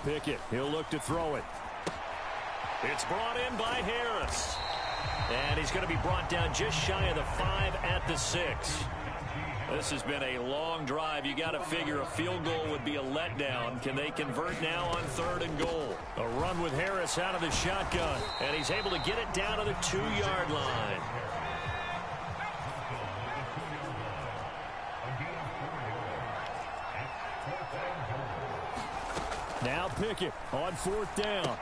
Pickett. He'll look to throw it. It's brought in by Harris. And he's going to be brought down just shy of the 5 at the 6. This has been a long drive. You got to figure a field goal would be a letdown. Can they convert now on 3rd and goal? A run with Harris out of the shotgun. And he's able to get it down to the 2-yard line. Now Pickett on 4th down.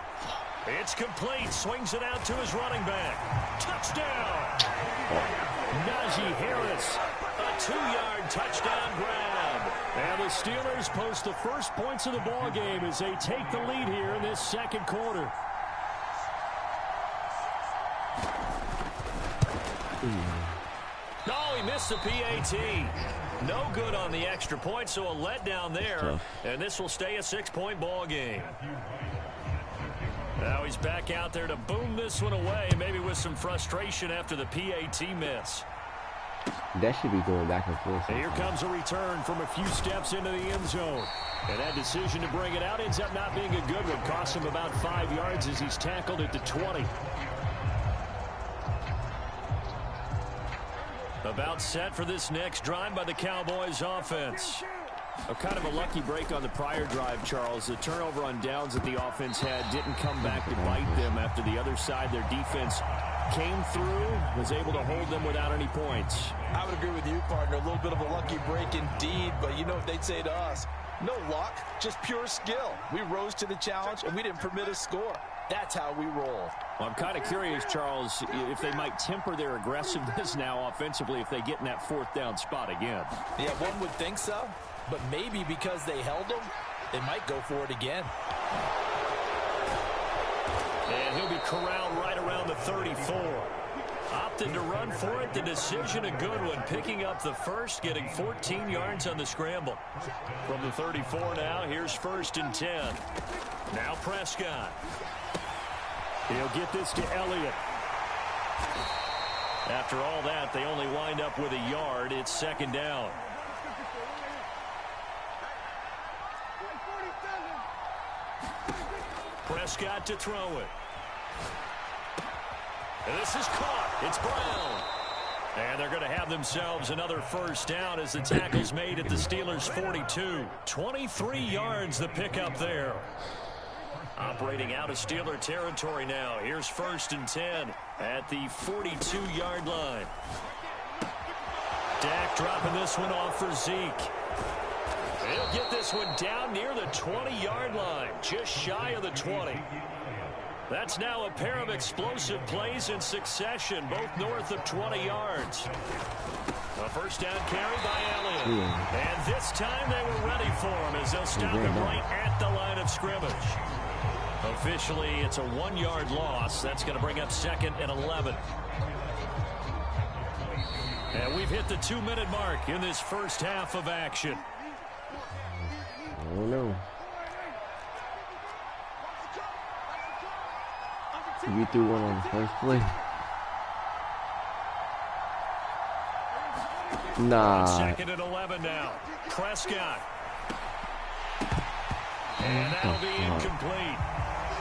It's complete. Swings it out to his running back. Touchdown. Najee Harris. A 2-yard touchdown grab. And the Steelers post the first points of the ball game as they take the lead here in this second quarter. No, he missed the PAT. No good on the extra point, so a letdown there. And this will stay a 6-point ball game. Now he's back out there to boom this one away, maybe with some frustration after the PAT miss. That should be going back and forth. Here comes a return from a few steps into the end zone. And that decision to bring it out ends up not being a good one. Costs him about 5 yards as he's tackled at the 20. About set for this next drive by the Cowboys offense. Kind of a lucky break on the prior drive, Charles. The turnover on downs that the offense had didn't come back to bite them after the other side. Their defense came through, was able to hold them without any points. I would agree with you, partner. A little bit of a lucky break indeed, but you know what they'd say to us. No luck, just pure skill. We rose to the challenge, and we didn't permit a score. That's how we roll. Well, I'm kind of curious, Charles, if they might temper their aggressiveness now offensively if they get in that 4th down spot again. Yeah, one would think so. But maybe because they held him, they might go for it again. And he'll be corralled right around the 34. Opted to run for it. The decision a good one. Picking up the first, getting 14 yards on the scramble. From the 34 now, here's 1st and 10. Now Prescott. He'll get this to Elliott. After all that, they only wind up with a yard. It's 2nd down. Prescott to throw it. And this is caught. It's Brown. And they're going to have themselves another 1st down as the tackle's made at the Steelers' 42. 23 yards the pickup there. Operating out of Steeler territory now. Here's 1st and 10 at the 42-yard line. Dak dropping this one off for Zeke. He'll get this one down near the 20-yard line, just shy of the 20. That's now a pair of explosive plays in succession, both north of 20 yards. A 1st down carry by Elliott. And this time they were ready for him as they'll stop him right at the line of scrimmage. Officially, it's a 1-yard loss. That's going to bring up 2nd and 11. And we've hit the 2-minute mark in this first half of action. I don't know. We threw one on the first play. Nah. 2nd and 11 now. Prescott. And that'll be incomplete.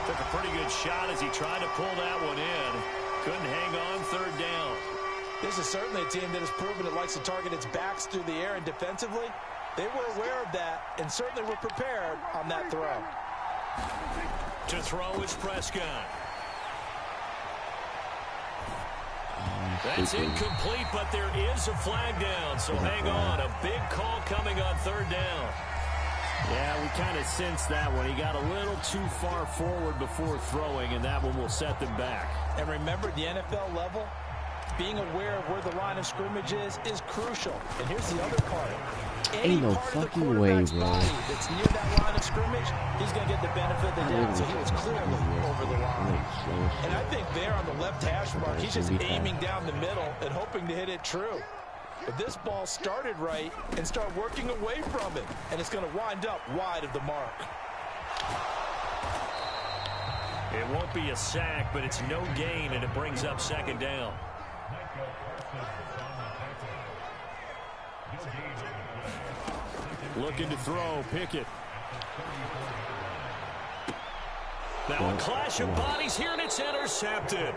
Took a pretty good shot as he tried to pull that one in. Couldn't hang on 3rd down. This is certainly a team that has proven it likes to target its backs through the air, and defensively, they were aware of that and certainly were prepared on that throw. To throw is Prescott. That's incomplete, but there is a flag down, so hang on. A big call coming on 3rd down. Yeah, we kind of sensed that one. He got a little too far forward before throwing, and that one will set them back. And remember, the NFL level, being aware of where the line of scrimmage is crucial. And here's the other part. Any Ain't no part fucking way, bro. That's near that line of scrimmage, he's going to get the benefit of the doubt. So he was clearly over the line. And I think there on the left hash mark, he's just aiming down the middle and hoping to hit it true. But this ball started right and start working away from it. And it's going to wind up wide of the mark. It won't be a sack, but it's no gain, and it brings up 2nd down. Looking to throw, Pickett. Now a clash of bodies here, and it's intercepted.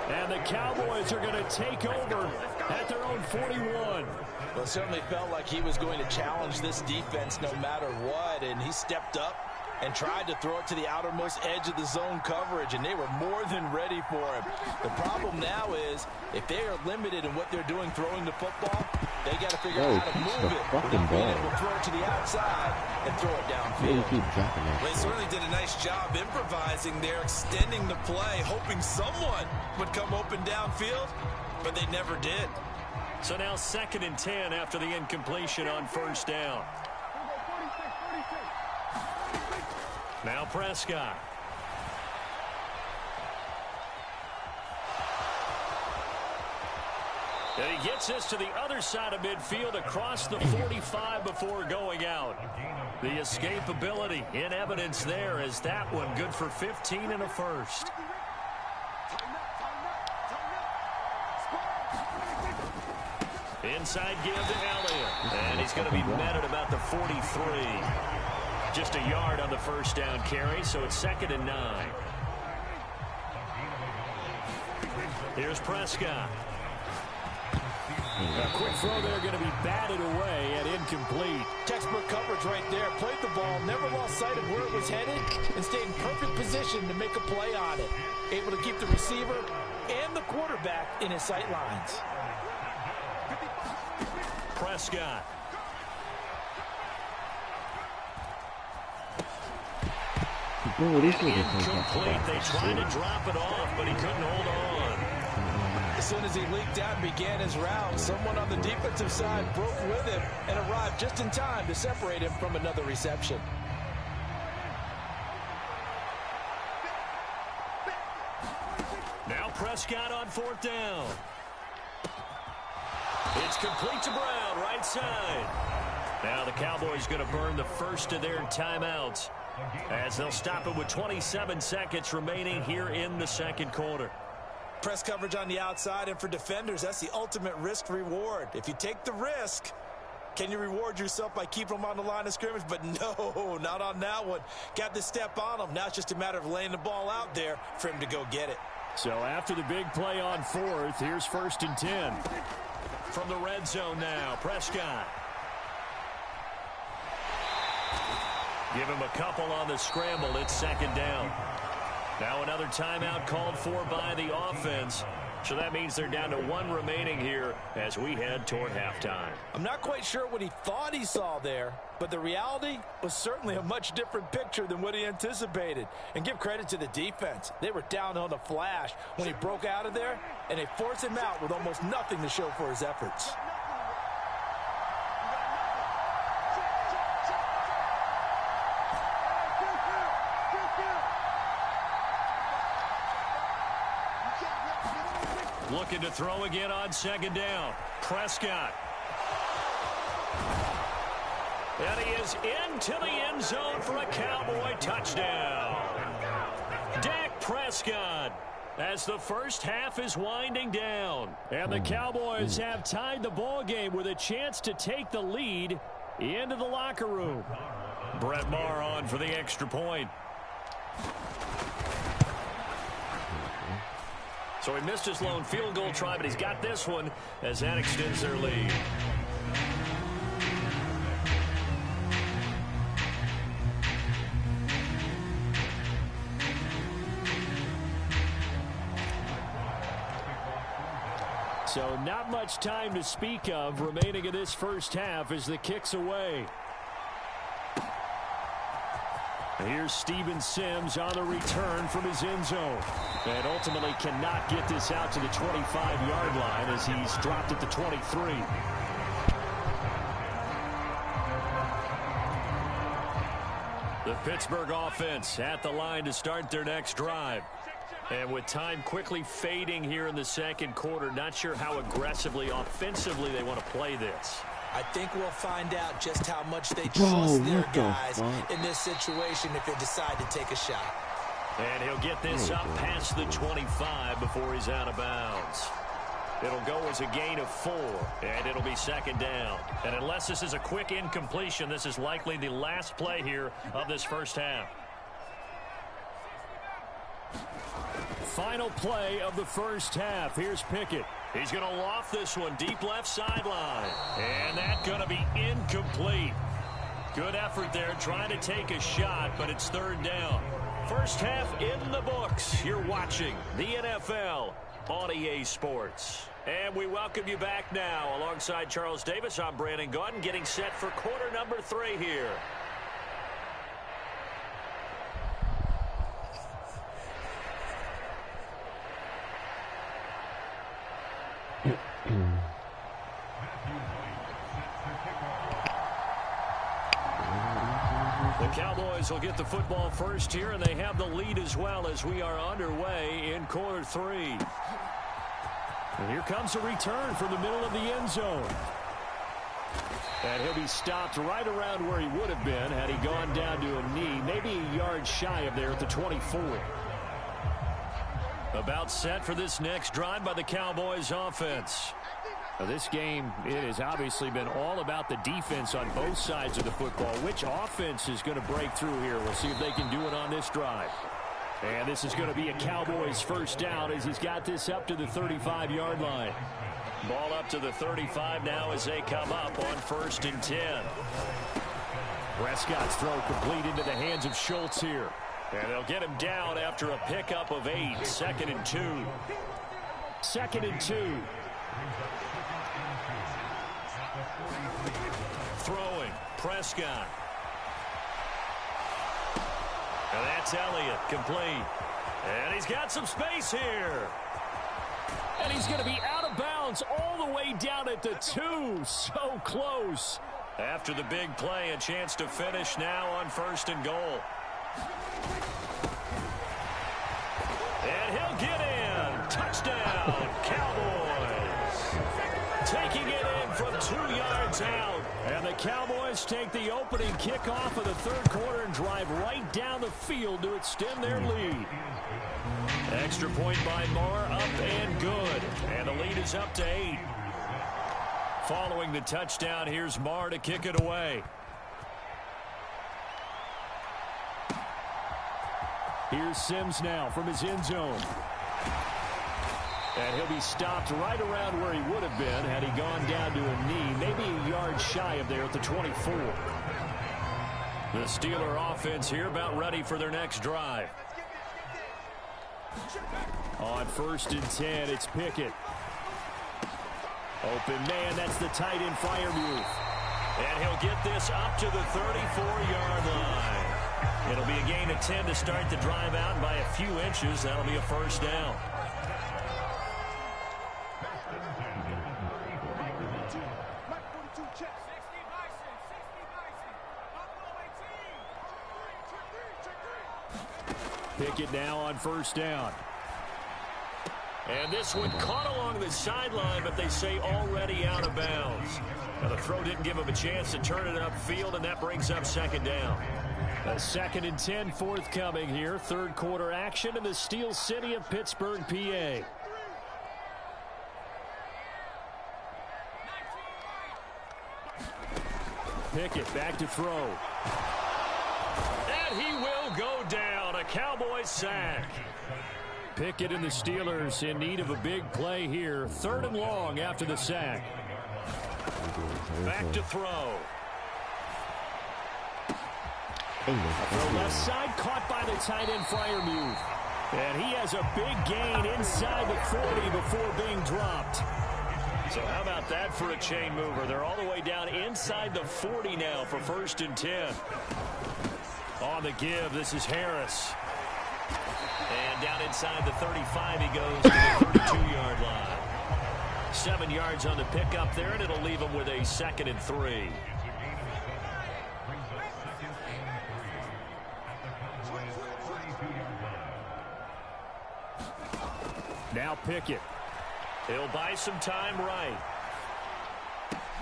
And the Cowboys are going to take over at their own 41. Well, it certainly felt like he was going to challenge this defense no matter what, and he stepped up and tried to throw it to the outermost edge of the zone coverage, and they were more than ready for him. The problem now is, if they are limited in what they're doing throwing the football, they got to figure out how to move it without being able to throw it to the outside and throw it downfield. They certainly did a nice job improvising there, extending the play, hoping someone would come open downfield, but they never did. So now 2nd and 10 after the incompletion on 1st down. Now Prescott. And he gets this to the other side of midfield across the 45 before going out. The escapability in evidence there as that one good for 15 and a first. Inside give to Elliott. And he's going to be met at about the 43. Just a yard on the 1st down carry, so it's 2nd and 9. Here's Prescott. A quick throw there going to be batted away and incomplete. Textbook coverage right there. Played the ball, never lost sight of where it was headed, and stayed in perfect position to make a play on it. Able to keep the receiver and the quarterback in his sight lines. Prescott. Incomplete. They tried to drop it off, but he couldn't hold on. As soon as he leaked out and began his route, someone on the defensive side broke with him and arrived just in time to separate him from another reception. Now Prescott on 4th down. It's complete to Brown, right side. Now the Cowboys going to burn the first of their timeouts as they'll stop it with 27 seconds remaining here in the 2nd quarter. Press coverage on the outside, and for defenders, that's the ultimate risk-reward. If you take the risk, can you reward yourself by keeping them on the line of scrimmage? But no, not on that one. Got to step on them. Now it's just a matter of laying the ball out there for him to go get it. So after the big play on 4th, here's 1st and 10. From the red zone now, Prescott. Give him a couple on the scramble. It's 2nd down. Now another timeout called for by the offense. So that means they're down to 1 remaining here as we head toward halftime. I'm not quite sure what he thought he saw there, but the reality was certainly a much different picture than what he anticipated. And give credit to the defense. They were down on the flash when he broke out of there, and they forced him out with almost nothing to show for his efforts. Looking to throw again on 2nd down. Prescott. And he is into the end zone for a Cowboy touchdown. Dak Prescott as the first half is winding down. And the Cowboys have tied the ball game with a chance to take the lead into the locker room. Brett Maher on for the extra point. So he missed his lone field goal try, but he's got this one as that extends their lead. So not much time to speak of remaining in this first half as the kick's away. Here's Steven Sims on the return from his end zone. And ultimately cannot get this out to the 25-yard line as he's dropped at the 23. The Pittsburgh offense at the line to start their next drive. And with time quickly fading here in the 2nd quarter, not sure how aggressively, offensively they want to play this. I think we'll find out just how much they trust their guys in this situation if they decide to take a shot. And he'll get this up past the 25 before he's out of bounds. It'll go as a gain of 4, and it'll be 2nd down. And unless this is a quick incompletion, this is likely the last play here of this first half. Final play of the first half. Here's Pickett. He's going to loft this one deep left sideline. And that's going to be incomplete. Good effort there trying to take a shot, but it's third down. First half in the books. You're watching the NFL on EA Sports. And we welcome you back now. Alongside Charles Davis, I'm Brandon Gaudin, getting set for quarter number 3 here. The Cowboys will get the football first here, and they have the lead as well as we are underway in quarter 3. And here comes a return from the middle of the end zone. And he'll be stopped right around where he would have been had he gone down to a knee, maybe a yard shy of there at the 24. About set for this next drive by the Cowboys offense. Now this game, it has obviously been all about the defense on both sides of the football. Which offense is going to break through here? We'll see if they can do it on this drive. And this is going to be a Cowboys first down as he's got this up to the 35-yard line. Ball up to the 35 now as they come up on 1st and 10. Prescott's throw complete into the hands of Schultz here. And they'll get him down after a pickup of 8. 2nd and 2. 2nd and 2. Throwing, Prescott. And that's Elliott, complete. And he's got some space here. And he's going to be out of bounds all the way down at the 2. So close. After the big play, a chance to finish now on 1st and goal. And he'll get in. Touchdown, Cowboys. Taking it in from 2 yards out. And the Cowboys take the opening kickoff of the third quarter and drive right down the field to extend their lead. Extra point by Moore, up and good. And the lead is up to 8. Following the touchdown, here's Moore to kick it away. Here's Sims now from his end zone. And he'll be stopped right around where he would have been had he gone down to a knee, maybe a yard shy of there at the 24. The Steeler offense here about ready for their next drive. On 1st and 10, it's Pickett. Open man, that's the tight end Freiermuth. And he'll get this up to the 34-yard line. It'll be a gain of 10 to start the drive out, and by a few inches, that'll be a first down. Pickett now on 1st down. And this one caught along the sideline, but they say already out of bounds. Now the throw didn't give him a chance to turn it upfield, and that brings up 2nd down. A 2nd and 10 forthcoming here. Third quarter action in the Steel City of Pittsburgh, PA. Pickett back to throw. And he will go down. A Cowboys sack. Pickett and the Steelers in need of a big play here. 3rd and long after the sack. Back to throw. The left side caught by the tight end Freiermuth. And he has a big gain inside the 40 before being dropped. So how about that for a chain mover? They're all the way down inside the 40 now for 1st and 10. On the give, this is Harris. And down inside the 35 he goes to the 32-yard line. 7 yards on the pickup there, and it'll leave him with a 2nd and 3. Now Pickett. He'll buy some time right.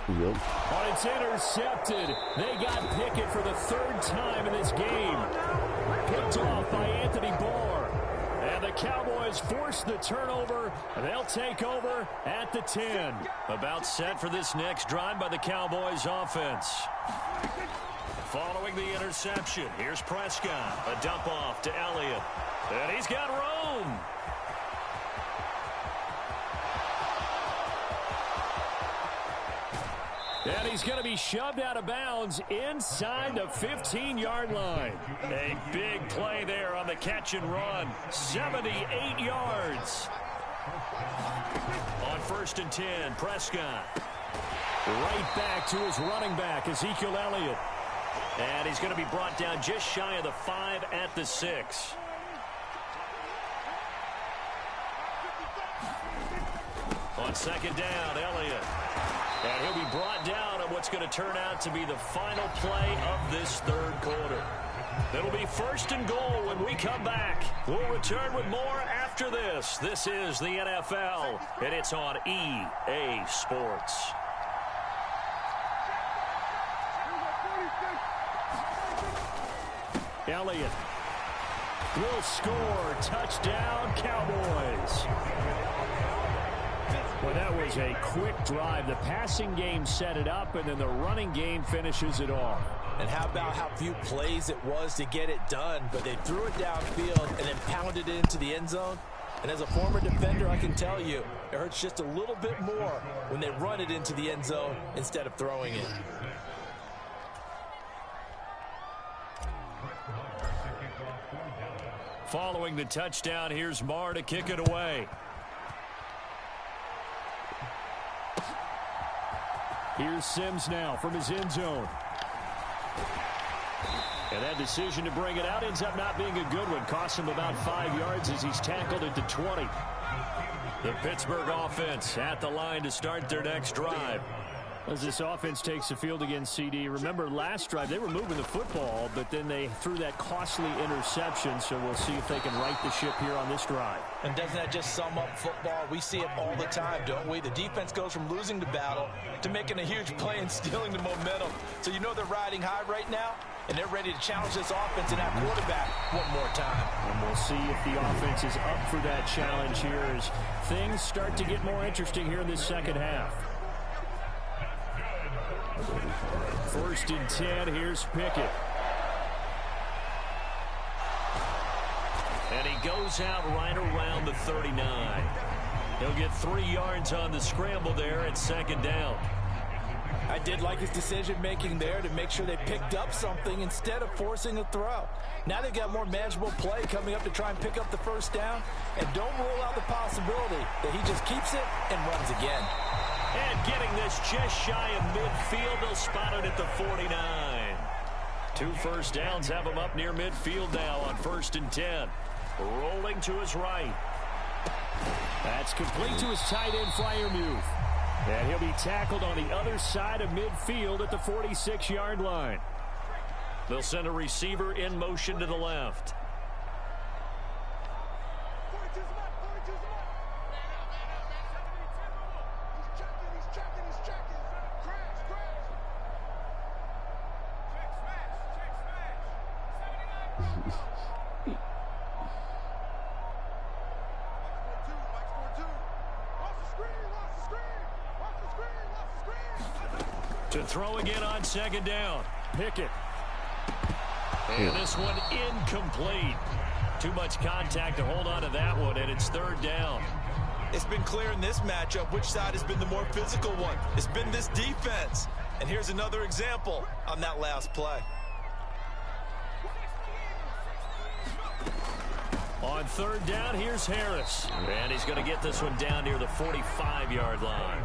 Yep. Oh, it's intercepted. They got Pickett for the 3rd time in this game. Picked off by Anthony Barr. And the Cowboys force the turnover. They'll take over at the 10. About set for this next drive by the Cowboys offense. Following the interception, here's Prescott. A dump off to Elliott. And he's got room. And he's going to be shoved out of bounds inside the 15-yard line. A big play there on the catch and run. 78 yards. On 1st and 10, Prescott. Right back to his running back, Ezekiel Elliott. And he's going to be brought down just shy of the 5 at the 6. On 2nd down, Elliott. And he'll be brought down on what's going to turn out to be the final play of this 3rd quarter. It'll be 1st and goal when we come back. We'll return with more after this. This is the NFL, and it's on EA Sports. Elliott will score. Touchdown, Cowboys. Well, that was a quick drive. The passing game set it up, and then the running game finishes it off. And how about how few plays it was to get it done, but they threw it downfield and then pounded it into the end zone. And as a former defender, I can tell you, it hurts just a little bit more when they run it into the end zone instead of throwing it. Following the touchdown, here's Marr to kick it away. Here's Sims now from his end zone. And that decision to bring it out ends up not being a good one. Costs him about 5 yards as he's tackled at the 20. The Pittsburgh offense at the line to start their next drive. As this offense takes the field against CD, remember last drive they were moving the football, but then they threw that costly interception, so we'll see if they can right the ship here on this drive. And doesn't that just sum up football? We see it all the time, don't we? The defense goes from losing the battle to making a huge play and stealing the momentum. So you know they're riding high right now, and they're ready to challenge this offense and that quarterback one more time. And we'll see if the offense is up for that challenge here as things start to get more interesting here in this second half. 1st and 10, here's Pickett. And he goes out right around the 39. He'll get 3 yards on the scramble there at 2nd down. I did like his decision-making there to make sure they picked up something instead of forcing a throw. Now they've got more manageable play coming up to try and pick up the 1st down. And don't rule out the possibility that he just keeps it and runs again. And getting this just shy of midfield, they'll spot it at the 49. 2 1st downs have him up near midfield now on 1st and 10. Rolling to his right. That's complete to his tight end, Freiermuth. And he'll be tackled on the other side of midfield at the 46-yard line. They'll send a receiver in motion to the left. To throw again on 2nd down. Pickett. And this one incomplete. Too much contact to hold on to that one, and it's 3rd down. It's been clear in this matchup which side has been the more physical one. It's been this defense. And here's another example on that last play. On 3rd down, here's Harris. And he's going to get this one down near the 45-yard line.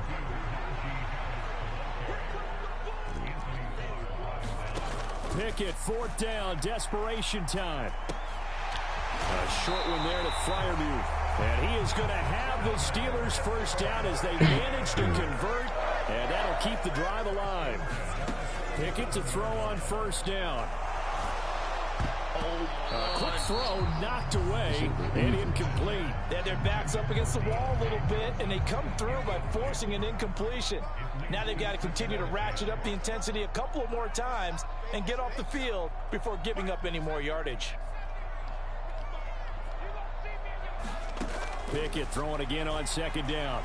Pickett, 4th down, desperation time. A short one there to Freiermuth. And he is going to have the Steelers' 1st down as they manage to convert, and that'll keep the drive alive. Pickett to throw on 1st down. A quick throw knocked away and incomplete. They had their backs up against the wall a little bit, and they come through by forcing an incompletion. Now they've got to continue to ratchet up the intensity a couple of more times and get off the field before giving up any more yardage. Pickett throwing again on 2nd down.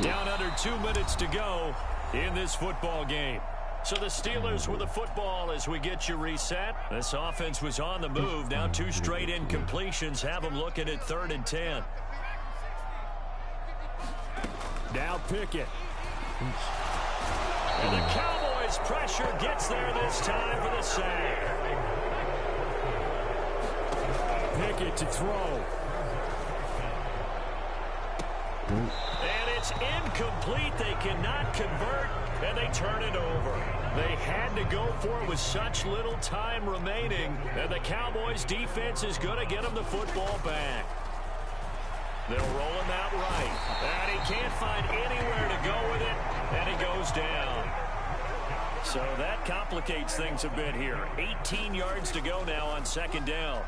Down under 2 minutes to go. in this football game. So the Steelers with the football as we get you reset. This offense was on the move. Now 2 straight incompletions have them looking at 3rd and 10. Now Pickett. And the Cowboys' pressure gets there this time for the sack. Pickett to throw. And it's incomplete. They cannot convert, and they turn it over. They had to go for it with such little time remaining, and the Cowboys' defense is going to get them the football back. They'll roll him out right, and he can't find anywhere to go with it, and he goes down. So that complicates things a bit here. 18 yards to go now on 2nd down.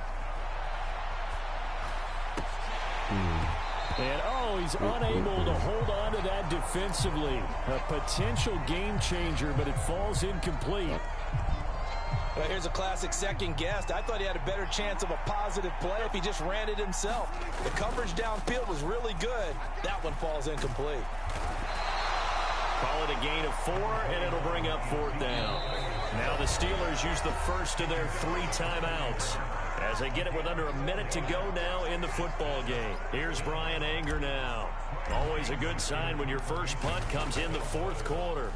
And, he's unable to hold on to that defensively. A potential game changer, but it falls incomplete. Well, here's a classic second guess. I thought he had a better chance of a positive play if he just ran it himself. The coverage downfield was really good. That one falls incomplete. Call it a gain of 4, and it'll bring up 4th down. Now the Steelers use the first of their 3 timeouts as they get it with under a minute to go now in the football game. Here's Brian Anger now. Always a good sign when your first punt comes in the 4th quarter.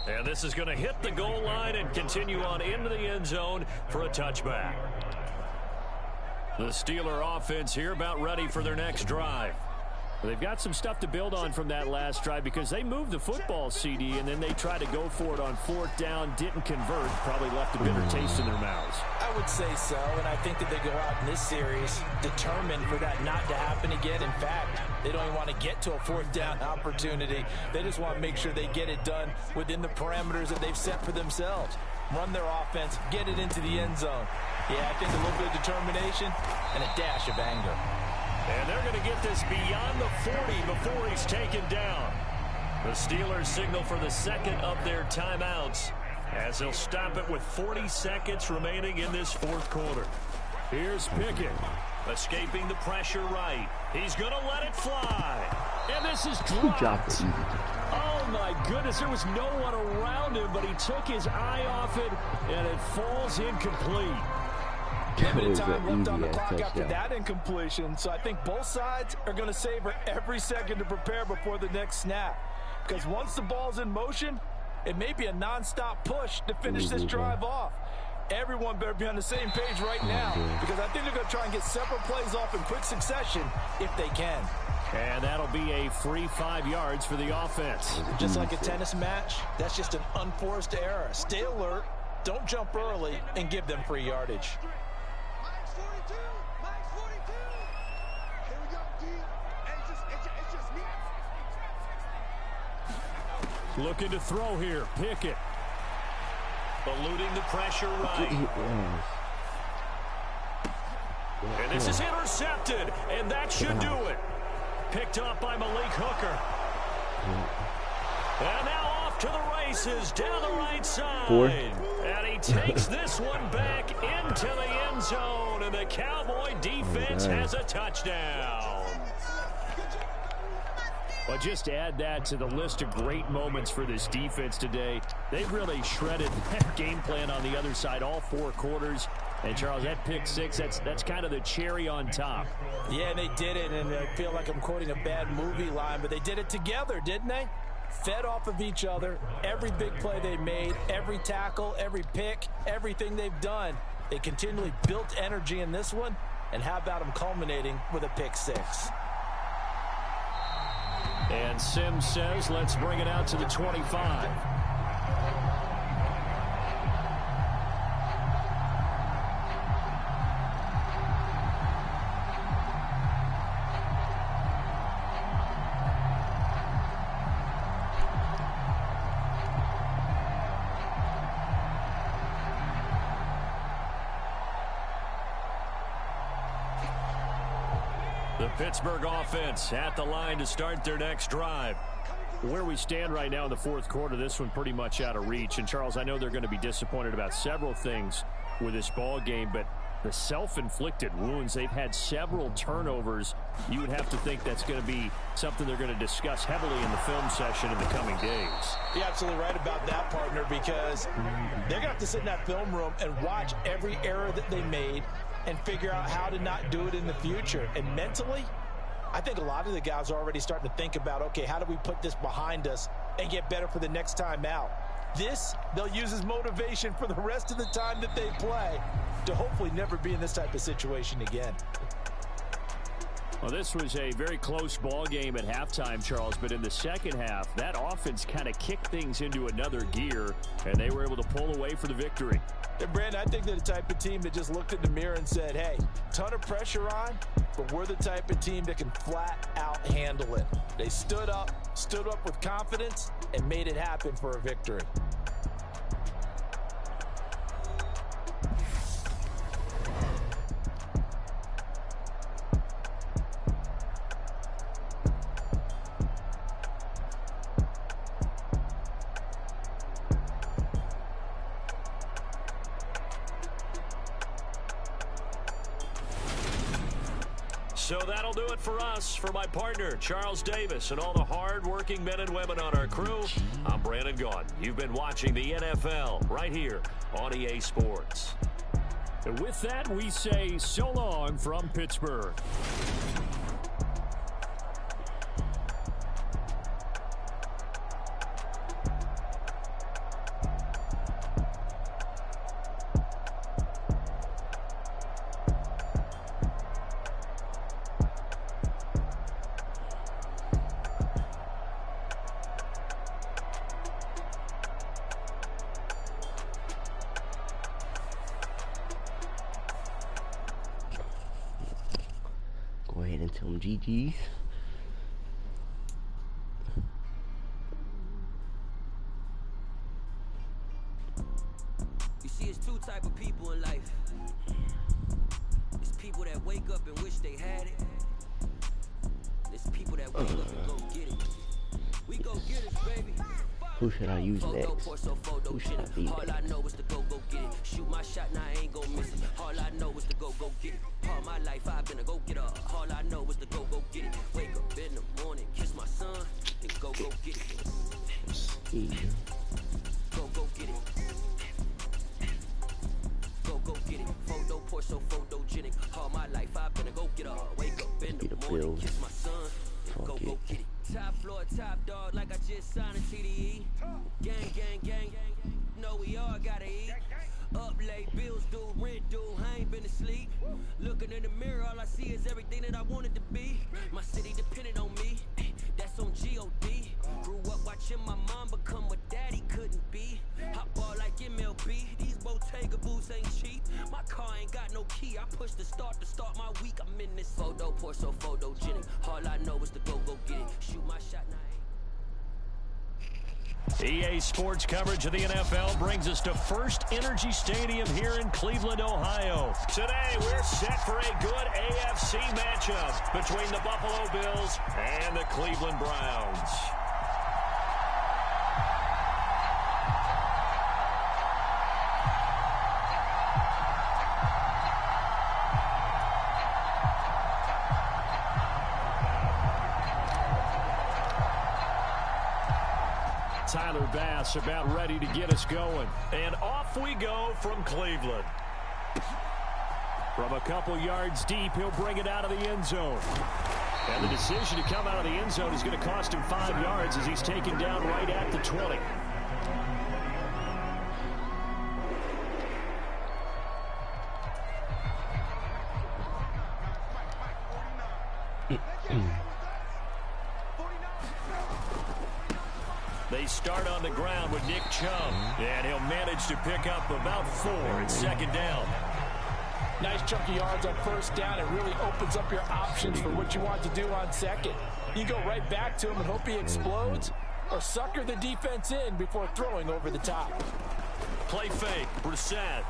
And this is going to hit the goal line and continue on into the end zone for a touchback. The Steeler offense here about ready for their next drive. They've got some stuff to build on from that last drive because they moved the football, CD, and then they tried to go for it on 4th down, didn't convert, probably left a bitter taste in their mouths. I would say so, and I think that they go out in this series determined for that not to happen again. In fact, they don't even want to get to a 4th down opportunity. They just want to make sure they get it done within the parameters that they've set for themselves. Run their offense, get it into the end zone. Yeah, I think a little bit of determination and a dash of anger. And they're going to get this beyond the 40 before he's taken down. The Steelers signal for the 2nd of their timeouts as they'll stop it with 40 seconds remaining in this 4th quarter. Here's Pickett. Escaping the pressure right. He's going to let it fly. And this is dropped. Oh, my goodness. There was no one around him, but he took his eye off it, and it falls incomplete. Limited time left on the clock after that incompletion, so I think both sides are going to savor every second to prepare before the next snap. Because once the ball's in motion, it may be a nonstop push to finish this drive off. Everyone better be on the same page right now because I think they're going to try and get several plays off in quick succession if they can. And that'll be a free 5 yards for the offense. Just like a tennis match, that's just an unforced error. Stay alert, don't jump early, and give them free yardage. Looking to throw here. Pickett. Eluding the pressure right. And this is intercepted, and that should do it. Picked up by Malik Hooker. And now off to the races down the right side. And he takes this one back into the end zone, and the Cowboy defense has a touchdown. Well, just to add that to the list of great moments for this defense today. They've really shredded that game plan on the other side all 4 quarters. And, Charles, that pick 6, that's kind of the cherry on top. Yeah, they did it, and I feel like I'm quoting a bad movie line, but they did it together, didn't they? Fed off of each other, every big play they made, every tackle, every pick, everything they've done. They continually built energy in this one, and how about them culminating with a pick 6? And Sims says, let's bring it out to the 25. The Pittsburgh offense at the line to start their next drive. Where we stand right now in the 4th quarter, this one pretty much out of reach. And, Charles, I know they're going to be disappointed about several things with this ball game, but The self-inflicted wounds, they've had several turnovers. You would have to think that's going to be something they're going to discuss heavily in the film session in the coming days. You're absolutely right about that, partner, because they're going to have to sit in that film room and watch every error that they made and figure out how to not do it in the future. And mentally, I think a lot of the guys are already starting to think about, okay, how do we put this behind us and get better for the next time out? This, they'll use as motivation for the rest of the time that they play to hopefully never be in this type of situation again. Well, this was a very close ball game at halftime, Charles, but in the second half, that offense kind of kicked things into another gear, and they were able to pull away for the victory. And Brandon, I think they're the type of team that just looked in the mirror and said, hey, ton of pressure on, but we're the type of team that can flat out handle it. They stood up with confidence, and made it happen for a victory. So that'll do it for us. For my partner, Charles Davis, and all the hard-working men and women on our crew, I'm Brandon Gaudin. You've been watching the NFL right here on EA Sports. And with that, we say so long from Pittsburgh. Go ahead and tell them GG's. You see, it's two type of people in life. It's people that wake up and wish they had it. There's people that wake up and go get it. We go get it, baby. Who should I use next? Who should I be next? All I know is to go get it. Shoot my shot, now I ain't gon' miss it. All I know is to go get it. All my life I've been a go-getter. All I know is to go get it. Wake up in the morning, kiss my son, then go get it. Go get it. Go get it. Photo pour so photogenic. All my life I've been a go-getter. Wake up in the morning, kiss my son, then go get it. Top floor, top dog, like I just signed a TDE. Gang. Know we all gotta eat. Up late, bills due, rent due, I ain't been asleep. Looking in the mirror, all I see is everything that I wanted to be. My city depended on me, that's on G.O.D. Grew up watching my mom become what daddy couldn't be. Hot ball like MLB, these Bottega boots ain't cheap. My car ain't got no key, I push the start to start my week. I'm in this photo pour so photogenic. All I know is to go get it. Shoot my shot, now EA Sports coverage of the NFL brings us to First Energy Stadium here in Cleveland, Ohio. Today, we're set for a good AFC matchup between the Buffalo Bills and the Cleveland Browns. Tyler Bass about ready to get us going. And off we go from Cleveland. From a couple yards deep, he'll bring it out of the end zone. And the decision to come out of the end zone is going to cost him 5 yards as he's taken down right at the 20. They start on the ground with Nick Chubb, and he'll manage to pick up about 4 at second down. Nice chunk of yards on first down. It really opens up your options for what you want to do on second. You go right back to him and hope he explodes, or sucker the defense in before throwing over the top. Play fake, Brissett.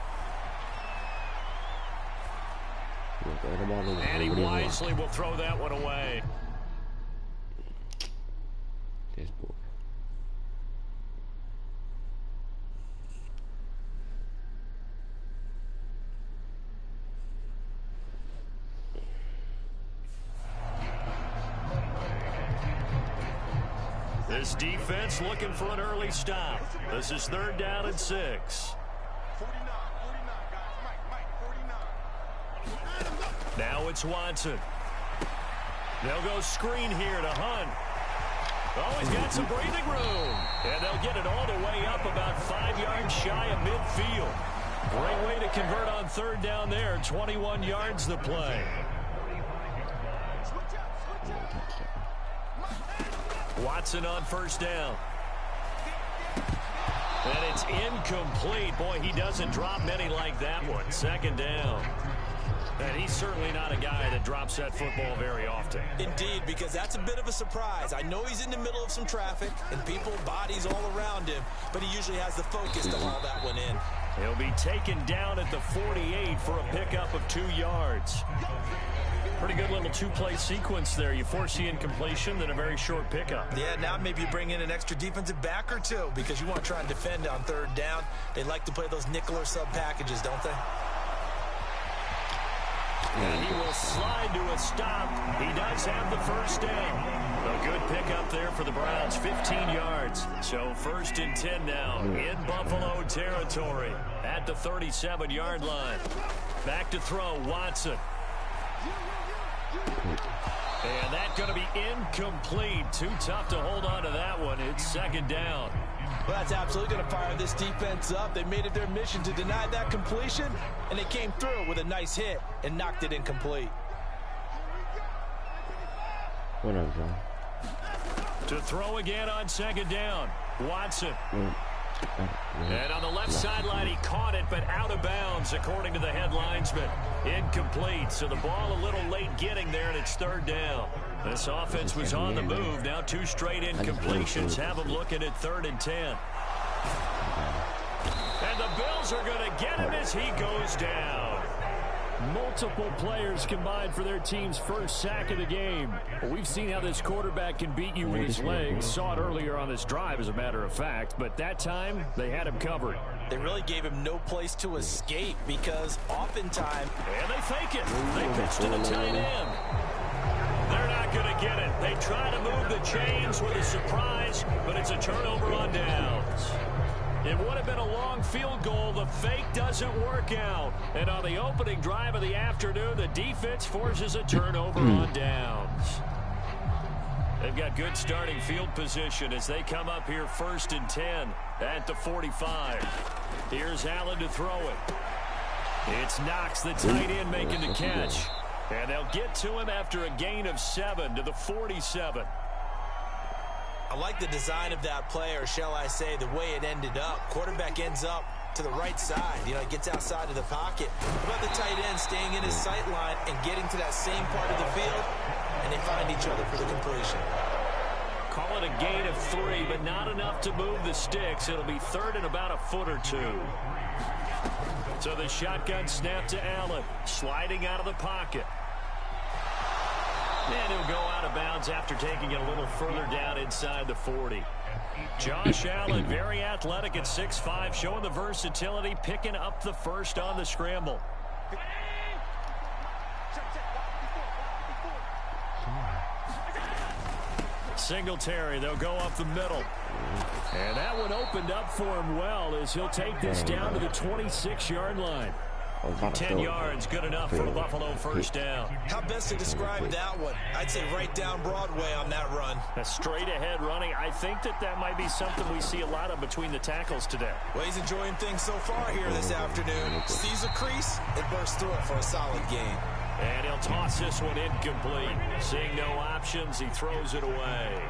And he wisely will throw that one away. This boy. This defense looking for an early stop. This is 3rd down and 6. Now it's Watson. They'll go screen here to Hunt. Oh, he's got some breathing room. And they'll get it all the way up about 5 yards shy of midfield. Great way to convert on 3rd down there. 21 yards the play. Watson on 1st down. And it's incomplete. Boy, he doesn't drop many like that one. 2nd down. And he's certainly not a guy that drops that football very often. Indeed, because that's a bit of a surprise. I know he's in the middle of some traffic and people, bodies all around him, but he usually has the focus to haul that one in. He'll be taken down at the 48 for a pickup of 2 yards. Pretty good little 2-play sequence there. You force the incompletion, then a very short pickup. Yeah, now maybe you bring in an extra defensive back or two because you want to try and defend on 3rd down. They like to play those nickel or sub packages, don't they? And he will slide to a stop. He does have the 1st down. A good pickup there for the Browns, 15 yards. So 1st and 10 now in Buffalo territory at the 37-yard line. Back to throw, Watson. And that's going to be incomplete. Too tough to hold on to that one. It's 2nd down. Well, that's absolutely going to fire this defense up. They made it their mission to deny that completion, and they came through with a nice hit and knocked it incomplete. What up, John? To throw again on 2nd down. Watson. And on the left sideline, he caught it, but out of bounds, according to the head linesman. Incomplete, so the ball a little late getting there, and it's 3rd down. This offense was on the move. Now 2 straight incompletions have them looking at 3rd and 10. And the Bills are going to get him as he goes down. Multiple players combined for their team's 1st sack of the game. Well, we've seen how this quarterback can beat you with his legs. Saw it earlier on this drive, as a matter of fact. But that time, they had him covered. They really gave him no place to escape because oftentimes... And they fake it. They pitch to the tight end. They're not going to get it. They try to move the chains with a surprise, but it's a turnover on downs. It would have been a long field goal. The fake doesn't work out. And on the opening drive of the afternoon, the defense forces a turnover on downs. They've got good starting field position as they come up here 1st and 10 at the 45. Here's Allen to throw it. It's Knox, the tight end, making the catch. And they'll get to him after a gain of 7 to the 47. I like the design of that play, or shall I say the way it ended up. Quarterback ends up to the right side. You know, he gets outside of the pocket. How about the tight end staying in his sight line and getting to that same part of the field, and they find each other for the completion. Call it a gain of 3, but not enough to move the sticks. It'll be 3rd and about a foot or 2. So the shotgun snap to Allen, sliding out of the pocket. And he'll go out of bounds after taking it a little further down inside the 40. Josh Allen, very athletic at 6'5", showing the versatility, picking up the 1st on the scramble. Singletary, they'll go up the middle. And that one opened up for him well as he'll take this down to the 26-yard line. 10 yards, good enough for the Buffalo 1st down. How best to describe that one? I'd say right down Broadway on that run. A straight ahead running. I think that might be something we see a lot of between the tackles today. Well, he's enjoying things so far here this afternoon. Sees a crease and bursts through it for a solid gain. And he'll toss this one incomplete. Seeing no options, he throws it away.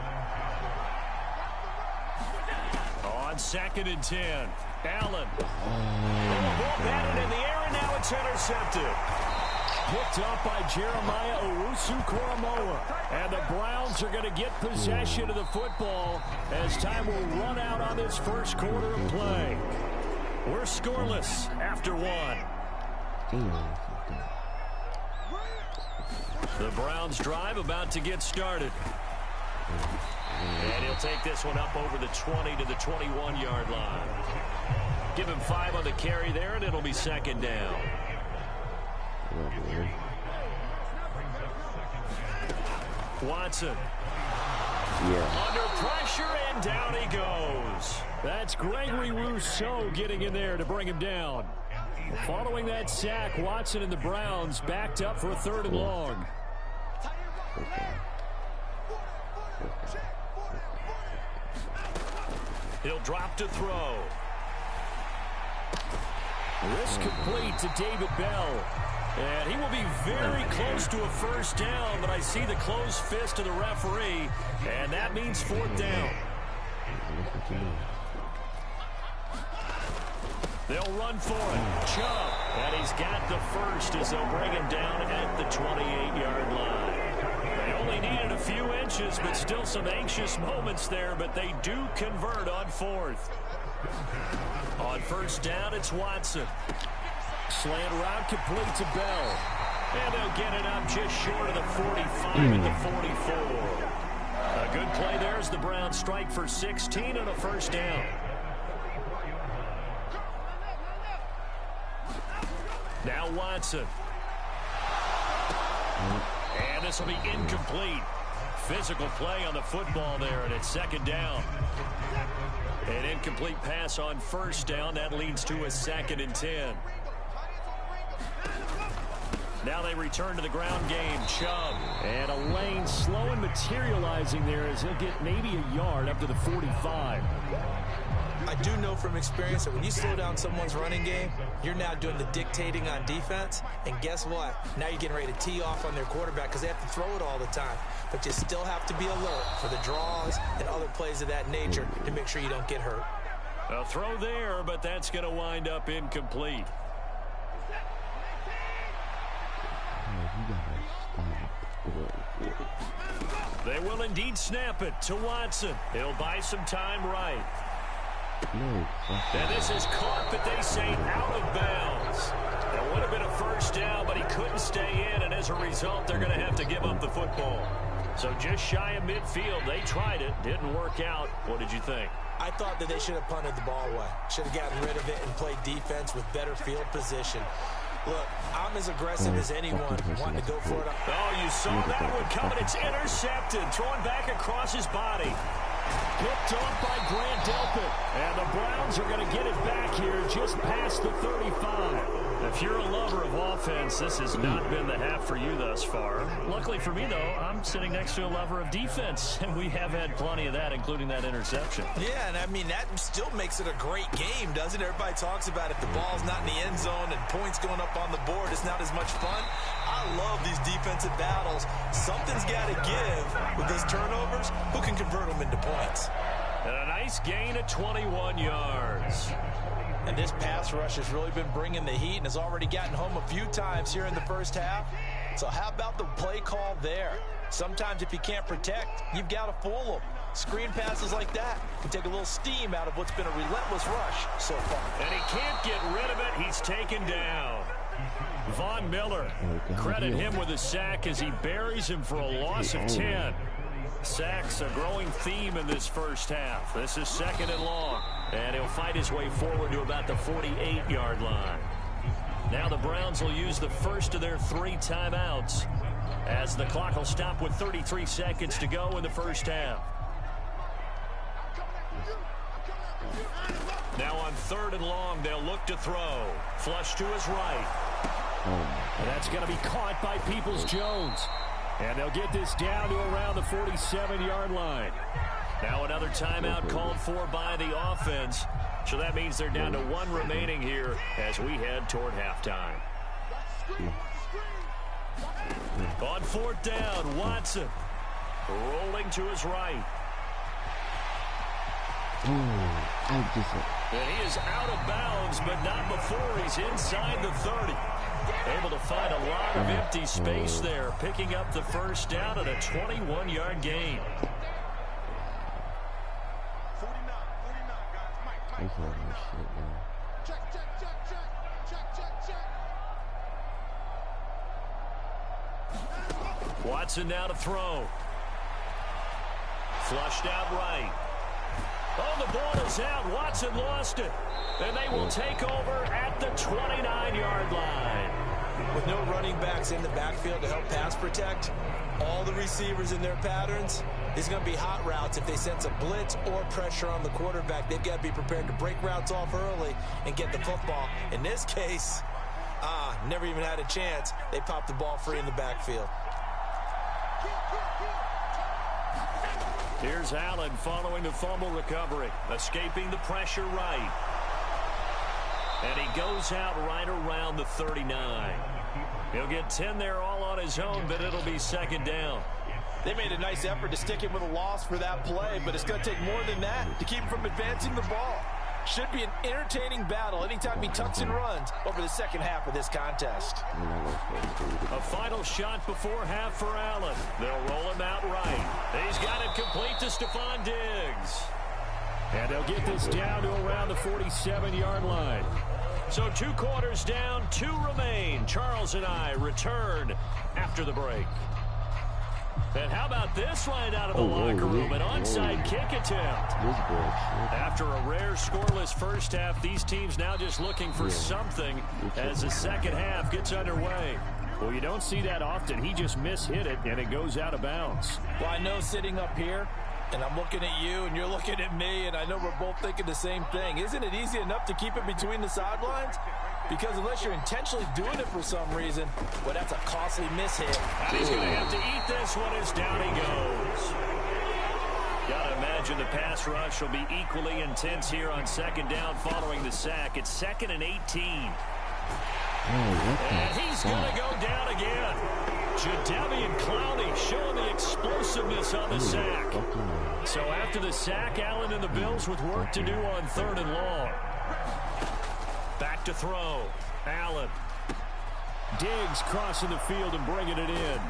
On 2nd and 10, Allen. Ball batted in the air, and now it's intercepted. Picked up by Jeremiah Owusu-Koramoah. And the Browns are going to get possession of the football as time will run out on this 1st quarter of play. We're scoreless after 1. The Browns drive about to get started. And he'll take this one up over the 20 to the 21-yard line. Give him 5 on the carry there, and it'll be 2nd down. Watson. Yeah. Under pressure, and down he goes. That's Gregory Rousseau getting in there to bring him down. Following that sack, Watson and the Browns backed up for a 3rd and long. He'll drop to throw. This complete to David Bell. And he will be very close to a 1st down, but I see the closed fist of the referee, and that means 4th down. They'll run for it. Chubb. And he's got the first as they'll bring him down at the 28-yard line. They only needed a few inches, but still some anxious moments there, but they do convert on 4th. On 1st down, it's Watson. Slant route complete to Bell. And they'll get it up just short of the 45 at the 44. A good play there as the Browns strike for 16 on a 1st down. Now Watson. And this will be incomplete. Physical play on the football there, and it's 2nd down. An incomplete pass on 1st down. That leads to a 2nd and 10. Now they return to the ground game. Chubb. And a lane slow and materializing there as he'll get maybe a yard up to the 45. I do know from experience that when you slow down someone's running game, you're now doing the dictating on defense. And guess what? Now you're getting ready to tee off on their quarterback because they have to throw it all the time. But you still have to be alert for the draws and other plays of that nature to make sure you don't get hurt. A throw there, but that's going to wind up incomplete. They will indeed snap it to Watson. He'll buy some time right. And this is caught, but they say out of bounds. That would have been a 1st down, but he couldn't stay in, and as a result, they're going to have to give up the football. So just shy of midfield. They tried it. Didn't work out. What did you think? I thought that they should have punted the ball away. Should have gotten rid of it and played defense with better field position. Look, I'm as aggressive as anyone wanting to go for it. Oh, you saw that one coming. It's intercepted. Thrown back across his body. Picked off by Grant Delpit. And the Browns are going to get it back here just past the 35. If you're a lover of offense, this has not been the half for you thus far. Luckily for me, though, I'm sitting next to a lover of defense, and we have had plenty of that, including that interception. Yeah, and I mean, that still makes it a great game, doesn't it? Everybody talks about if the ball's not in the end zone and points going up on the board, it's not as much fun. I love these defensive battles. Something's got to give with those turnovers. Who can convert them into points? And a nice gain of 21 yards. And this pass rush has really been bringing the heat and has already gotten home a few times here in the 1st half. So how about the play call there? Sometimes if you can't protect, you've got to fool them. Screen passes like that can take a little steam out of what's been a relentless rush so far. And he can't get rid of it. He's taken down. Von Miller, credit him with a sack as he buries him for a loss of 10. Sacks a growing theme in this 1st half. This is 2nd and long. And he'll fight his way forward to about the 48-yard line. Now the Browns will use the first of their 3 timeouts as the clock will stop with 33 seconds to go in the 1st half. Now on 3rd and long, they'll look to throw. Flush to his right. And that's going to be caught by Peoples-Jones. And they'll get this down to around the 47-yard line. Now another timeout called for by the offense. So that means they're down to 1 remaining here as we head toward halftime. On 4th down, Watson rolling to his right. And he is out of bounds, but not before he's inside the 30. Able to find a lot of empty space there, picking up the 1st down at a 21-yard gain. Watson now to throw. Flushed out right. Oh, the ball is out. Watson lost it. And they will take over at the 29-yard line. With no running backs in the backfield to help pass protect, all the receivers in their patterns, These are going to be hot routes. If they sense a blitz or pressure on the quarterback, they've got to be prepared to break routes off early and get the football. In this case, never even had a chance. They popped the ball free in the backfield. Here's Allen following the fumble recovery, escaping the pressure right. And he goes out right around the 39. He'll get 10 there all on his own, but it'll be second down. They made a nice effort to stick him with a loss for that play, but it's going to take more than that to keep him from advancing the ball. Should be an entertaining battle anytime he tucks and runs over the second half of this contest. A final shot before half for Allen. They'll roll him out right. He's got it complete to Stephon Diggs. And they'll get this down to around the 47-yard line. So 2 quarters down, 2 remain. Charles and I return after the break. And how about this right out of the locker room? An onside kick attempt. After a rare scoreless first half, these teams now just looking for something as the second half gets underway. Well, you don't see that often. He just mishit it, and it goes out of bounds. Well, I know sitting up here, and I'm looking at you, and you're looking at me, and I know we're both thinking the same thing. Isn't it easy enough to keep it between the sidelines? Because unless you're intentionally doing it for some reason, well, that's a costly mishit. And he's going to have to eat this one as down he goes. Got to imagine the pass rush will be equally intense here on second down following the sack. It's 2nd and 18. And he's going to go down again. Jadeveon Clowney showing the explosiveness on the sack. So after the sack, Allen and the Bills with work to do on 3rd and long. Back to throw. Allen. Diggs crossing the field and bringing it in.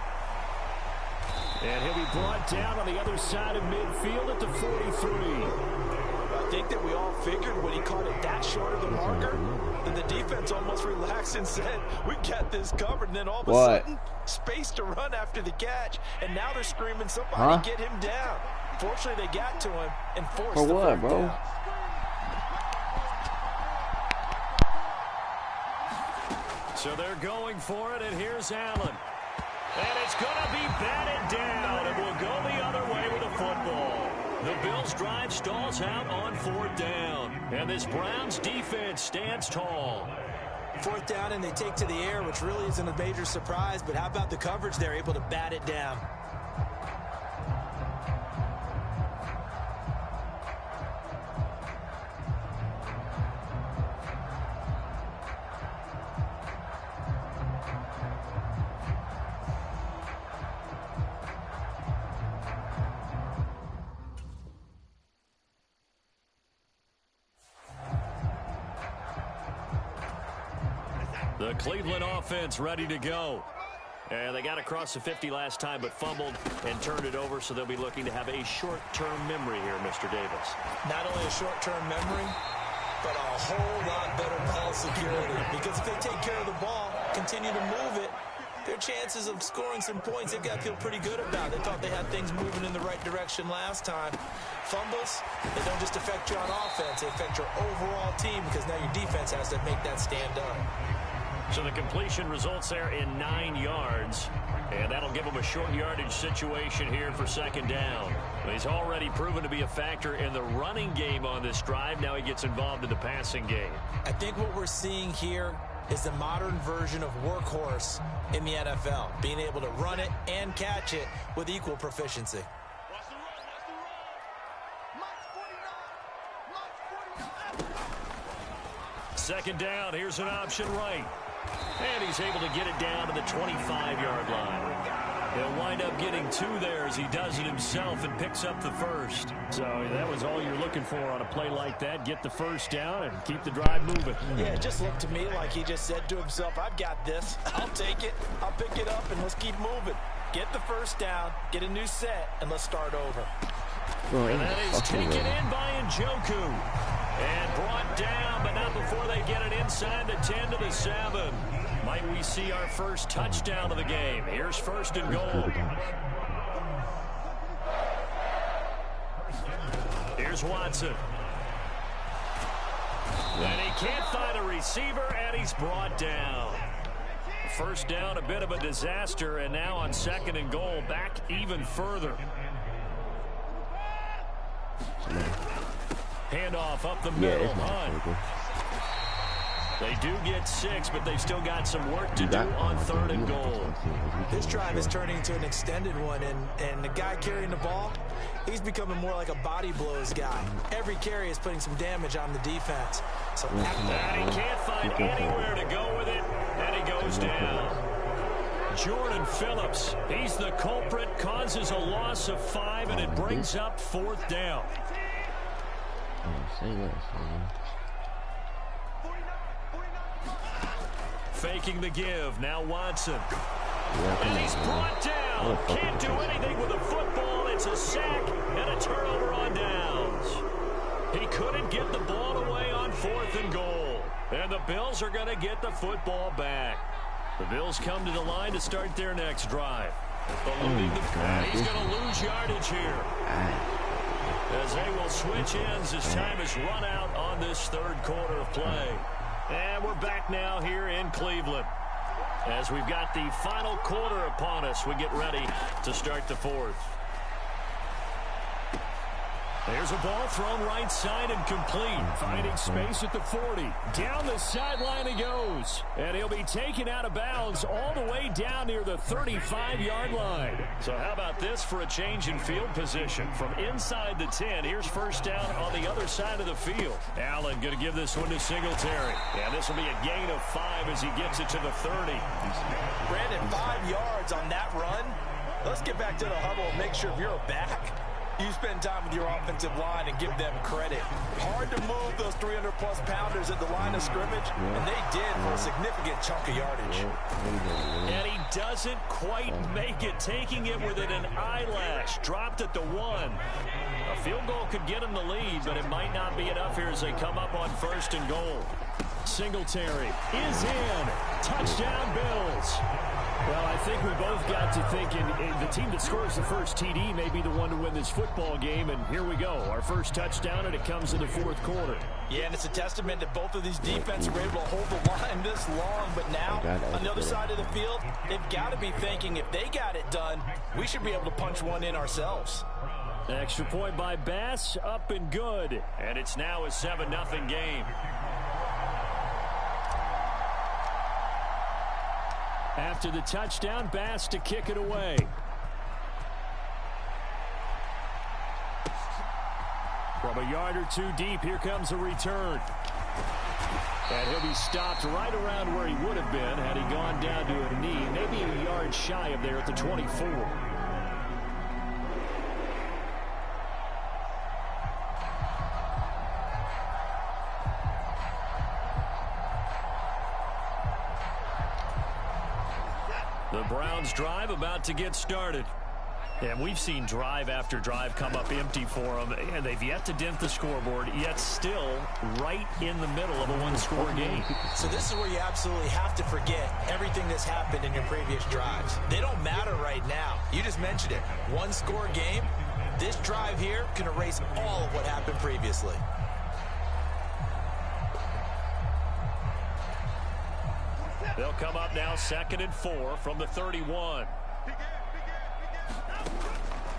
And he'll be brought down on the other side of midfield at the 43. I think that we all figured when he caught it that short of the marker, that the defense almost relaxed and said, we got this covered. And then all of a sudden, space to run after the catch. And now they're screaming, somebody get him down. Fortunately, they got to him and forced the first down. So they're going for it, and here's Allen. And it's going to be batted down, and will go the other way with the football. The Bills' drive stalls out on 4th down, and this Browns defense stands tall. 4th down, and they take to the air, which really isn't a major surprise, but how about the coverage? They're able to bat it down. The Cleveland offense ready to go. And they got across the 50 last time, but fumbled and turned it over, so they'll be looking to have a short-term memory here, Mr. Davis. Not only a short-term memory, but a whole lot better ball security. Because if they take care of the ball, continue to move it, their chances of scoring some points, they've got to feel pretty good about. They thought they had things moving in the right direction last time. Fumbles, they don't just affect you on offense, they affect your overall team, because now your defense has to make that stand up. So the completion results there in 9 yards, and that'll give him a short yardage situation here for second down. He's already proven to be a factor in the running game on this drive. Now he gets involved in the passing game. I think what we're seeing here is the modern version of workhorse in the NFL, being able to run it and catch it with equal proficiency. Second down, here's an option right. And he's able to get it down to the 25-yard line. He'll wind up getting 2 there as he does it himself and picks up the first. So that was all you're looking for on a play like that. Get the first down and keep the drive moving. Yeah, it just looked to me like he just said to himself, I've got this. I'll take it. I'll pick it up, and let's keep moving. Get the first down, get a new set, and let's start over. And that is taken in by Njoku. And brought down, but not before they get it inside the 10 to the 7. Might we see our first touchdown of the game? Here's 1st and goal. Here's Watson. And he can't find a receiver, and he's brought down. First down, a bit of a disaster, and now on 2nd and goal, back even further. Handoff up the middle. Hunt. They do get 6, but they've still got some work to do on 3rd and goal. This drive is turning into an extended one, and the guy carrying the ball, he's becoming more like a body blows guy. Every carry is putting some damage on the defense. So and he can't find anywhere to go with it, and he goes down. Jordan Phillips, he's the culprit, causes a loss of 5, and it brings up 4th down. Say less, man. Faking the give. Now Watson. And he's brought down. Can't do anything with the football. It's a sack and a turnover on downs. He couldn't get the ball away on 4th and goal. And the Bills are going to get the football back. The Bills come to the line to start their next drive. He's going to lose yardage here. As they will switch ends as time is run out on this 3rd quarter of play. And we're back now here in Cleveland. As we've got the final quarter upon us, we get ready to start the 4th. There's a ball thrown right side and complete. Finding space at the 40. Down the sideline he goes. And he'll be taken out of bounds all the way down near the 35-yard line. So how about this for a change in field position? From inside the 10, here's 1st down on the other side of the field. Allen going to give this one to Singletary. And this will be a gain of 5 as he gets it to the 30. Brandon, 5 yards on that run. Let's get back to the huddle and make sure if you're a back, you spend time with your offensive line and give them credit. Hard to move those 300-plus pounders at the line of scrimmage, and they did for a significant chunk of yardage. And he doesn't quite make it, taking it within an eyelash. Dropped at the 1. A field goal could get him the lead, but it might not be enough here as they come up on 1st and goal. Singletary is in. Touchdown, Bills. Well, I think we both got to thinking the team that scores the first TD may be the one to win this football game, and here we go. Our first touchdown, and it comes in the 4th quarter. Yeah, and it's a testament that both of these defenses were able to hold the line this long, but now, on the other side of the field, they've got to be thinking if they got it done, we should be able to punch one in ourselves. Extra point by Bass, up and good, and it's now a 7-0 game. After the touchdown, Bass to kick it away. From a yard or 2 deep, here comes a return. And he'll be stopped right around where he would have been had he gone down to a knee, maybe a yard shy of there at the 24. The Browns drive about to get started. And we've seen drive after drive come up empty for them, and they've yet to dent the scoreboard, yet still right in the middle of a one-score game. So this is where you absolutely have to forget everything that's happened in your previous drives. They don't matter right now. You just mentioned it. One-score game. This drive here can erase all of what happened previously. They'll come up now 2nd and 4 from the 31.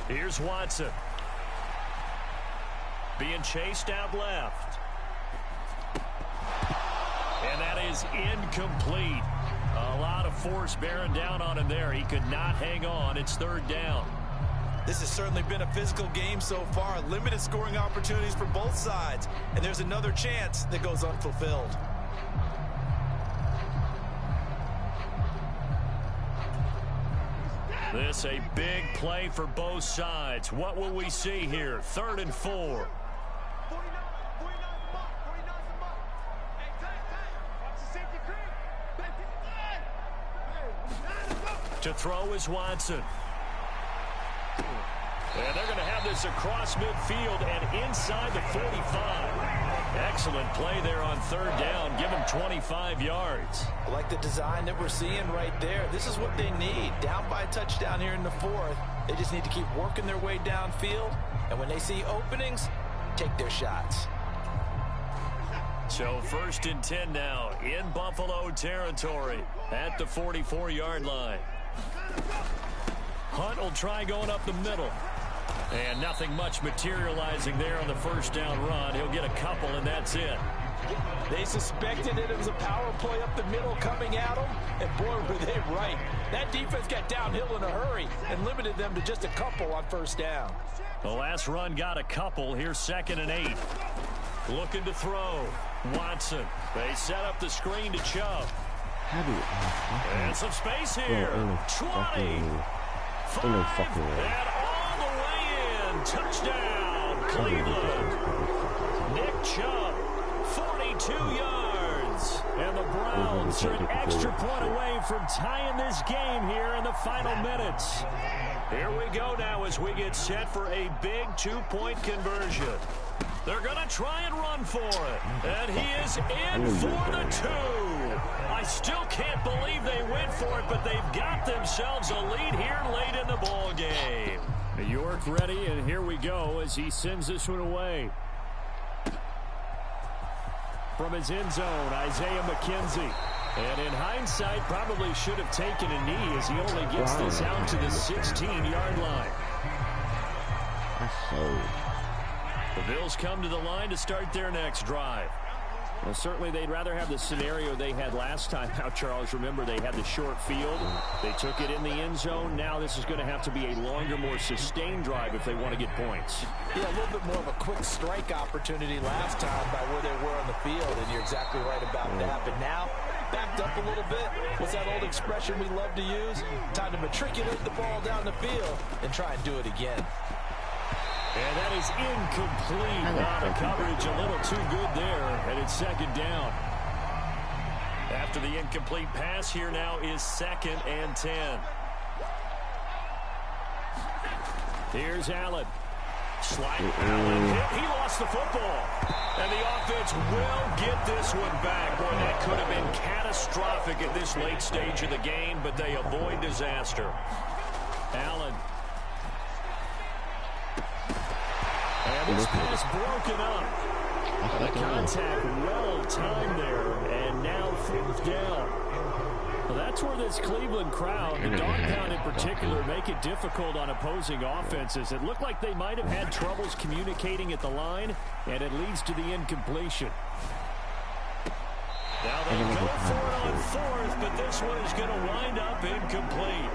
Here's Watson. Being chased out left. And that is incomplete. A lot of force bearing down on him there. He could not hang on. It's 3rd down. This has certainly been a physical game so far. Limited scoring opportunities for both sides. And there's another chance that goes unfulfilled. This a big play for both sides. What will we see here? 3rd and 4. To throw is Watson. And they're going to have this across midfield and inside the 45. Excellent play there on 3rd down. Give them 25 yards. I like the design that we're seeing right there. This is what they need. Down by a touchdown here in the 4th. They just need to keep working their way downfield. And when they see openings, take their shots. So 1st and 10 now in Buffalo territory at the 44-yard line. Hunt will try going up the middle. And nothing much materializing there on the first down run. He'll get a couple, and that's it. They suspected that it was a power play up the middle coming at them, and boy, were they right. That defense got downhill in a hurry and limited them to just a couple on first down. The last run got a couple. Here's 2nd and 8. Looking to throw. Watson. They set up the screen to Chubb. And some space here. 20. 5. And all the way in. Touchdown, Cleveland. Nick Chubb. 42 yards. And the Browns are an extra point away from tying this game here in the final minutes. Here we go now as we get set for a big 2-point conversion. They're going to try and run for it. And he is in for the 2. I still can't believe they went for it, but they've got themselves a lead here late in the ball game. York ready, and here we go as he sends this one away. From his end zone, Isaiah McKenzie. And in hindsight, probably should have taken a knee as he only gets this out to the 16-yard line. The Bills come to the line to start their next drive. Well, certainly they'd rather have the scenario they had last time out, Charles. Remember, they had the short field. They took it in the end zone. Now this is going to have to be a longer, more sustained drive if they want to get points. Yeah, a little bit more of a quick strike opportunity last time by where they were on the field, and you're exactly right about that. But now, backed up a little bit. What's that old expression we love to use? Time to matriculate the ball down the field and try and do it again. And that is incomplete. The coverage a little too good there, and it's 2nd down. After the incomplete pass, here now is 2nd and 10. Here's Allen. Sliding Allen. He lost the football. And the offense will get this one back. Boy, that could have been catastrophic at this late stage of the game, but they avoid disaster. Allen. And this pass broken up. The contact well timed there, and now 4th down. Well, that's where this Cleveland crowd, the dog pound in particular, make it difficult on opposing offenses. It looked like they might have had troubles communicating at the line, and it leads to the incompletion. Now they go for it on 4th, but this one is going to wind up incomplete.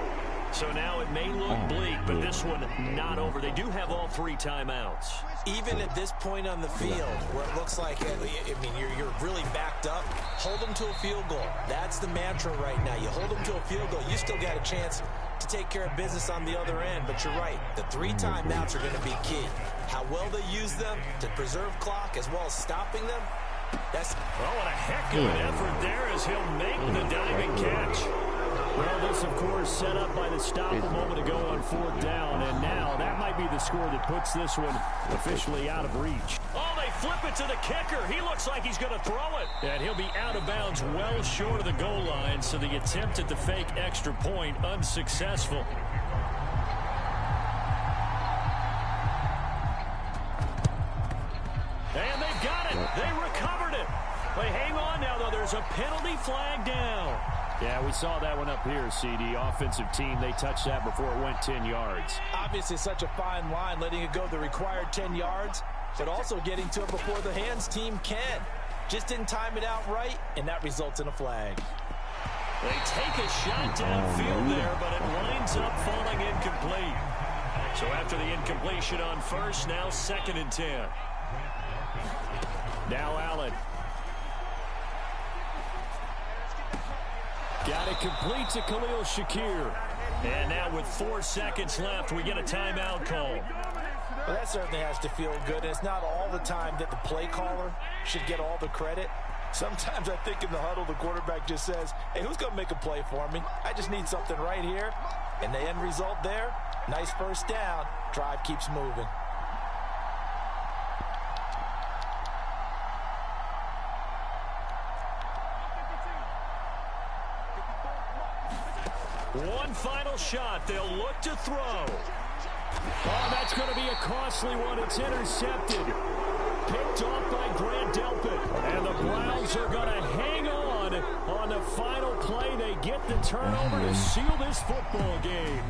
So now it may look bleak, but this one not over. They do have all 3 timeouts. Even at this point on the field, where it looks like, I mean, you're really backed up, hold them to a field goal. That's the mantra right now. You hold them to a field goal, you still got a chance to take care of business on the other end. But you're right, the 3 timeouts are going to be key. How well they use them to preserve clock as well as stopping them. That's what a heck of an effort there as he'll make the diving catch. Well, this, of course, set up by the stop a moment ago on 4th down, and now that might be the score that puts this one officially out of reach. Oh, they flip it to the kicker. He looks like he's going to throw it. And he'll be out of bounds well short of the goal line, so the attempt at the fake extra point unsuccessful. And they've got it. They recovered it. They hang on now, though. There's a penalty flag down. Yeah, we saw that one up here, CD. Offensive team, they touched that before it went 10 yards. Obviously such a fine line, letting it go the required 10 yards, but also getting to it before the hands team can. Just didn't time it out right, and that results in a flag. They take a shot downfield there, but it winds up falling incomplete. So after the incompletion on 1st, now 2nd and 10. Now Allen. Got it complete to Khalil Shakir. And now with 4 seconds left, we get a timeout call. Well, that certainly has to feel good. And it's not all the time that the play caller should get all the credit. Sometimes I think in the huddle, the quarterback just says, hey, who's going to make a play for me? I just need something right here. And the end result there, nice first down. Drive keeps moving. One final shot. They'll look to throw. Oh, that's going to be a costly one. It's intercepted. Picked off by Grant Delpit. And the Browns are going to hang on the final play. They get the turnover to seal this football game.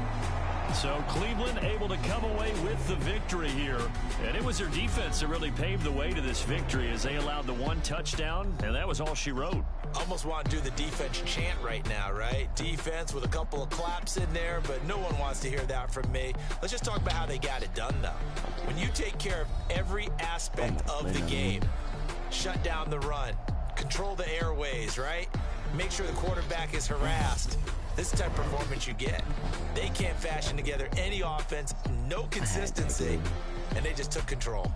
So Cleveland able to come away with the victory here. And it was their defense that really paved the way to this victory as they allowed the one touchdown, and that was all she wrote. Almost want to do the defense chant right now, right? Defense with a couple of claps in there, but no one wants to hear that from me. Let's just talk about how they got it done, though. When you take care of every aspect of the game, shut down the run, control the airways, right? Make sure the quarterback is harassed. This type of performance you get. They can't fashion together any offense, no consistency, and they just took control.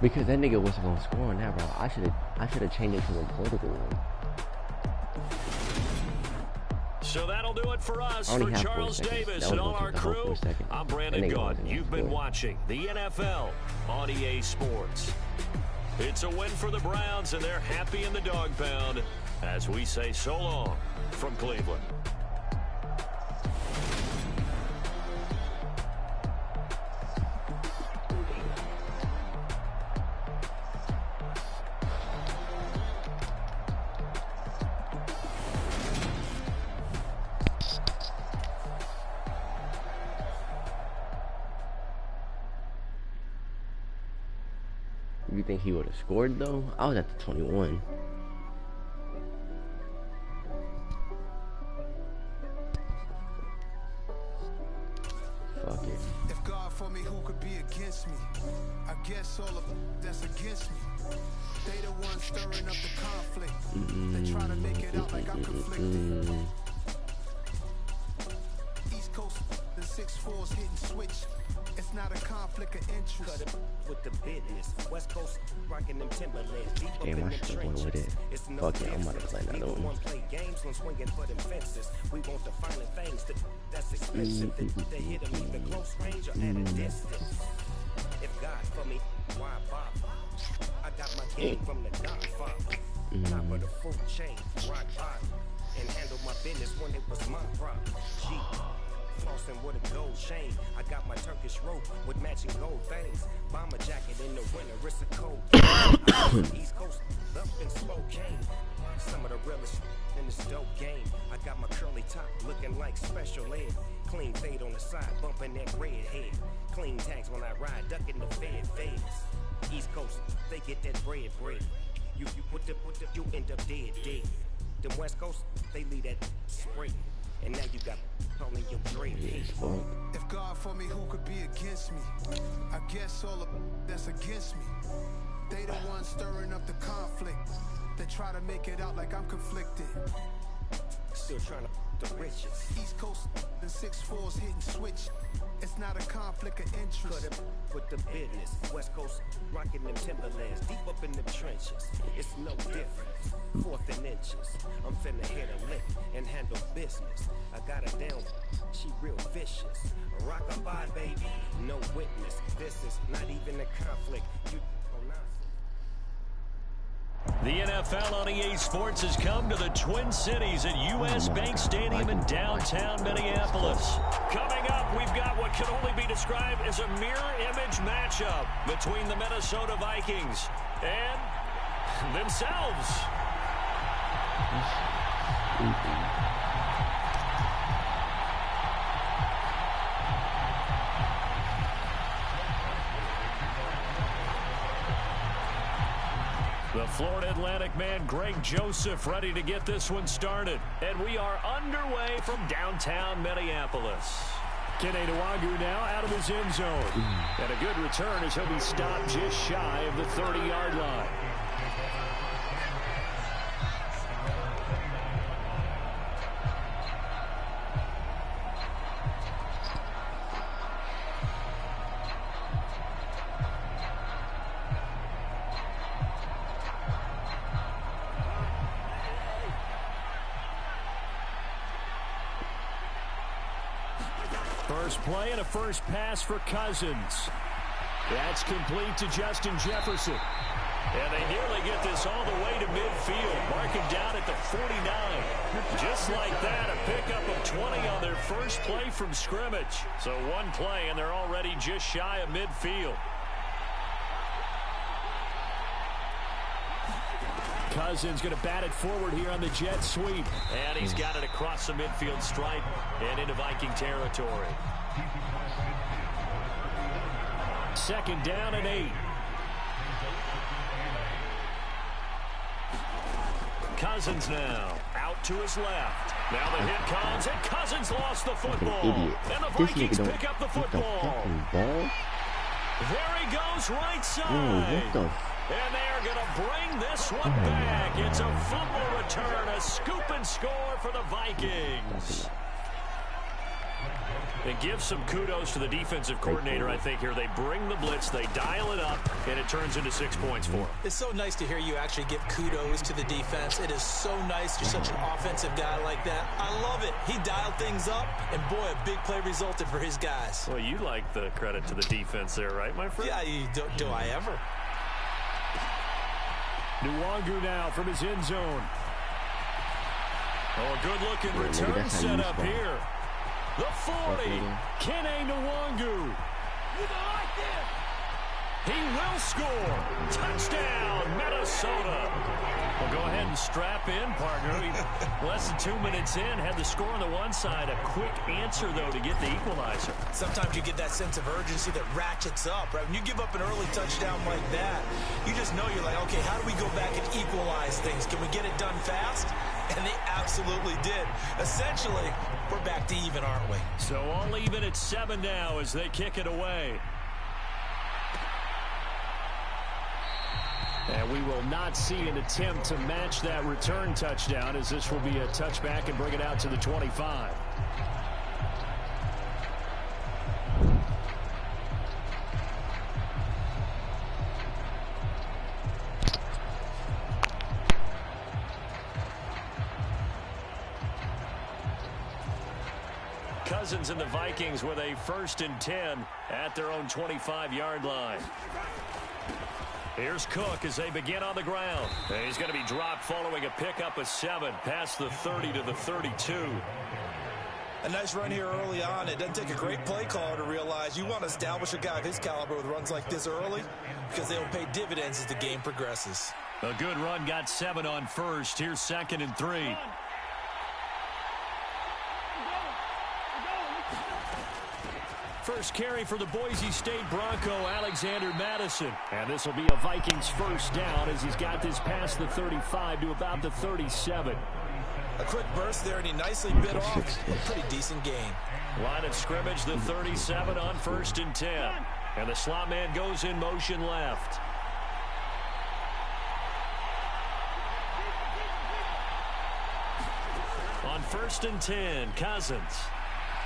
Because that nigga wasn't gonna score on that, bro. I should have changed it to a political one. So that'll do it for us. For Charles Davis and all our crew, I'm Brandon Gaudin. You've been watching the NFL on EA Sports. It's a win for the Browns, and they're happy in the dog pound as we say so long from Cleveland. You think he would have scored though? I was at the 21. Fuck it. If God for me, who could be against me? I guess all of them that's against me. They the ones stirring up the conflict. They try to make it out like I'm conflicted. East Coast, the 6'4's hitting switch. It's not a conflict of interest. Cut it with the business. West Coast rocking them Timberlands. Deep up Damn, in I them should have went with it. trenches. It's no Fuck it, I'm about to difference. play another Neither one. one play games when swinging for them fences. We want the finer things that's expensive. They hit them either close range or at a distance. If God for me, why bother? I got my game from the Godfather. Top of the food chain, rock bottom. And handle my business when it was my problem. G. Flossing with a gold chain. I got my Turkish rope with matching gold things. Bomber jacket in the winter, it's a cold. East Coast up in Spokane. Some of the realest in this dope game. I got my curly top looking like special ed. Clean fade on the side, bumping that red head. Clean tags when I ride, ducking the feds. East Coast, they get that bread. You you end up dead. Them West Coast, they leave that spray. And now you got calling your dream. If God for me, who could be against me? I guess all of them that's against me. They the ones stirring up the conflict. They try to make it out like I'm conflicted. Still trying to the riches. East Coast, the 6'4's hitting switch. It's not a conflict of interest. Cut it with the business. West Coast rocking them Timberlands. Deep up in them trenches. It's no difference. 4th and inches. I'm finna hit a lick and handle business. I got her down. She real vicious. Rock-a-bye, baby. No witness. This is not even a conflict. You The NFL on EA Sports has come to the Twin Cities at US Bank Stadium in downtown Minneapolis. Coming up, we've got what can only be described as a mirror image matchup between the Minnesota Vikings and themselves. The Florida Atlantic man, Greg Joseph, ready to get this one started. And we are underway from downtown Minneapolis. Kenny Nwagu now out of his end zone. And a good return as he'll be stopped just shy of the 30-yard line. First play and a first pass for Cousins. That's complete to Justin Jefferson. And they nearly get this all the way to midfield. Marking down at the 49. Just like that, a pickup of 20 on their first play from scrimmage. So one play and they're already just shy of midfield. Cousins going to bat it forward here on the jet sweep. And he's got it across the midfield stripe and into Viking territory. 2nd down and 8. Cousins now out to his left. Now the hit comes, and Cousins lost the football. And the Vikings pick up the football. There he goes, right side. And they are going to bring this one back. It's a fumble return, a scoop and score for the Vikings. And give some kudos to the defensive coordinator, I think, here. They bring the blitz, they dial it up, and it turns into 6 points for them. It's so nice to hear you actually give kudos to the defense. It is so nice. You're such an offensive guy like that. I love it. He dialed things up, and boy, a big play resulted for his guys. Well, you like the credit to the defense there, right, my friend? Yeah, do I ever? Nwangu now from his end zone. Oh, a good-looking return set up here. The 40, Kene Nwangu. He will score. Touchdown, Minnesota. Well, go ahead and strap in, partner. Less than 2 minutes in, had the score on the one side. A quick answer, though, to get the equalizer. Sometimes you get that sense of urgency that ratchets up, right? When you give up an early touchdown like that, you just know you're like, okay, how do we go back and equalize things? Can we get it done fast? And they absolutely did. Essentially, we're back to even, aren't we? So all even at 7 now as they kick it away. And we will not see an attempt to match that return touchdown, as this will be a touchback and bring it out to the 25. Cousins and the Vikings with a 1st and 10 at their own 25-yard line. Here's Cook as they begin on the ground. And he's going to be dropped following a pickup of 7 past the 30 to the 32. A nice run here early on. It doesn't take a great play caller to realize you want to establish a guy of his caliber with runs like this early because they'll pay dividends as the game progresses. A good run, got 7 on 1st. Here's 2nd and 3. First carry for the Boise State Bronco, Alexander Madison. And this will be a Vikings 1st down as he's got this past the 35 to about the 37. A quick burst there, and he nicely bit off a pretty decent gain. Line of scrimmage, the 37 on 1st and 10. And the slot man goes in motion left. On 1st and 10, Cousins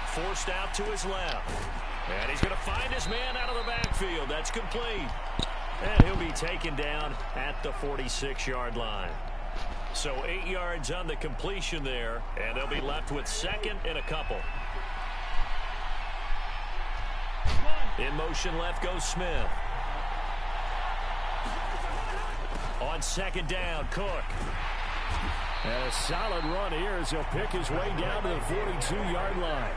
forced out to his left. And he's going to find his man out of the backfield. That's complete. And he'll be taken down at the 46-yard line. So 8 yards on the completion there, and they'll be left with 2nd and a couple. In motion left goes Smith. On 2nd down, Cook. And a solid run here as he'll pick his way down to the 42-yard line.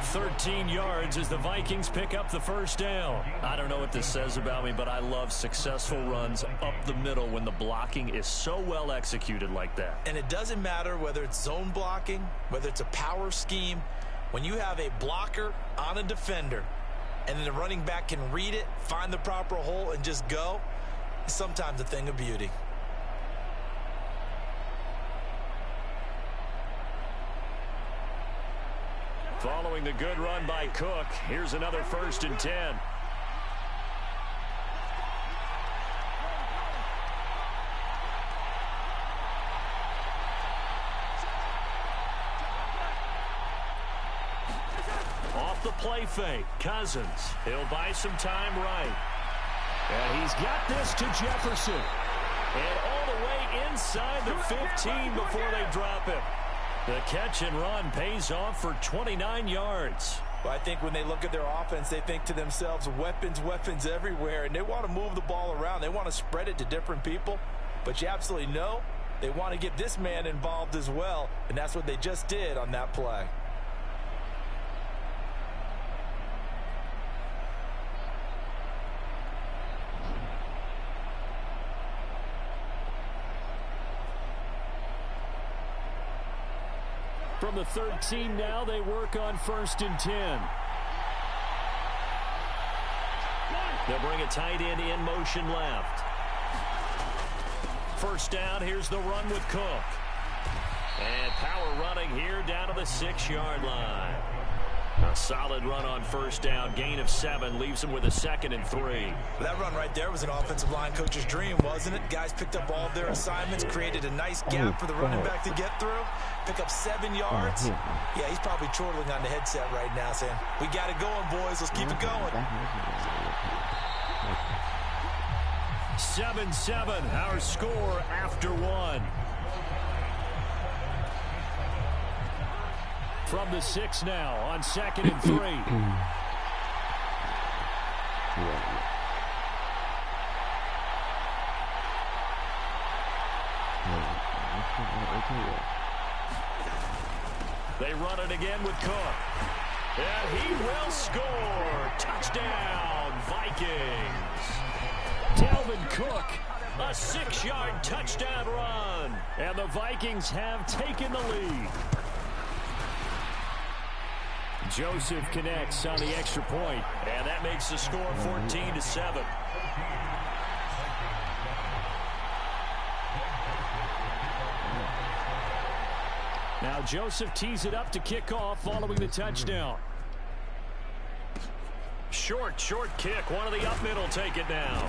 13 yards as the Vikings pick up the 1st down. I don't know what this says about me, but I love successful runs up the middle when the blocking is so well executed like that. And it doesn't matter whether it's zone blocking, whether it's a power scheme. When you have a blocker on a defender and then the running back can read it, find the proper hole, and just go, it's sometimes a thing of beauty. Following the good run by Cook, here's another 1st and 10. Off the play fake, Cousins. He'll buy some time right. And he's got this to Jefferson. And all the way inside the 15 before they drop him. The catch and run pays off for 29 yards. Well, I think when they look at their offense, they think to themselves, weapons, weapons everywhere, and they want to move the ball around. They want to spread it to different people, but you absolutely know they want to get this man involved as well, and that's what they just did on that play. From the 13 now, they work on 1st and 10. They'll bring a tight end in motion left. First down, here's the run with Cook. And power running here down to the 6-yard line. A solid run on first down, gain of 7, leaves him with a 2nd and 3. That run right there was an offensive line coach's dream, wasn't it? Guys picked up all of their assignments, created a nice gap for the running back to get through, pick up 7 yards. Yeah, he's probably chortling on the headset right now saying, we got it going, boys. Let's keep it going. 7-7, our score after 1. From the 6 now on 2nd and 3. They run it again with Cook. And he will score. Touchdown, Vikings. Dalvin Cook, a 6-yard touchdown run. And the Vikings have taken the lead. Joseph connects on the extra point, and that makes the score 14-7. Now Joseph tees it up to kick off following the touchdown. Short kick. One of the up middle take it now.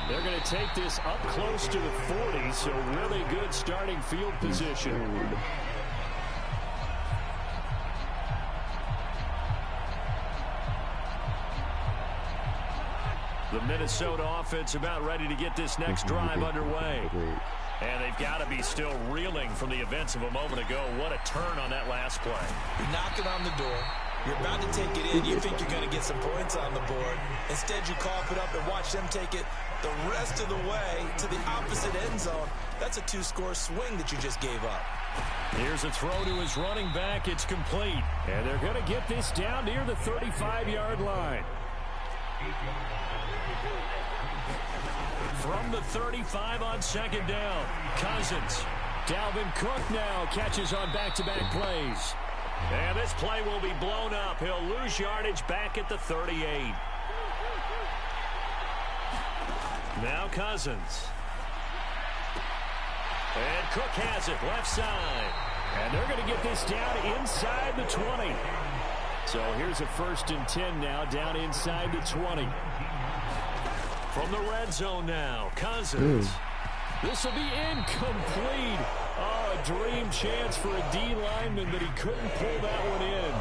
They're going to take this up close to the 40, so really good starting field position. The Minnesota offense about ready to get this next drive underway. And they've got to be still reeling from the events of a moment ago. What a turn on that last play. You're knocking on the door. You're about to take it in. You think you're going to get some points on the board. Instead, you cough it up and watch them take it the rest of the way to the opposite end zone. That's a 2-score swing that you just gave up. Here's a throw to his running back. It's complete. And they're going to get this down near the 35-yard line. From the 35 on 2nd down, Cousins. Dalvin Cook now catches on back-to-back plays. And this play will be blown up. He'll lose yardage back at the 38. Now Cousins. And Cook has it left side. And they're going to get this down inside the 20. So here's a 1st and 10 now down inside the 20. From the red zone now, Cousins. This will be incomplete. Oh, a dream chance for a D lineman, but he couldn't pull that one in.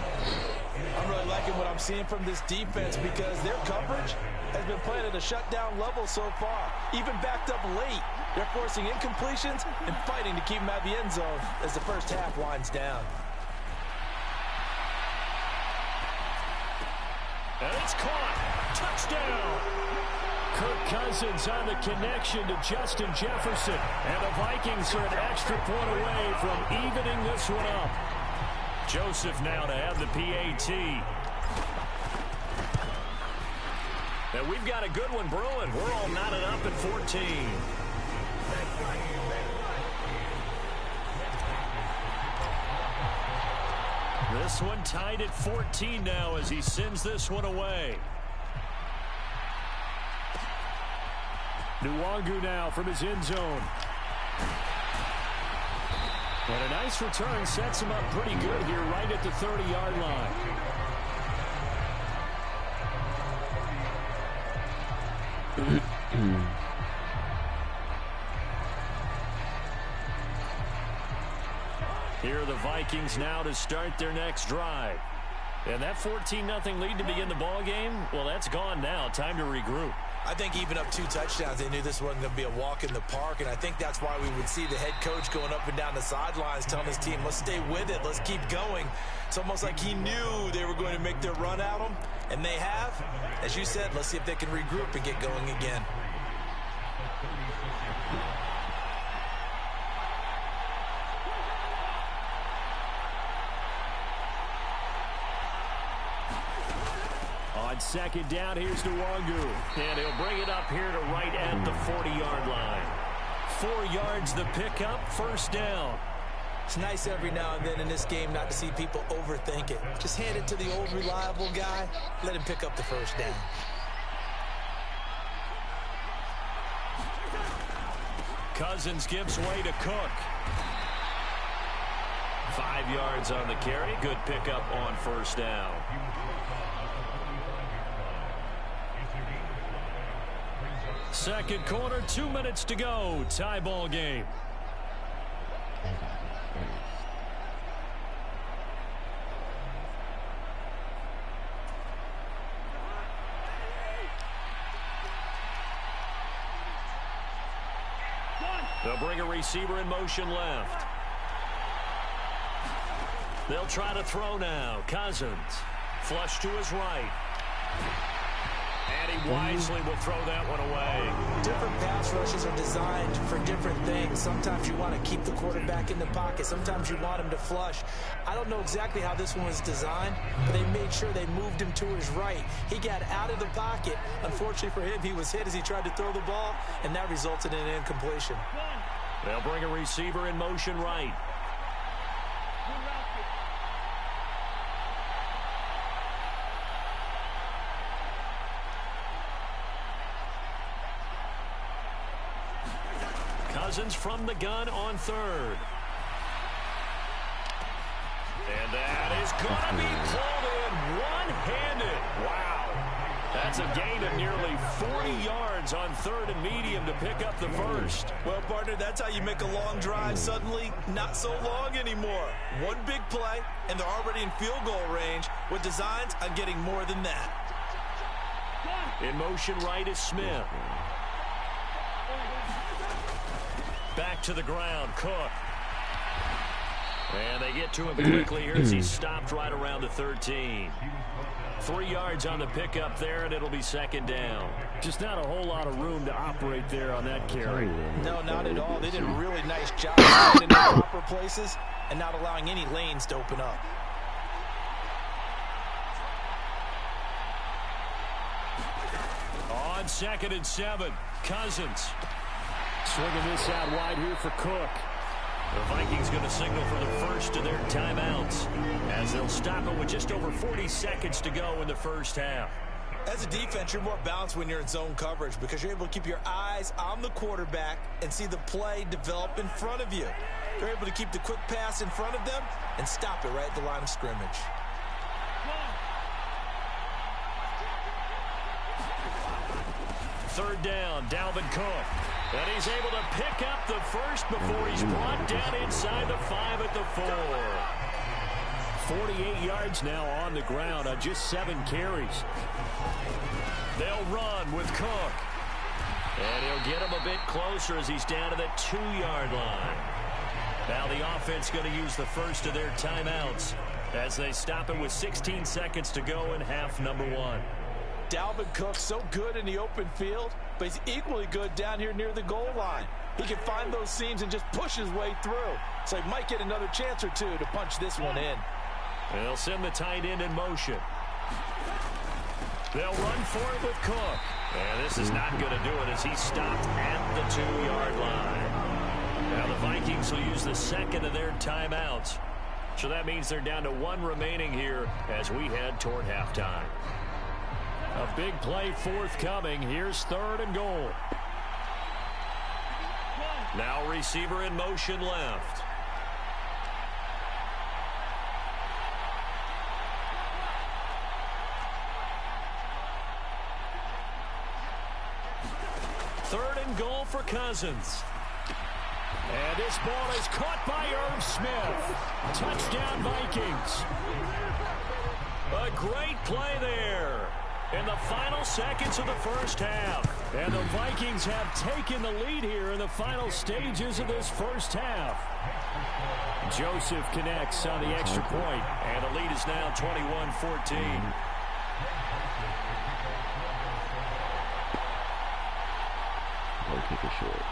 I'm really liking what I'm seeing from this defense because their coverage has been playing at a shutdown level so far. Even backed up late, they're forcing incompletions and fighting to keep them at the end zone as the first half winds down. And it's caught. Touchdown. Kirk Cousins on the connection to Justin Jefferson. And the Vikings are an extra point away from evening this one up. Joseph now to have the PAT. And we've got a good one brewing. We're all knotted up at 14. This one tied at 14 now as he sends this one away. Nwangu now from his end zone. And a nice return sets him up pretty good here right at the 30-yard line. Here are the Vikings now to start their next drive. And that 14-0 lead to begin the ball game, well, that's gone now. Time to regroup. I think even up 2 touchdowns, they knew this wasn't going to be a walk in the park, and I think that's why we would see the head coach going up and down the sidelines telling his team, let's stay with it, let's keep going. It's almost like he knew they were going to make their run at him, and they have. As you said, let's see if they can regroup and get going again. On 2nd down, here's Nwangu. And he'll bring it up here to right at the 40-yard line. 4 yards the pickup, 1st down. It's nice every now and then in this game not to see people overthink it. Just hand it to the old reliable guy. Let him pick up the first down. Cousins gives way to Cook. 5 yards on the carry. Good pickup on first down. Second quarter, 2 minutes to go. Tie ball game. They'll bring a receiver in motion left. They'll try to throw now. Cousins. Flush to his right. And he wisely will throw that one away. Different pass rushes are designed for different things. Sometimes you want to keep the quarterback in the pocket. Sometimes you want him to flush. I don't know exactly how this one was designed, but they made sure they moved him to his right. He got out of the pocket. Unfortunately for him, he was hit as he tried to throw the ball, and that resulted in an incompletion. They'll bring a receiver in motion right. Cousins from the gun on third. And that is going to be pulled in one-handed. Wow. That's a gain of nearly 40 yards on third and medium to pick up the first. Well, partner, that's how you make a long drive suddenly not so long anymore. One big play, and they're already in field goal range with designs on getting more than that. In motion right is Smith. Back to the ground, Cook. And they get to him quickly here as he's stopped right around the 13. 3 yards on the pickup there, and it'll be second down. Just not a whole lot of room to operate there on that carry. No, not at all. They did a really nice job of in the proper places and not allowing any lanes to open up. On 2nd and 7, Cousins. Swinging this out wide here for Cook. The Vikings going to signal for the first of their timeouts as they'll stop it with just over 40 seconds to go in the first half. As a defense, you're more balanced when you're in zone coverage because you're able to keep your eyes on the quarterback and see the play develop in front of you. You're able to keep the quick pass in front of them and stop it right at the line of scrimmage. Third down, Dalvin Cook. And he's able to pick up the first before he's brought down inside the 5 at the 4. 48 yards now on the ground on just 7 carries. They'll run with Cook. And he'll get him a bit closer as he's down to the 2-yard line. Now the offense going to use the first of their timeouts as they stop it with 16 seconds to go in half number 1. Dalvin Cook so good in the open field, but he's equally good down here near the goal line. He can find those seams and just push his way through. So he might get another chance or two to punch this one in. They'll send the tight end in motion. They'll run for it with Cook. And this is not going to do it as he's stopped at the 2-yard line. Now the Vikings will use the second of their timeouts. So that means they're down to 1 remaining here as we head toward halftime. A big play forthcoming. Here's 3rd and goal. Now receiver in motion left. Third and goal for Cousins. And this ball is caught by Irv Smith. Touchdown Vikings. A great play there in the final seconds of the first half. And the Vikings have taken the lead here in the final stages of this first half. Joseph connects on the extra point, and the lead is now 21-14. Kick it short.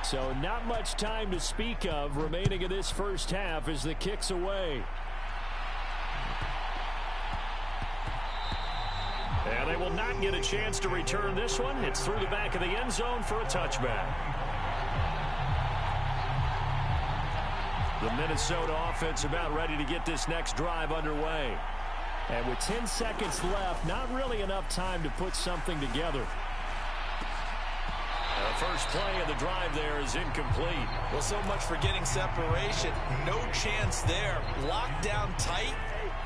So not much time to speak of remaining in this first half as the kick's away. And they will not get a chance to return this one. It's through the back of the end zone for a touchback. The Minnesota offense about ready to get this next drive underway. And with 10 seconds left, not really enough time to put something together. The first play of the drive there is incomplete. Well, so much for getting separation. No chance there. Locked down tight,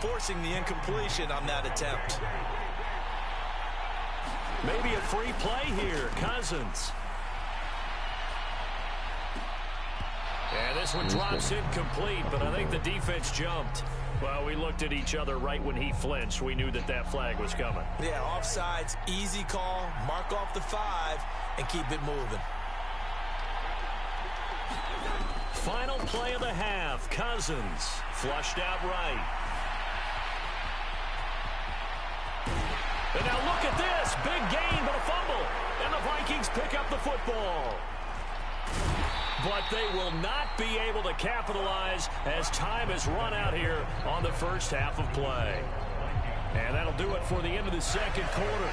forcing the incompletion on that attempt. Maybe a free play here. Cousins. And this one drops incomplete, but I think the defense jumped. Well, we looked at each other right when he flinched. We knew that that flag was coming. Yeah, offsides, easy call. Mark off the 5 and keep it moving. Final play of the half. Cousins flushed out right. And now look at this. Big gain, but a fumble. And the Vikings pick up the football. But they will not be able to capitalize as time has run out here on the first half of play. And that'll do it for the end of the second quarter.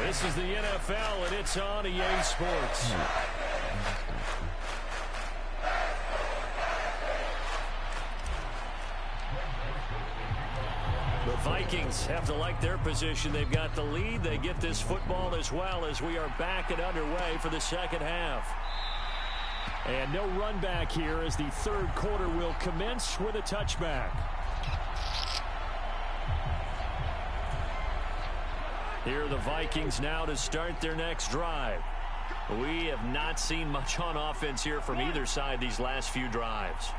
This is the NFL, and it's on EA Sports. The Vikings have to like their position. They've got the lead. They get this football as well as we are back and underway for the second half. And no run back here as the third quarter will commence with a touchback. Here are the Vikings now to start their next drive. We have not seen much on offense here from either side these last few drives.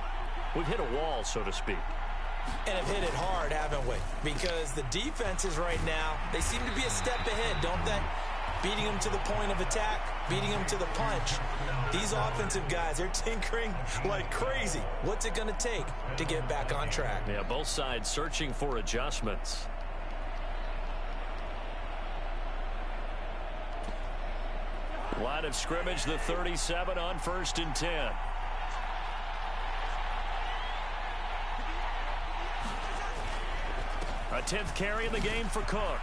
We've hit a wall, so to speak. And have hit it hard, haven't we? Because the defenses right now, they seem to be a step ahead, don't they? Beating them to the point of attack, beating them to the punch. These offensive guys, they're tinkering like crazy. What's it going to take to get back on track? Yeah, both sides searching for adjustments. Line of scrimmage, the 37 on 1st and 10. A 10th carry in the game for Cook.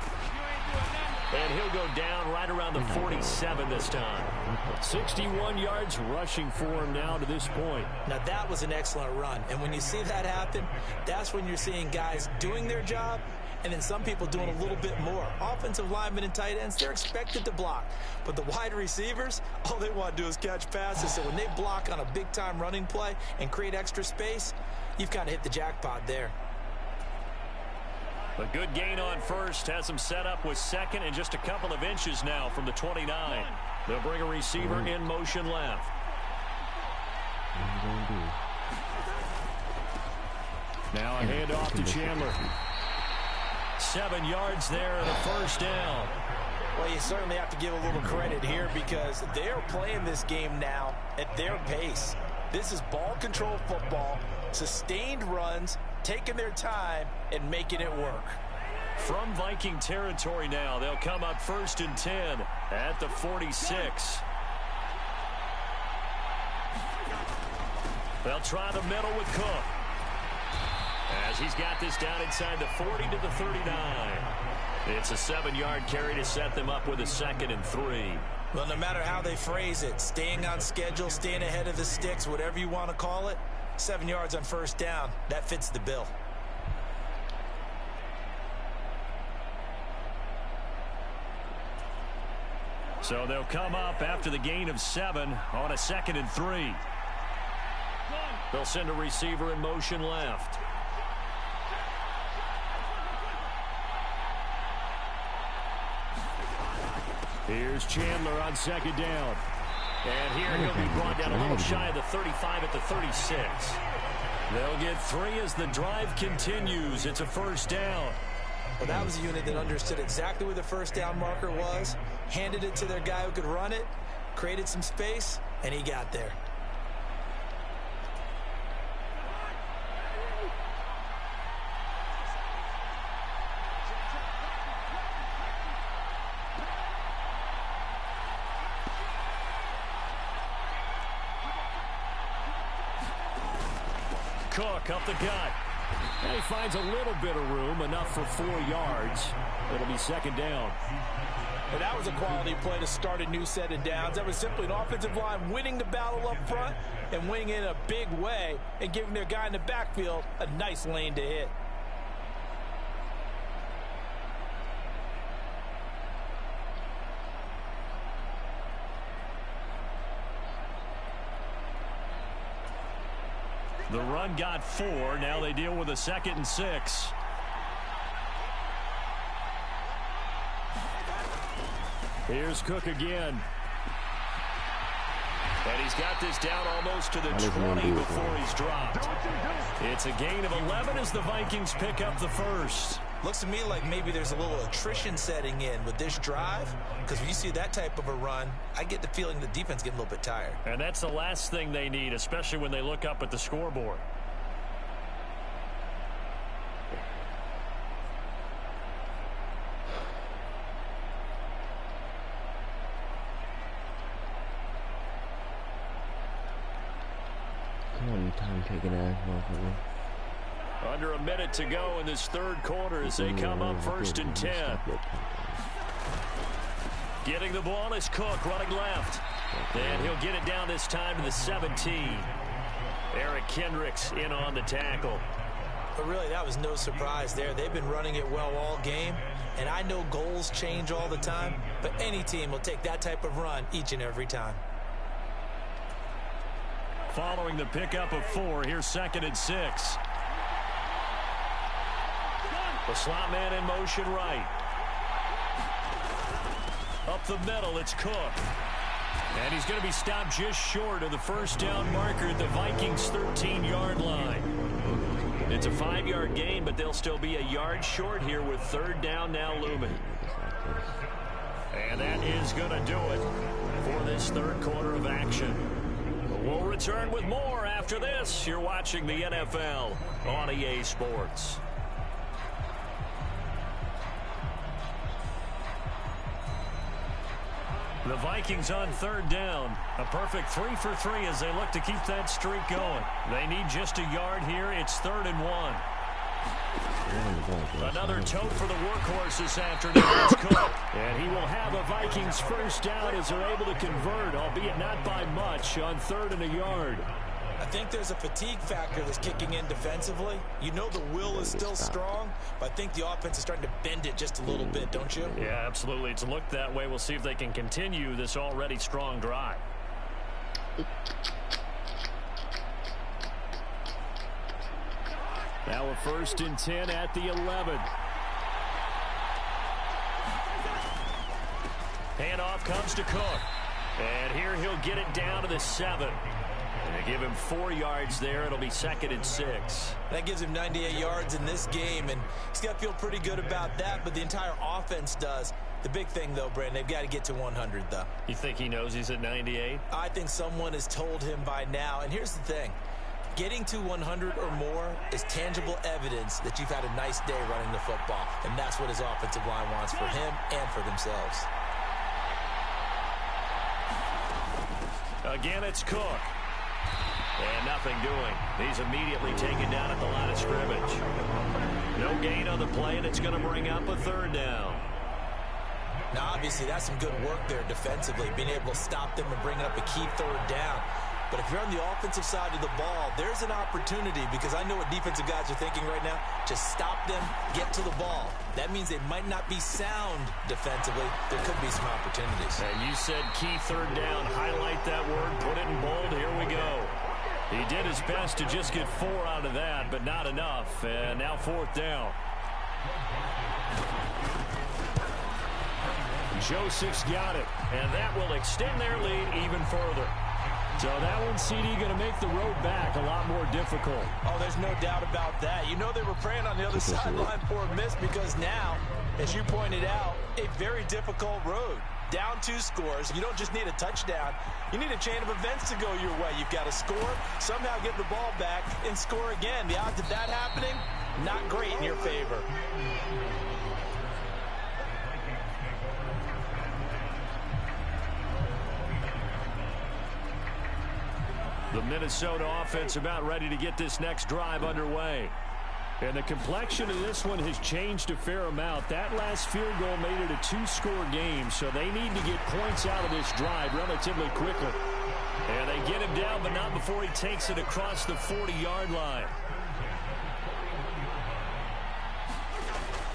And he'll go down right around the 47 this time. 61 yards rushing for him now to this point. Now that was an excellent run. And when you see that happen, that's when you're seeing guys doing their job and then some people doing a little bit more. Offensive linemen and tight ends, they're expected to block. But the wide receivers, all they want to do is catch passes. So when they block on a big-time running play and create extra space, you've kind of hit the jackpot there. A good gain on first has them set up with second and just a couple of inches now from the 29. They'll bring a receiver in motion left. Now a handoff to Chandler. 7 yards there and a first down. Well, you certainly have to give a little credit here because they're playing this game now at their pace. This is ball control football, sustained runs, taking their time and making it work. From Viking territory now, they'll come up 1st and 10 at the 46. They'll try the middle with Cook. As he's got this down inside the 40 to the 39. It's a 7-yard carry to set them up with a 2nd and 3. Well, no matter how they phrase it, staying on schedule, staying ahead of the sticks, whatever you want to call it, 7 yards on first down, that fits the bill. So they'll come up after the gain of 7 on a 2nd and 3. They'll send a receiver in motion left. Here's Chandler on 2nd down. And here he'll be brought down a little shy of the 35 at the 36. They'll get 3 as the drive continues. It's a first down. Well, that was a unit that understood exactly where the first down marker was, handed it to their guy who could run it, created some space, and he got there. Cook up the gut. And he finds a little bit of room, enough for 4 yards. It'll be 2nd down. And that was a quality play to start a new set of downs. That was simply an offensive line winning the battle up front and winning in a big way and giving their guy in the backfield a nice lane to hit. The run got 4. Now they deal with a 2nd and 6. Here's Cook again. And he's got this down almost to the 20 before he's dropped. It's a gain of 11 as the Vikings pick up the first. Looks to me like maybe there's a little attrition setting in with this drive, because when you see that type of a run, I get the feeling the defense getting a little bit tired. And that's the last thing they need, especially when they look up at the scoreboard. Come on, you time-taking ass motherfucker. Under a minute to go in this third quarter as they come up 1st and 10. Getting the ball is Cook running left. And he'll get it down this time to the 17. Eric Kendricks in on the tackle. But really, that was no surprise there. They've been running it well all game. And I know goals change all the time, but any team will take that type of run each and every time. Following the pickup of 4, here's 2nd and 6. The slot man in motion right. Up the middle, it's Cook. And he's going to be stopped just short of the first down marker at the Vikings' 13-yard line. It's a 5-yard gain, but they'll still be a yard short here with 3rd down now looming. And that is going to do it for this third quarter of action. We'll return with more after this. You're watching the NFL on EA Sports. The Vikings on 3rd down. A perfect 3 for 3 as they look to keep that streak going. They need just a yard here. It's 3rd and 1. Another tote for the workhorse this afternoon. It's Cook. And he will have a Vikings first down as they're able to convert, albeit not by much, on 3rd and a yard. I think there's a fatigue factor that's kicking in defensively. You know the will is still strong, but I think the offense is starting to bend it just a little bit, don't you? Yeah, absolutely. It's looked that way. We'll see if they can continue this already strong drive. Now a 1st and 10 at the 11. Handoff comes to Cook. And here he'll get it down to the 7. And they give him 4 yards there. It'll be 2nd and 6. That gives him 98 yards in this game, and he's got to feel pretty good about that, but the entire offense does. The big thing, though, Brandon, they've got to get to 100, though. You think he knows he's at 98? I think someone has told him by now. And here's the thing. Getting to 100 or more is tangible evidence that you've had a nice day running the football, and that's what his offensive line wants for him and for themselves. Again, it's Cook. And nothing doing. He's immediately taken down at the line of scrimmage. No gain on the play, and it's going to bring up a 3rd down. Now, obviously, that's some good work there defensively, being able to stop them and bring up a key 3rd down. But if you're on the offensive side of the ball, there's an opportunity, because I know what defensive guys are thinking right now. Just stop them, get to the ball. That means they might not be sound defensively. There could be some opportunities. And you said key 3rd down. Highlight that word, put it in bold. Here we go. He did his best to just get 4 out of that, but not enough. And now 4th down. Joseph's got it, and that will extend their lead even further. So that one, CD, going to make the road back a lot more difficult. Oh, there's no doubt about that. You know they were praying on the other sideline for a miss, because now, as you pointed out, a very difficult road. Down 2 scores. You don't just need a touchdown. You need a chain of events to go your way. You've got to score, somehow get the ball back, and score again. The odds of that happening, not great in your favor. The Minnesota offense about ready to get this next drive underway. And the complexion of this one has changed a fair amount. That last field goal made it a 2-score game, so they need to get points out of this drive relatively quickly. And they get him down, but not before he takes it across the 40-yard line.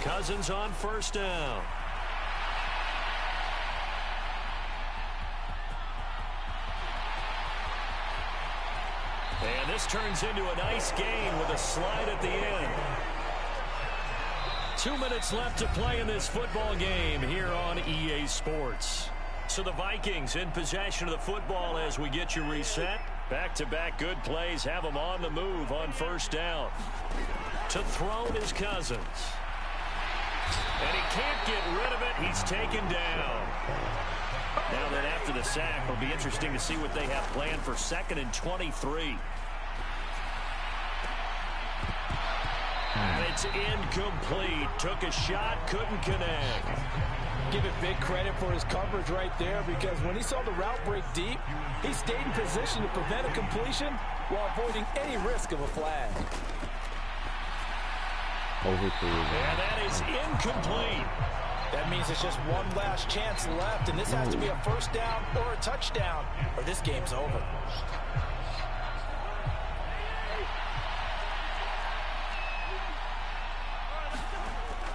Cousins on first down. And this turns into a nice gain with a slide at the end. 2 minutes left to play in this football game here on EA Sports. So the Vikings in possession of the football as we get you reset. Back-to-back good plays have them on the move on first down. To throw is Cousins. And he can't get rid of it. He's taken down. Now that after the sack, it'll be interesting to see what they have planned for 2nd and 23. And it's incomplete. Took a shot, couldn't connect. Give it big credit for his coverage right there, because when he saw the route break deep, he stayed in position to prevent a completion while avoiding any risk of a flag. And that is incomplete. That means it's just one last chance left, and this has to be a first down or a touchdown, or this game's over.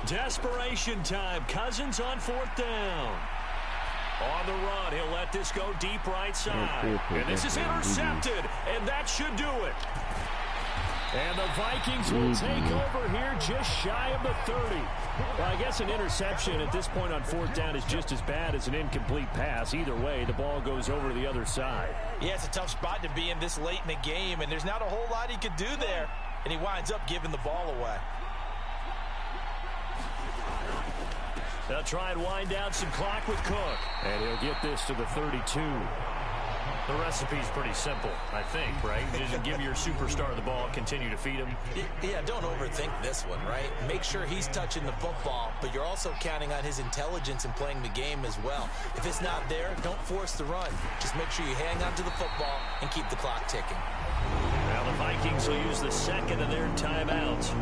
Desperation time. Cousins on 4th down. On the run, he'll let this go deep right side. And this is intercepted, and that should do it. And the Vikings will take over here just shy of the 30. Well, I guess an interception at this point on 4th down is just as bad as an incomplete pass. Either way, the ball goes over to the other side. Yeah, it's a tough spot to be in this late in the game, and there's not a whole lot he could do there. And he winds up giving the ball away. They'll try and wind down some clock with Cook. And he'll get this to the 32. The recipe's pretty simple, I think, right? Just give your superstar the ball, continue to feed him. Yeah, don't overthink this one, right? Make sure he's touching the football, but you're also counting on his intelligence in playing the game as well. If it's not there, don't force the run. Just make sure you hang on to the football and keep the clock ticking. Now the Vikings will use the second of their timeouts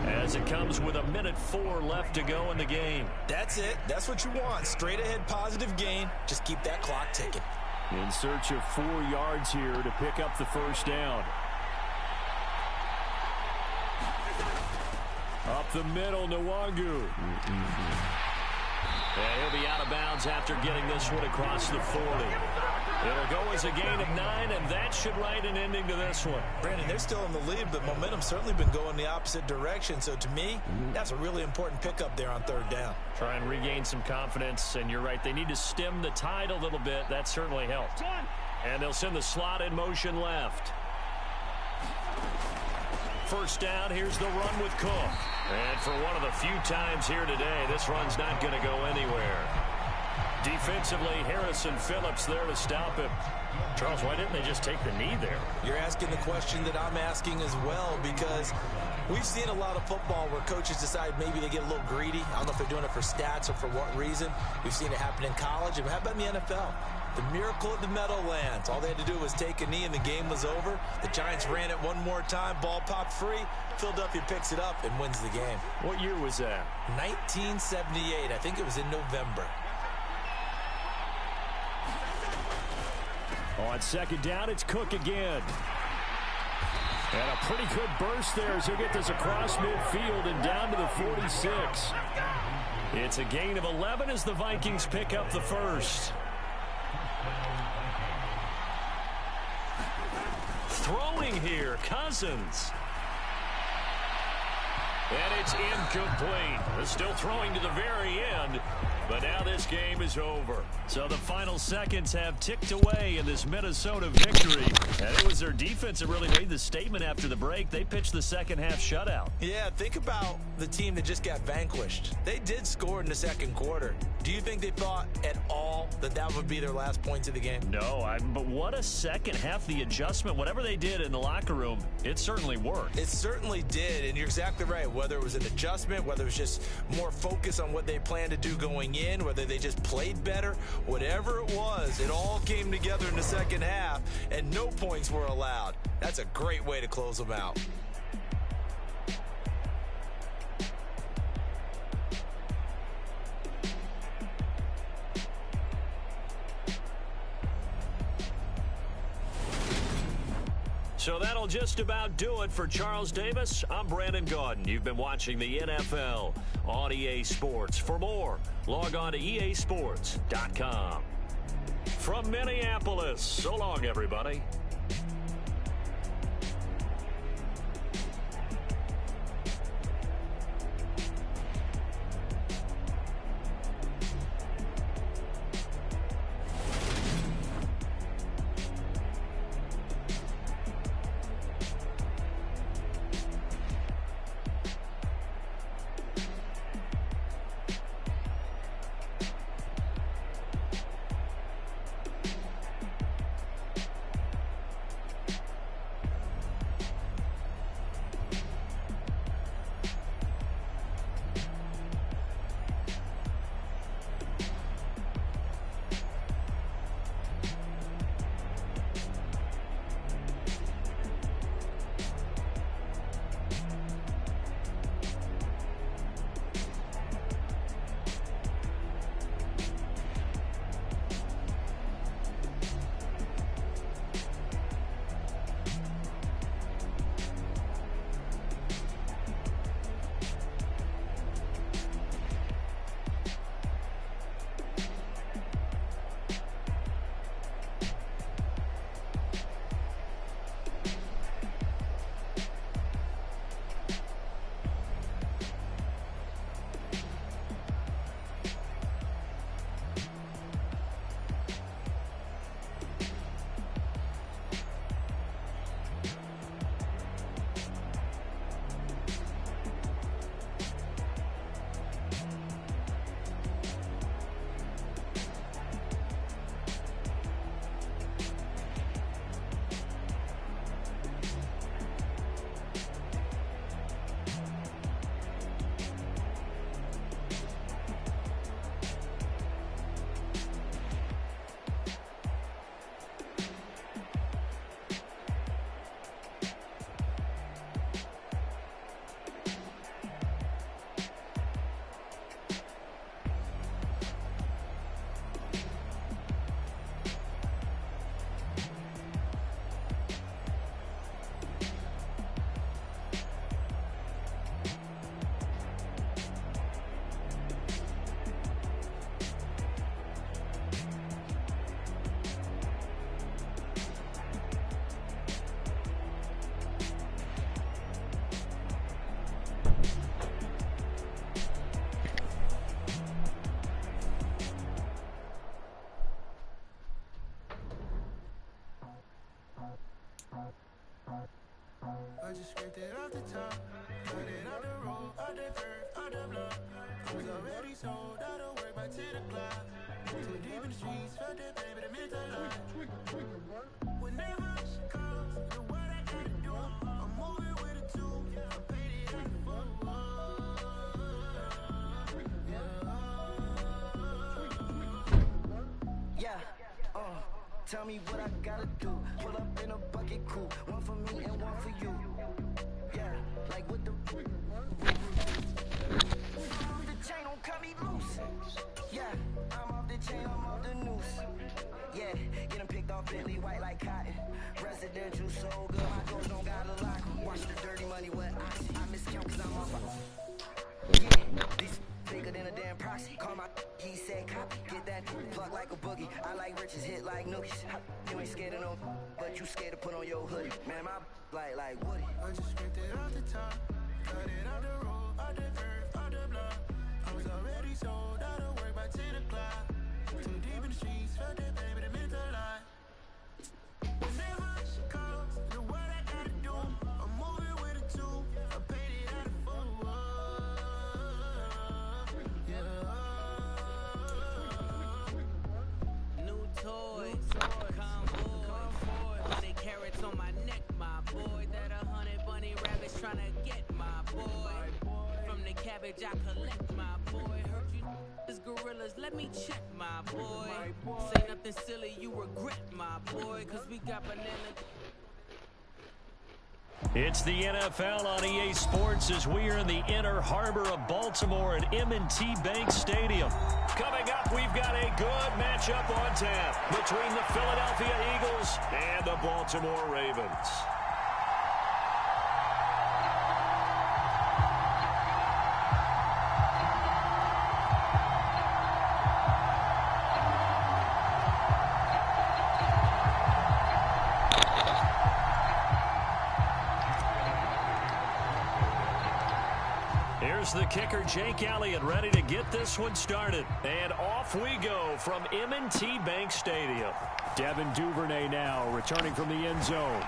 as it comes with 1:04 left to go in the game. That's it. That's what you want. Straight ahead positive gain. Just keep that clock ticking. In search of 4 yards here to pick up the first down. Up the middle, Nwangu. And he'll be out of bounds after getting this one across the 40. It'll go as a gain of 9, and that should write an ending to this one. Brandon, they're still in the lead, but momentum's certainly been going the opposite direction. So to me, that's a really important pickup there on 3rd down. Try and regain some confidence, and you're right. They need to stem the tide a little bit. That certainly helped. And they'll send the slot in motion left. First down, here's the run with Cook. And for one of the few times here today, this run's not going to go anywhere. Defensively, Harrison Phillips there to stop him. Charles, why didn't they just take the knee there? You're asking the question that I'm asking as well, because we've seen a lot of football where coaches decide maybe they get a little greedy. I don't know if they're doing it for stats or for what reason. We've seen it happen in college. And how about in the NFL? The miracle of the Meadowlands. All they had to do was take a knee and the game was over. The Giants ran it one more time. Ball popped free. Philadelphia picks it up and wins the game. What year was that? 1978. I think it was in November. On 2nd down, it's Cook again. And a pretty good burst there as he'll get this across midfield and down to the 46. It's a gain of 11 as the Vikings pick up the first. Throwing here, Cousins. And it's incomplete. They're still throwing to the very end, but now this game is over. So the final seconds have ticked away in this Minnesota victory. And it was their defense that really made the statement after the break. They pitched the second half shutout. Yeah, think about the team that just got vanquished. They did score in the 2nd quarter. Do you think they thought at all that that would be their last points of the game? No, but what a second half. The adjustment, whatever they did in the locker room, it certainly worked. It certainly did, and you're exactly right. Whether it was an adjustment, whether it was just more focus on what they planned to do going in, whether they just played better, whatever it was, it all came together in the second half, and no points were allowed. That's a great way to close them out. So that'll just about do it for Charles Davis. I'm Brandon Gaudin. You've been watching the NFL on EA Sports. For more, log on to easports.com. From Minneapolis, so long, everybody. I just scraped it off the top, cut it out the road, out the dirt, out the block. I was already sold, out of work by 10 o'clock. Too deep in the streets, felt that baby, that meant a lot. Whenever she calls, the what I gotta do, I'm moving with a two. I paid it out the full. Yeah, tell me what I gotta do. Pull up in a bucket coupe, one for me and one for you. Yeah, like what the chain don't cut me loose. Yeah, I'm off the chain, I'm off the noose. Yeah, getting picked off Bentley white like cotton. Residential so good, my doors don't got a lock. Watch the dirty money, what I miscount cause I'm off. Yeah, these bigger than a damn proxy. Call my he said copy. Get that plug like a boogie. I like riches, hit like nookies. You ain't scared of no, but you scared to put on your hoodie. Man, my like Woody. I just scraped it off the top, cut it out the road, out the dirt, out the block. I was already sold, out of work by 10 o'clock. Too deep in the streets, felt that baby, that meant a lot. Whenever she calls, the what I gotta do, I'm moving with a two. I paid it out of full. New toys, convoy, 100 carats on my neck, my boy. That 100 bunny rabbits tryna get my boy. From the cabbage I collect, my boy. Heard you is gorillas, let me check, my boy. Say nothing silly, you regret, my boy. Cause we got banana. It's the NFL on EA Sports as we are in the inner harbor of Baltimore at M&T Bank Stadium. Coming up, we've got a good matchup on tap between the Philadelphia Eagles and the Baltimore Ravens. Here's the kicker, Jake Elliott, ready to get this one started. And off we go from M&T Bank Stadium. Devin Duvernay now returning from the end zone.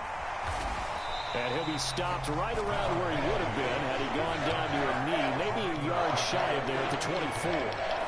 And he'll be stopped right around where he would have been had he gone down to a knee, maybe a yard shy of there at the 24.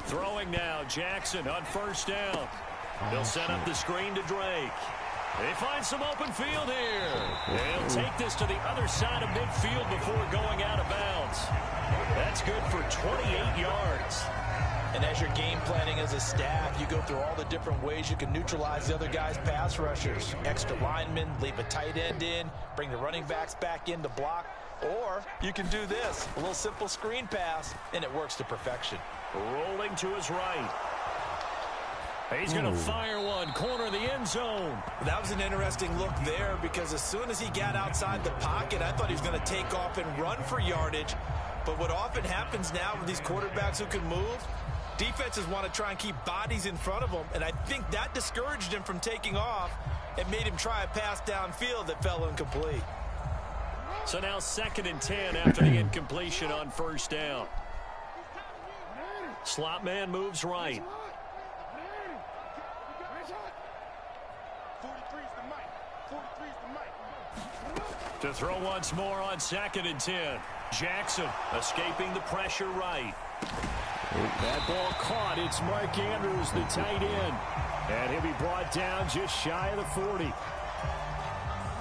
Throwing now, Jackson on first down. They'll set up the screen to Drake. They find some open field here. They'll take this to the other side of midfield before going out of bounds. That's good for 28 yards. And as you're game planning as a staff, you go through all the different ways you can neutralize the other guy's pass rushers. Extra linemen, leave a tight end in, bring the running backs back in to block. Or you can do this, a little simple screen pass, and it works to perfection. Rolling to his right. He's going to fire one, corner of the end zone. That was an interesting look there because as soon as he got outside the pocket, I thought he was going to take off and run for yardage. But what often happens now with these quarterbacks who can move, defenses want to try and keep bodies in front of them, and I think that discouraged him from taking off and made him try a pass downfield that fell incomplete. So now 2nd and 10 after the incompletion on first down. Slot man moves right. To throw once more on 2nd and 10. Jackson escaping the pressure right. That ball caught. It's Mark Andrews, the tight end. And he'll be brought down just shy of the 40.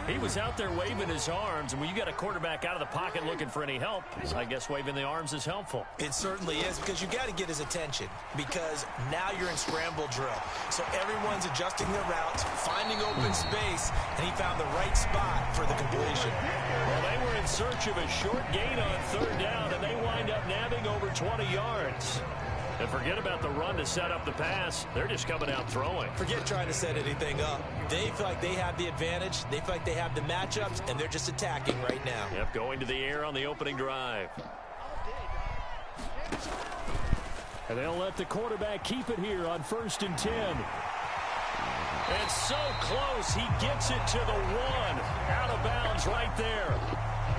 He was out there waving his arms, and when you got a quarterback out of the pocket looking for any help, I guess waving the arms is helpful. It certainly is, because you got to get his attention, because now you're in scramble drill. So everyone's adjusting their routes, finding open space, and he found the right spot for the completion. Well, they were in search of a short gain on 3rd down, and they wind up nabbing over 20 yards. And forget about the run to set up the pass. They're just coming out throwing. Forget trying to set anything up. They feel like they have the advantage. They feel like they have the matchups, and they're just attacking right now. Yep, going to the air on the opening drive. And they'll let the quarterback keep it here on 1st and 10. And so close, he gets it to the 1. Out of bounds right there.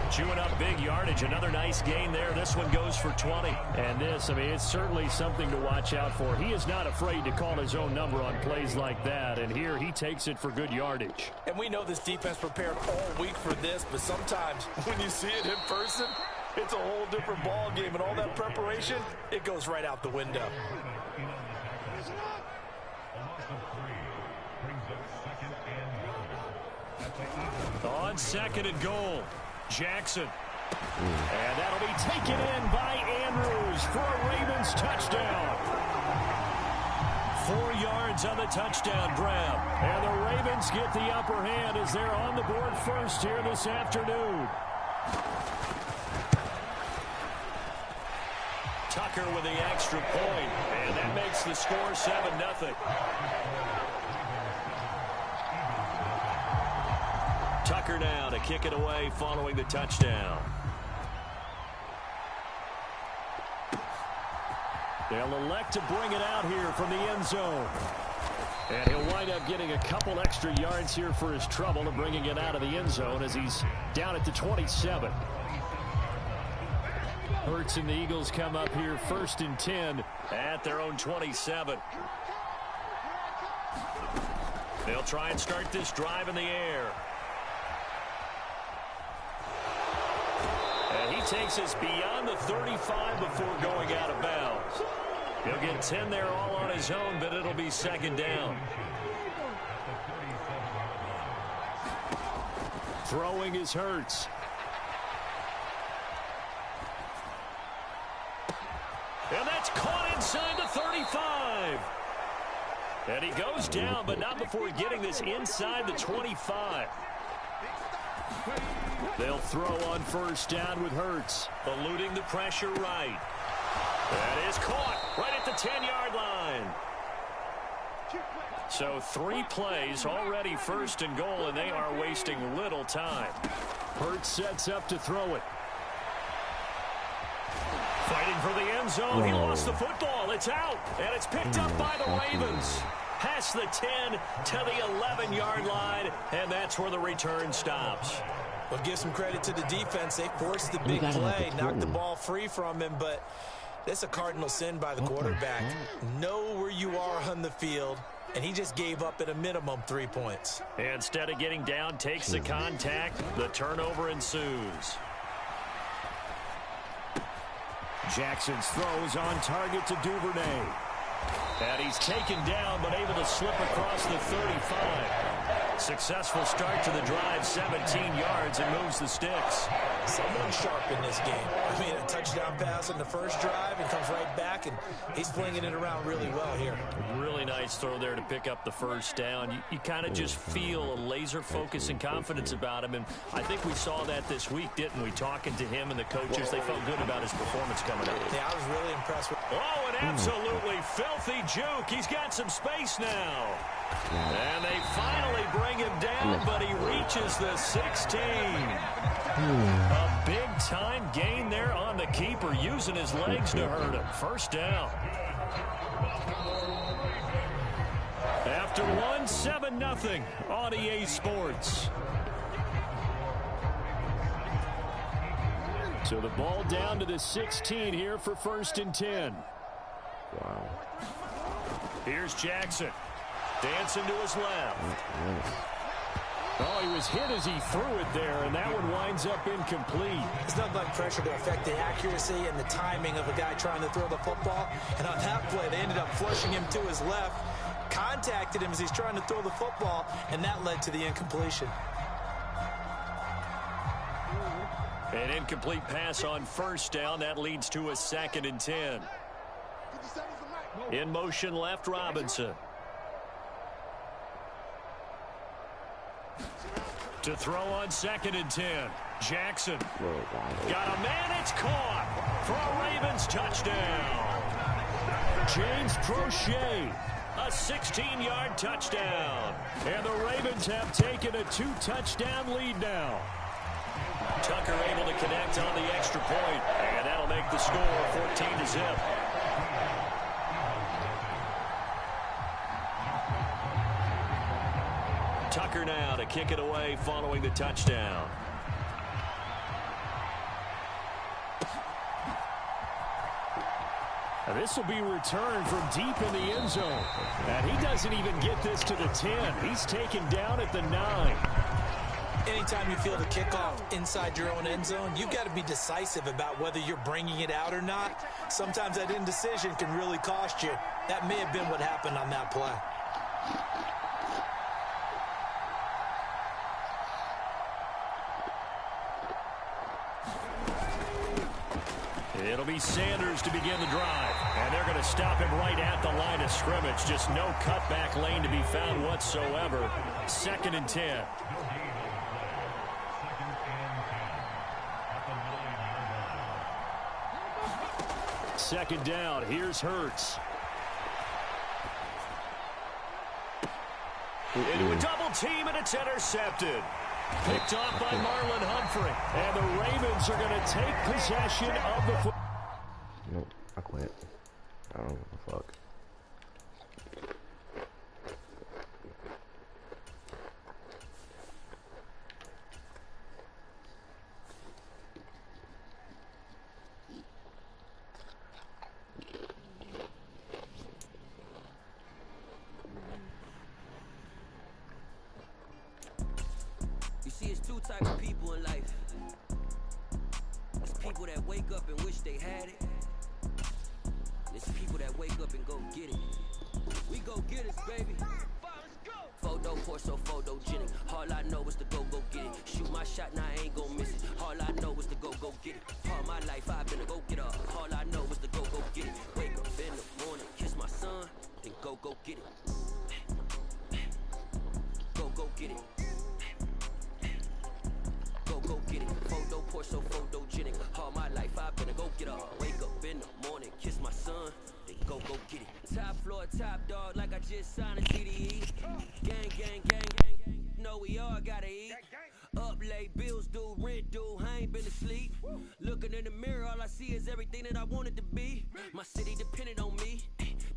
Chewing up big yardage. Another nice gain there. This one goes for 20. And this, I mean, it's certainly something to watch out for. He is not afraid to call his own number on plays like that. And here he takes it for good yardage. And we know this defense prepared all week for this, but sometimes when you see it in person, it's a whole different ball game. And all that preparation, it goes right out the window. On 2nd and goal. Jackson. And that'll be taken in by Andrews for a Ravens touchdown. 4 yards on the touchdown grab. And the Ravens get the upper hand as they're on the board first here this afternoon. Tucker with the extra point. And that makes the score 7-0. Tucker now to kick it away following the touchdown. They'll elect to bring it out here from the end zone. And he'll wind up getting a couple extra yards here for his trouble and bringing it out of the end zone as he's down at the 27. Hurts and the Eagles come up here 1st and 10 at their own 27. They'll try and start this drive in the air. And he takes us beyond the 35 before going out of bounds. He'll get 10 there all on his own, but it'll be 2nd down. Throwing is Hurts. And that's caught inside the 35. And he goes down, but not before getting this inside the 25. They'll throw on 1st down with Hurts, eluding the pressure right. That is caught right at the 10-yard line. So 3 plays already first and goal, and they are wasting little time. Hurts sets up to throw it. Fighting for the end zone. He lost the football. It's out, and it's picked up by the Ravens. Past the 10 to the 11-yard line, and that's where the return stops. Well, give some credit to the defense. They forced the big play, knocked the ball free from him, but that's a cardinal sin by the quarterback. Know where you are on the field, and he just gave up at a minimum 3 points. Instead of getting down, takes the contact. The turnover ensues. Jackson's throws on target to Duvernay. And he's taken down, but able to slip across the 35. Successful start to the drive, 17 yards, and moves the sticks. Someone sharp in this game. I mean, a touchdown pass in the first drive and comes right back, and he's flinging it around really well here. Really nice throw there to pick up the first down. You kind of just feel a laser focus and confidence about him, and I think we saw that this week, didn't we? Talking to him and the coaches, they felt good about his performance coming up. Yeah, I was really impressed with. Oh, an absolutely filthy juke. He's got some space now. And they finally bring him down, but he reaches the 16. A big-time gain there on the keeper, using his legs to hurt him. First down. After 7-0 on EA Sports. So the ball down to the 16 here for 1st and 10. Wow. Here's Jackson. Dancing to his left. Oh, he was hit as he threw it there, and that one winds up incomplete. It's not like pressure to affect the accuracy and the timing of a guy trying to throw the football. And on that play, they ended up flushing him to his left, contacted him as he's trying to throw the football, and that led to the incompletion. An incomplete pass on first down. That leads to a 2nd and 10. In motion left, Robinson. To throw on 2nd and 10. Jackson. Got a man. It's caught for a Ravens touchdown. James Prochet. A 16-yard touchdown. And the Ravens have taken a 2-touchdown lead now. Tucker able to connect on the extra point, and that'll make the score 14-0. Tucker now to kick it away following the touchdown. This will be returned from deep in the end zone. And he doesn't even get this to the 10. He's taken down at the 9. Anytime you feel the kickoff inside your own end zone, you've got to be decisive about whether you're bringing it out or not. Sometimes that indecision can really cost you. That may have been what happened on that play. It'll be Sanders to begin the drive. And they're going to stop him right at the line of scrimmage. Just no cutback lane to be found whatsoever. 2nd and 10. Second down. Here's Hurts. Into a double team, and it's intercepted. Picked off by Marlon Humphrey. And the Ravens are going to take possession of the football. Nope, I quit. I don't give a fuck. You see, it's 2 types of people in life. It's people that wake up and wish they had it. And it's people that wake up and go get it. We go get it, baby. Photo poor, so photogenic. All I know is to go get it. Shoot my shot, now I ain't gon' miss it. All I know is to go get it. All my life I've been a go-getter. All I know is to go get it. Wake up in the morning, kiss my son, then go get it. Go get it. Go get it. Photo poor, so photogenic. All my life I've been a go-getter. Wake up in the morning, kiss my go get it. Top floor, top dog, like I just signed a CDE. Gang, gang, gang, gang, gang. Know we all gotta eat. Up late, bills due, rent due, I ain't been asleep. Looking in the mirror, all I see is everything that I wanted to be. My city depended on me,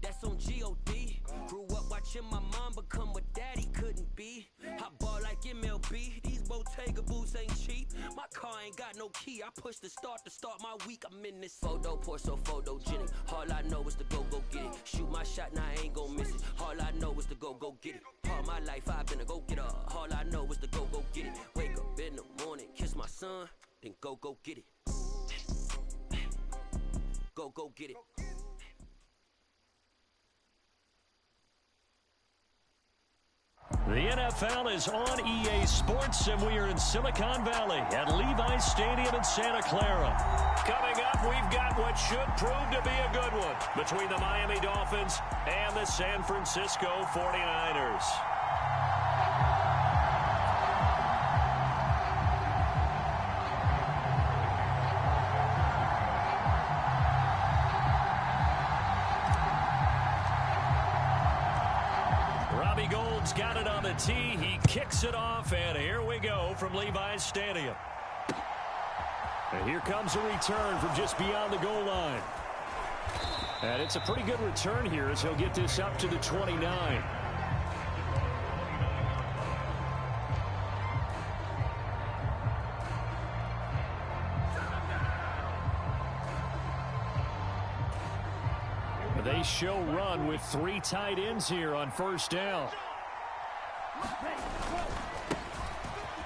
that's on G.O.D. Grew up watching my mom become what daddy couldn't be. I ball like MLB, these Bottega boots ain't cheap. My car ain't got no key, I push the start to start my week. I'm in this photo, pour so photogenic. All I know is to go get it. Shoot my shot, now I ain't gon' miss it. All I know is to go get it. All my life I've been a go getter. All I know is to go get it. Wake up in the morning, kiss my son, then go get it. Go get it. The NFL is on EA Sports, and we are in Silicon Valley at Levi's Stadium in Santa Clara. Coming up, we've got what should prove to be a good one between the Miami Dolphins and the San Francisco 49ers. Got it on the tee. He kicks it off, and here we go from Levi's Stadium. And here comes a return from just beyond the goal line. And it's a pretty good return here as he'll get this up to the 29. They show run with 3 tight ends here on first down.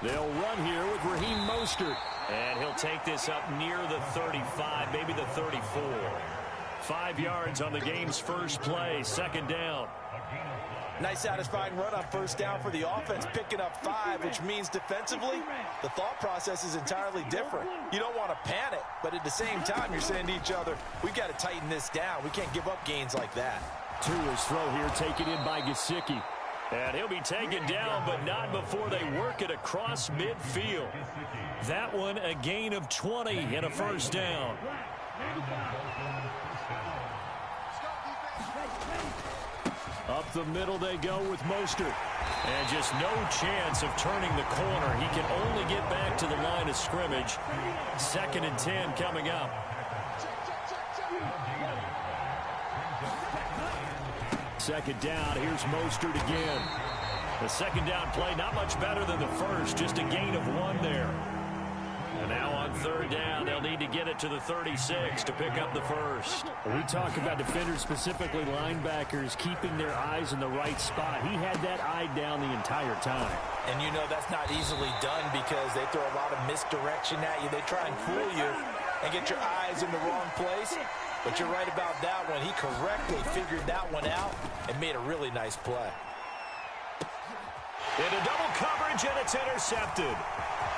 They'll run here with Raheem Mostert. And he'll take this up near the 35, maybe the 34. 5 yards on the game's first play, second down. Nice satisfying run on first down for the offense, picking up 5, which means defensively, the thought process is entirely different. You don't want to panic, but at the same time, you're saying to each other, we've got to tighten this down. We can't give up gains like that. To his throw here, taken in by Gesicki. And he'll be taken down, but not before they work it across midfield. That one, a gain of 20 and a first down. Up the middle they go with Mostert. And just no chance of turning the corner. He can only get back to the line of scrimmage. 2nd and 10 coming up. Second down, here's Mostert again. The second down play, not much better than the first, just a gain of 1 there. And now on third down, they'll need to get it to the 36 to pick up the first. We talk about defenders, specifically linebackers, keeping their eyes in the right spot. He had that eye down the entire time. And you know that's not easily done because they throw a lot of misdirection at you. They try and fool you and get your eyes in the wrong place. But you're right about that one. He correctly figured that one out and made a really nice play. Into double coverage, and it's intercepted.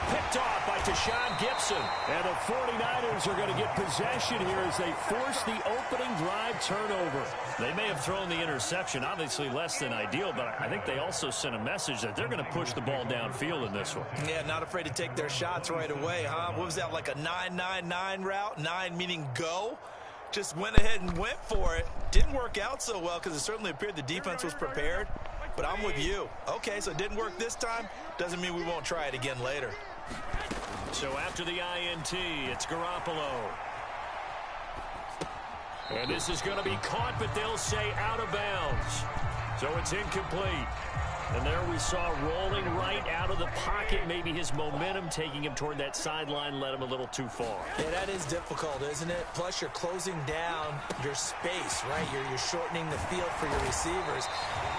Picked off by Tashawn Gibson. And the 49ers are going to get possession here as they force the opening drive turnover. They may have thrown the interception, obviously less than ideal, but I think they also sent a message that they're going to push the ball downfield in this one. Yeah, not afraid to take their shots right away, huh? What was that, like a 9-9-9 route? 9 meaning go? Just went ahead and went for it. Didn't work out so well because it certainly appeared the defense was prepared. But I'm with you. Okay, so it didn't work this time. Doesn't mean we won't try it again later. So after the INT, it's Garoppolo. And this is going to be caught, but they'll say out of bounds. So it's incomplete. And there we saw rolling right out of the pocket. Maybe his momentum taking him toward that sideline led him a little too far. Yeah, that is difficult, isn't it? Plus, you're closing down your space, right? You're shortening the field for your receivers.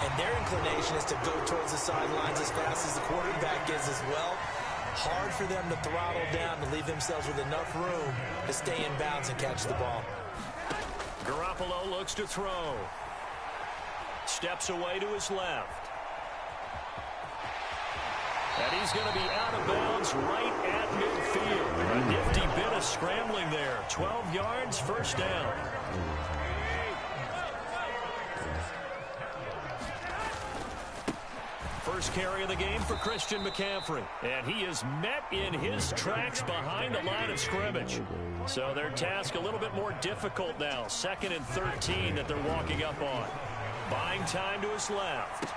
And their inclination is to go towards the sidelines as fast as the quarterback is as well. Hard for them to throttle down to leave themselves with enough room to stay in bounds and catch the ball. Garoppolo looks to throw. Steps away to his left. And he's going to be out of bounds right at midfield. A nifty bit of scrambling there. 12 yards, first down. first carry of the game for Christian McCaffrey. And he is met in his tracks behind the line of scrimmage. So their task a little bit more difficult now. 2nd and 13 that they're walking up on. Buying time to his left.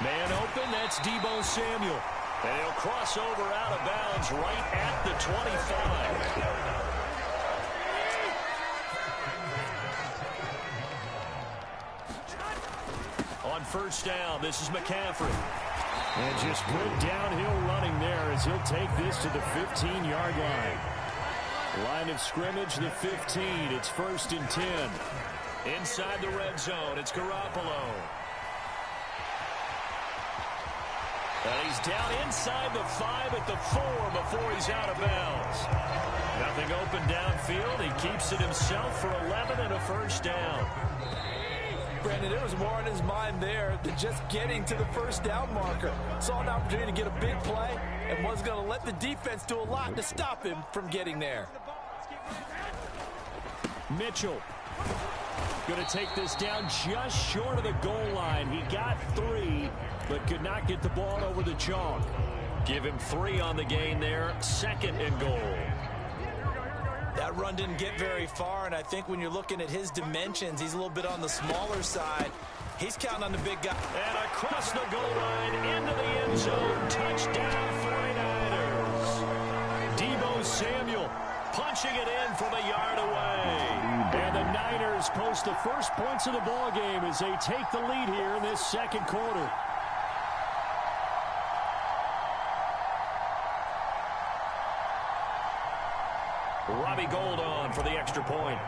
Man open, that's Deebo Samuel. And he'll cross over out of bounds right at the 25. On first down, this is McCaffrey. And just good downhill running there as he'll take this to the 15-yard line. Line of scrimmage, the 15. It's 1st and 10. Inside the red zone, it's Garoppolo. And he's down inside the 5 at the 4 before he's out of bounds. Nothing open downfield. He keeps it himself for 11 and a first down. Brandon, there was more in his mind there than just getting to the first down marker. Saw an opportunity to get a big play and was going to let the defense do a lot to stop him from getting there. Mitchell going to take this down just short of the goal line. He got 3, but could not get the ball over the chalk. Give him 3 on the gain there. 2nd and goal. That run didn't get very far, and I think when you're looking at his dimensions, he's a little bit on the smaller side. He's counting on the big guy. And across the goal line, into the end zone. Touchdown, 49ers. Deebo Samuel punching it in from a yard away. And the Niners post the first points of the ball game as they take the lead here in this 2nd quarter. Robbie Gould on for the extra point.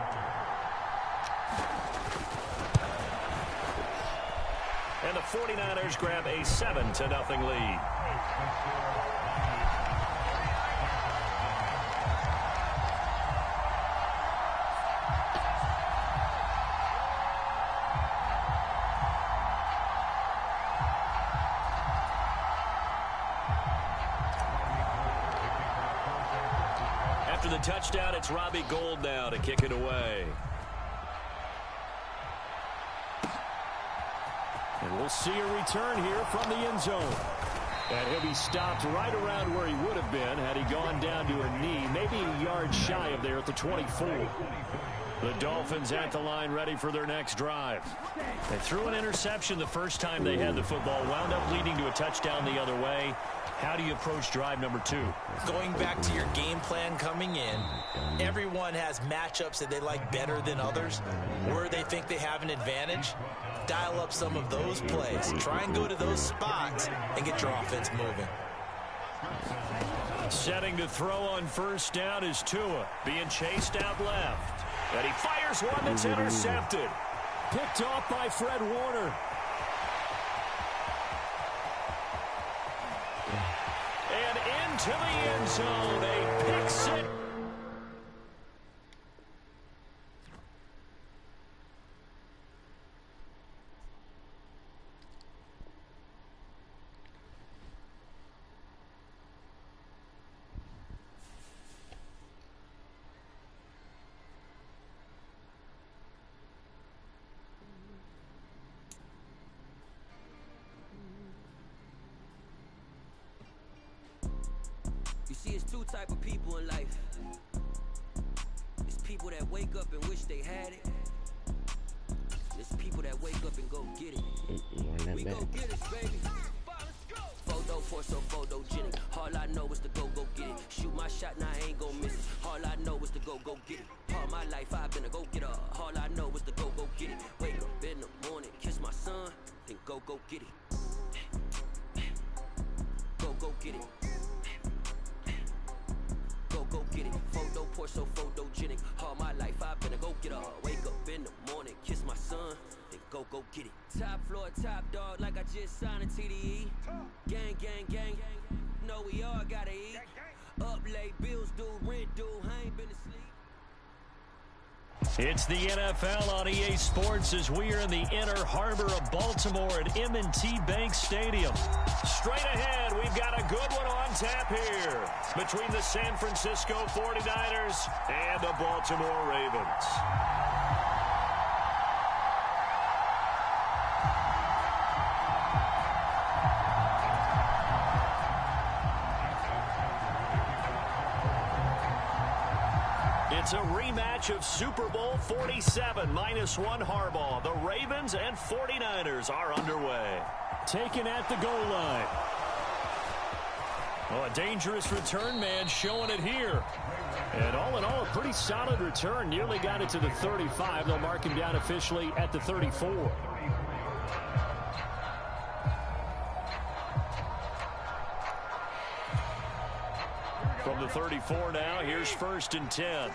And the 49ers grab a 7-0 lead. After the touchdown, it's Robbie Gould now to kick it away. And we'll see a return here from the end zone. And he'll be stopped right around where he would have been had he gone down to a knee, maybe a yard shy of there at the 24. The Dolphins at the line ready for their next drive. They threw an interception the first time they had the football, wound up leading to a touchdown the other way. How do you approach drive number 2? Going back to your game plan coming in, everyone has matchups that they like better than others, where they think they have an advantage. Dial up some of those plays. Try and go to those spots and get your offense moving. Setting to throw on first down is Tua, being chased out left. And he fires one that's intercepted. Picked off by Fred Warner. And into the end zone, a pick six. You see, it's 2 type of people in life. It's people that wake up and wish they had it. It's people that wake up and go get it. We go get it, baby. Photo for so photogenic. All I know is to go get it. Shoot my shot, now I ain't gon' miss it. All I know is to go get it. All my life I've been a go-getter. All I know is to go get it. Wake up in the morning, kiss my son, then go get it. Go get it. Go get it. Photo pour so photogenic. All my life I've been a go-getter. Wake up in the morning, kiss my son, then go get it. Top floor, top dog, like I just signed a TDE. Gang, gang, gang. Know we all gotta eat. Up late, bills due, rent due. I ain't been asleep. It's the NFL on EA Sports as we are in the inner harbor of Baltimore at M&T Bank Stadium. Straight ahead, we've got a good one on tap here between the San Francisco 49ers and the Baltimore Ravens. It's a rematch of Super Bowl 47, -1 Harbaugh. The Ravens and 49ers are underway. Taken at the goal line. Oh, a dangerous return man showing it here. And all in all, a pretty solid return. Nearly got it to the 35. They'll mark him down officially at the 34. From the 34 now, here's 1st and 10.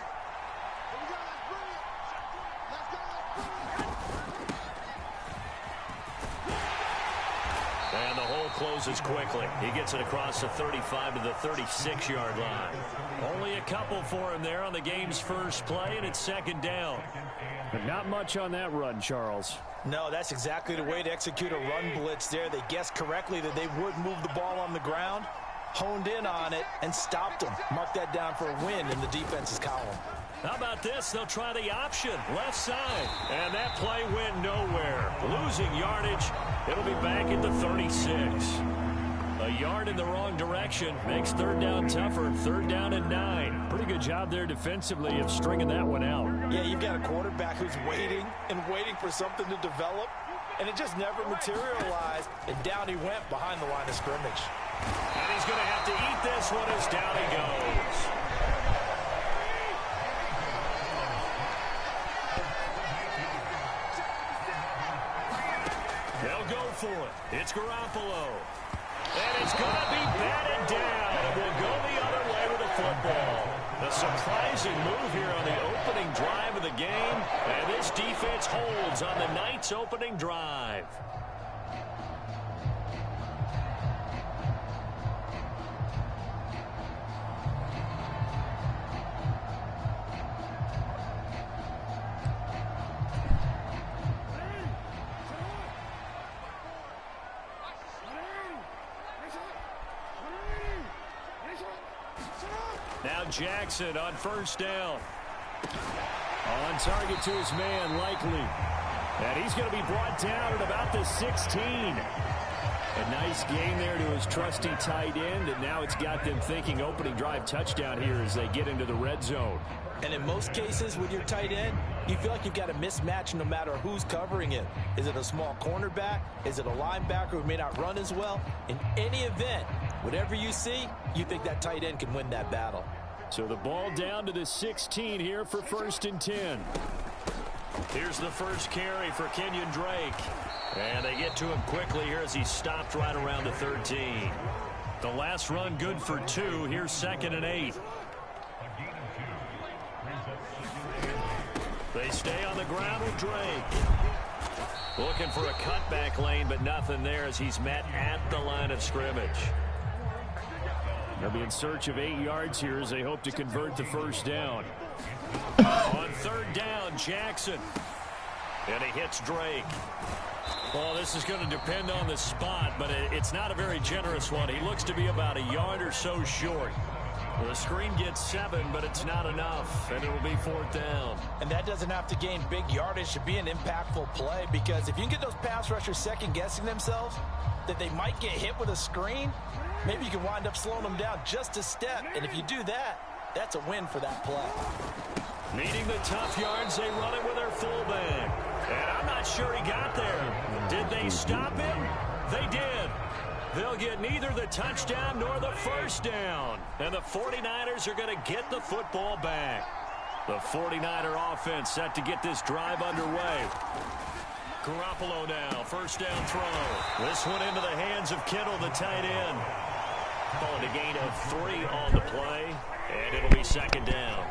And the hole closes quickly. He gets it across the 35 to the 36-yard line. Only a couple for him there on the game's first play, and it's 2nd down. But not much on that run, Charles. No, that's exactly the way to execute a run blitz there. They guessed correctly that they would move the ball on the ground, honed in on it, and stopped them. Mark that down for a win in the defense's column. How about this? They'll try the option, left side. And that play went nowhere. Losing yardage. It'll be back at the 36. A yard in the wrong direction makes 3rd down tougher. 3rd down and 9. Pretty good job there defensively of stringing that one out. Yeah, you've got a quarterback who's waiting and waiting for something to develop, and it just never materialized, and down he went behind the line of scrimmage. And he's going to have to eat this one as down he goes. They'll go for it. It's Garoppolo. And it's going to be batted down. And will go the other way with the football. A surprising move here on the opening drive of the game. And this defense holds on the night's opening drive. Now Jackson on 1st down. On target to his man, Likely. And he's going to be brought down at about the 16. A nice game there to his trusty tight end, and now it's got them thinking opening drive touchdown here as they get into the red zone. And in most cases with your tight end, you feel like you've got a mismatch no matter who's covering it. Is it a small cornerback? Is it a linebacker who may not run as well? In any event, whatever you see, you think that tight end can win that battle. So the ball down to the 16 here for 1st and 10. Here's the first carry for Kenyon Drake. And they get to him quickly here as he stopped right around the 13. The last run good for 2. Here's 2nd and 8. They stay on the ground with Drake. Looking for a cutback lane, but nothing there as he's met at the line of scrimmage. They'll be in search of 8 yards here as they hope to convert the 1st down. On 3rd down, Jackson. And he hits Drake. Well, this is going to depend on the spot, but it's not a very generous one. He looks to be about a yard or so short. The screen gets 7, but it's not enough, and it'll be 4th down. And that doesn't have to gain big yardage to be an impactful play, because if you can get those pass rushers second-guessing themselves that they might get hit with a screen, maybe you can wind up slowing them down just a step. And if you do that, that's a win for that play. Needing the tough yards, they run it with their fullback. And I'm not sure he got there. Did they stop him? They did. They'll get neither the touchdown nor the 1st down. And the 49ers are going to get the football back. The 49er offense set to get this drive underway. Garoppolo now, 1st down throw. This one into the hands of Kittle, the tight end. Calling a gain of 3 on the play, and it'll be 2nd down.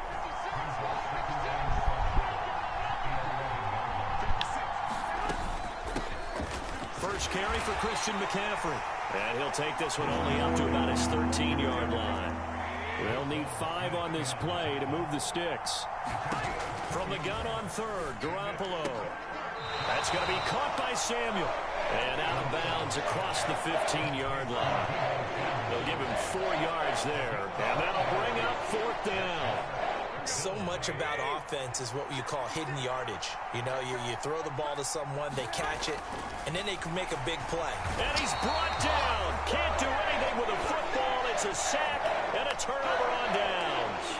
First carry for Christian McCaffrey. And he'll take this one only up to about his 13-yard line. They'll need 5 on this play to move the sticks. From the gun on 3rd, Garoppolo. That's going to be caught by Samuel. And out of bounds across the 15-yard line. They'll give him 4 yards there. And that'll bring up 4th down. So much about offense is what you call hidden yardage. You know, you throw the ball to someone, they catch it, and then they can make a big play. And he's brought down. Can't do anything with a football. It's a sack and a turnover on downs.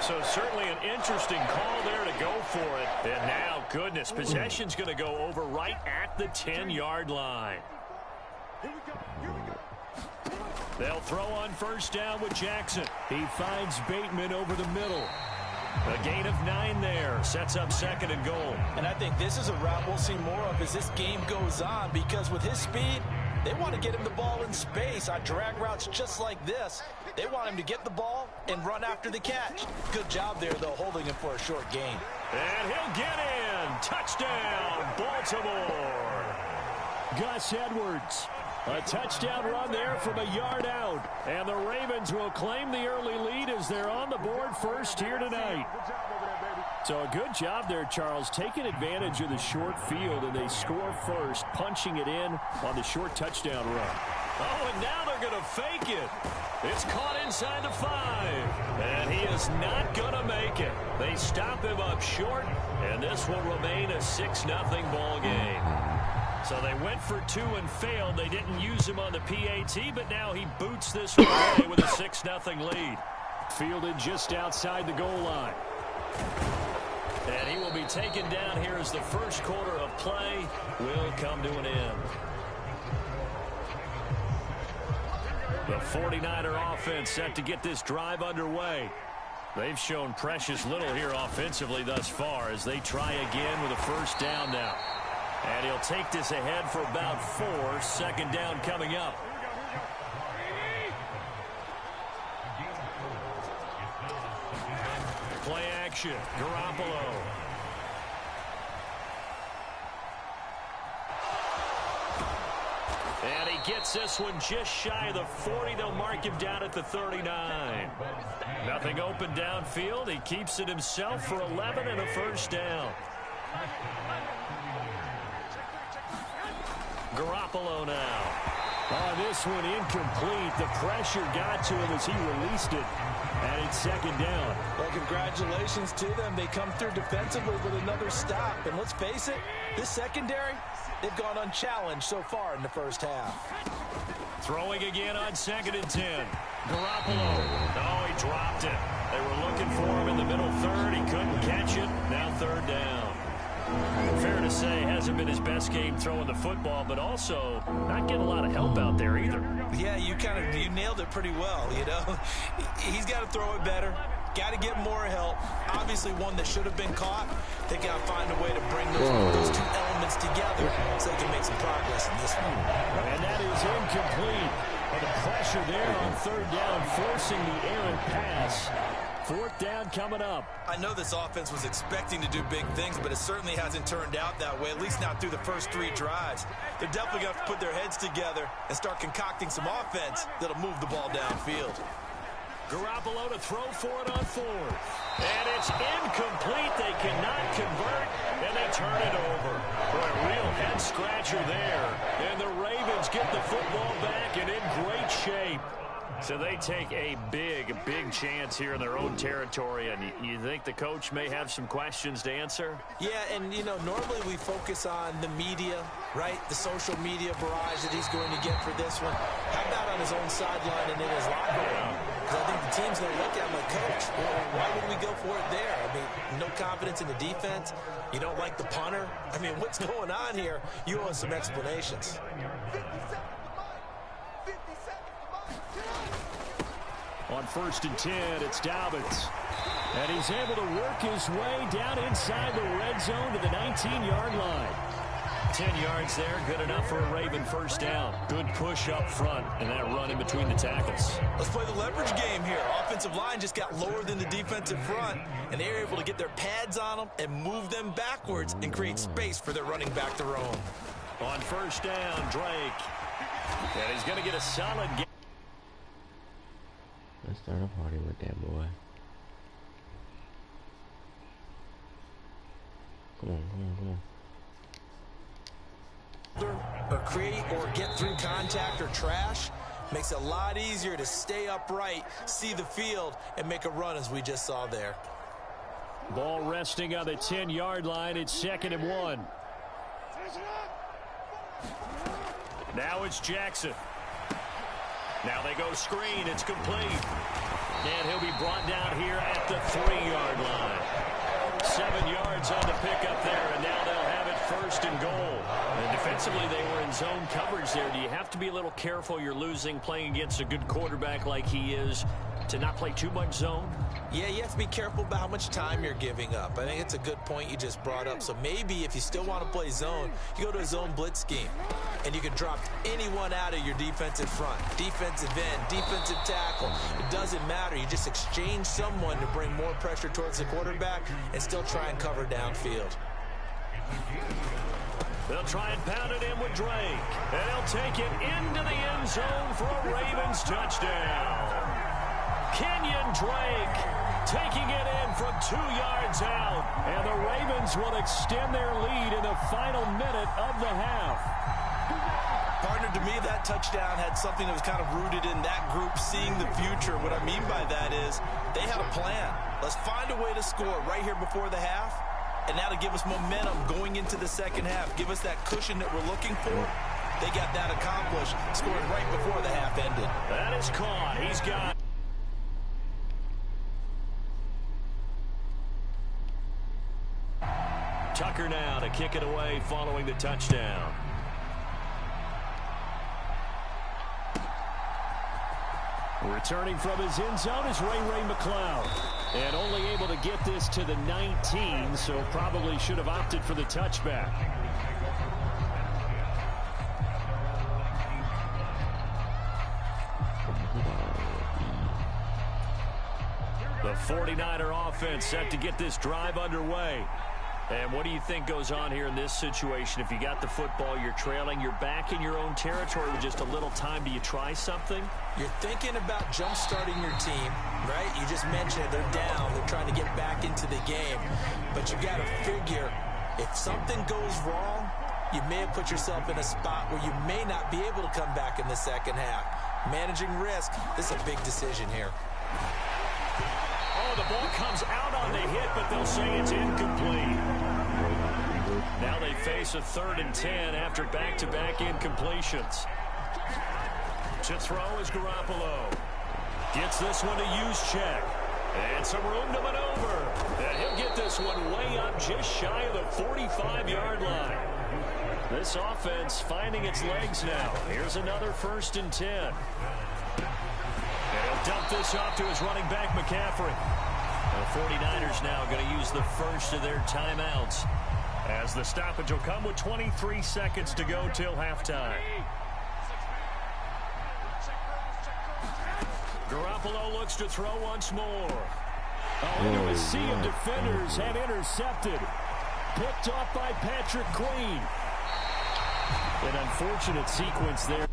So certainly an interesting call there to go for it. And now, goodness, possession's going to go over right at the 10-yard line. They'll throw on first down with Jackson. He finds Bateman over the middle. A gain of 9 there. Sets up 2nd and goal. And I think this is a route we'll see more of as this game goes on, because with his speed, they want to get him the ball in space on drag routes just like this. They want him to get the ball and run after the catch. Good job there, though, holding him for a short gain. And he'll get in. Touchdown, Baltimore. Gus Edwards. A touchdown run there from a yard out. And the Ravens will claim the early lead as they're on the board first here tonight. So a good job there, Charles, taking advantage of the short field, and they score first, punching it in on the short touchdown run. Oh, and now they're going to fake it. It's caught inside the 5. And he is not going to make it. They stop him up short, and this will remain a 6-0 ball game. So they went for 2 and failed. They didn't use him on the PAT, but now he boots this one away with a 6-0 lead. Fielded just outside the goal line. And he will be taken down here as the first quarter of play will come to an end. The 49er offense set to get this drive underway. They've shown precious little here offensively thus far as they try again with a first down now. And he'll take this ahead for about 4. 2nd down coming up. Play action. Garoppolo. And he gets this one just shy of the 40. They'll mark him down at the 39. Nothing open downfield. He keeps it himself for 11 and a first down. Garoppolo now. Oh, this one incomplete. The pressure got to him as he released it. And it's 2nd down. Well, congratulations to them. They come through defensively with another stop. And let's face it, this secondary, they've gone unchallenged so far in the first half. Throwing again on 2nd and 10. Garoppolo. Oh, he dropped it. They were looking for him in the middle third. He couldn't catch it. Now 3rd down. Fair to say, hasn't been his best game throwing the football, but also not getting a lot of help out there either. Yeah, you nailed it pretty well, you know. He's got to throw it better. Got to get more help. Obviously, one that should have been caught. They got to find a way to bring those 2 elements together so they can make some progress in this one. And that is incomplete. But the pressure there on 3rd down, forcing the errant pass. 4th down coming up. I know this offense was expecting to do big things, but it certainly hasn't turned out that way, at least not through the first 3 drives. They're definitely going to have to put their heads together and start concocting some offense that'll move the ball downfield. Garoppolo to throw for it on 4th. And it's incomplete. They cannot convert, and they turn it over. For a real head-scratcher there. And the Ravens get the football back and in great shape. So they take a big, big chance here in their own territory, and you think the coach may have some questions to answer? Yeah, and, you know, normally we focus on the media, right? The social media barrage that he's going to get for this one. How about on his own sideline and in his locker room? Because I think the team's going to look at him like, Coach, why would we go for it there? I mean, no confidence in the defense. You don't like the punter. I mean, what's going on here? You owe us some explanations. On 1st and 10, it's Dobbins. And he's able to work his way down inside the red zone to the 19-yard line. 10 yards there, good enough for a Raven first down. Good push up front, and that run in between the tackles. Let's play the leverage game here. Offensive line just got lower than the defensive front, and they were able to get their pads on them and move them backwards and create space for their running back to roam. On first down, Drake. And he's going to get a solid game. Let's start a party with that boy. Come on, come on, come on. Or create or get through contact or trash makes it a lot easier to stay upright, see the field, and make a run as we just saw there. Ball resting on the 10-yard line. It's 2nd and 1. Now it's Jackson. Now they go screen. It's complete. And he'll be brought down here at the 3-yard line. 7 yards on the pickup there, and now they'll have it first and goal. And defensively, they were in zone coverage there. Do you have to be a little careful? You're losing, playing against a good quarterback like he is, to not play too much zone? Yeah, you have to be careful about how much time you're giving up. I think it's a good point you just brought up. So maybe if you still want to play zone, you go to a zone blitz scheme. And you can drop anyone out of your defensive front. Defensive end, defensive tackle. It doesn't matter. You just exchange someone to bring more pressure towards the quarterback and still try and cover downfield. They'll try and pound it in with Drake. And he'll take it into the end zone for a Ravens touchdown. Kenyon Drake taking it in from 2 yards out. And the Ravens will extend their lead in the final minute of the half. Partner, to me, that touchdown had something that was kind of rooted in that group seeing the future. What I mean by that is they had a plan. Let's find a way to score right here before the half. And now to give us momentum going into the second half. Give us that cushion that we're looking for. They got that accomplished, scoring right before the half ended. That is caught. He's got... Tucker now to kick it away following the touchdown. Returning from his end zone is Ray McCloud. And only able to get this to the 19, so probably should have opted for the touchback. The 49er offense set to get this drive underway. And what do you think goes on here in this situation? If you got the football, you're trailing, you're back in your own territory with just a little time. Do you try something? You're thinking about jump-starting your team, right? You just mentioned it. They're down. They're trying to get back into the game. But you got to figure, if something goes wrong, you may have put yourself in a spot where you may not be able to come back in the second half. Managing risk, this is a big decision here. Oh, the ball comes out on the hit, but they'll say it's incomplete. Now they face a 3rd and 10 after back-to-back incompletions. To throw is Garoppolo. Gets this one to use check. And some room to maneuver. And he'll get this one way up just shy of the 45-yard line. This offense finding its legs now. Here's another 1st and 10. And he'll dump this off to his running back, McCaffrey. The 49ers now going to use the first of their timeouts, as the stoppage will come with 23 seconds to go till halftime. Garoppolo looks to throw once more. Into a sea of defenders and intercepted. Picked off by Patrick Queen. An unfortunate sequence there.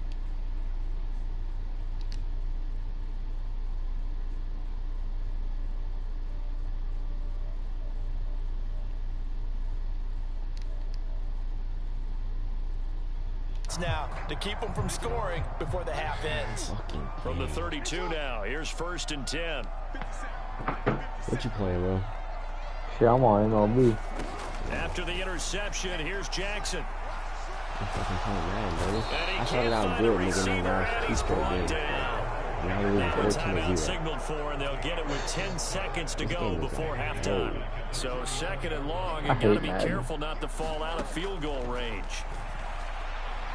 Now to keep them from scoring before the half ends. From the 32 now, here's 1st and 10. What you playing, bro? Shit, I'm on MLB. After the interception, here's Jackson. I'm fucking playing Madden, baby. I started out good, nigga, now he's pretty good. Timeout signaled for, and they'll get it with 10 seconds to go before halftime. So 2nd and long, you've got to be careful not to fall out of field goal range.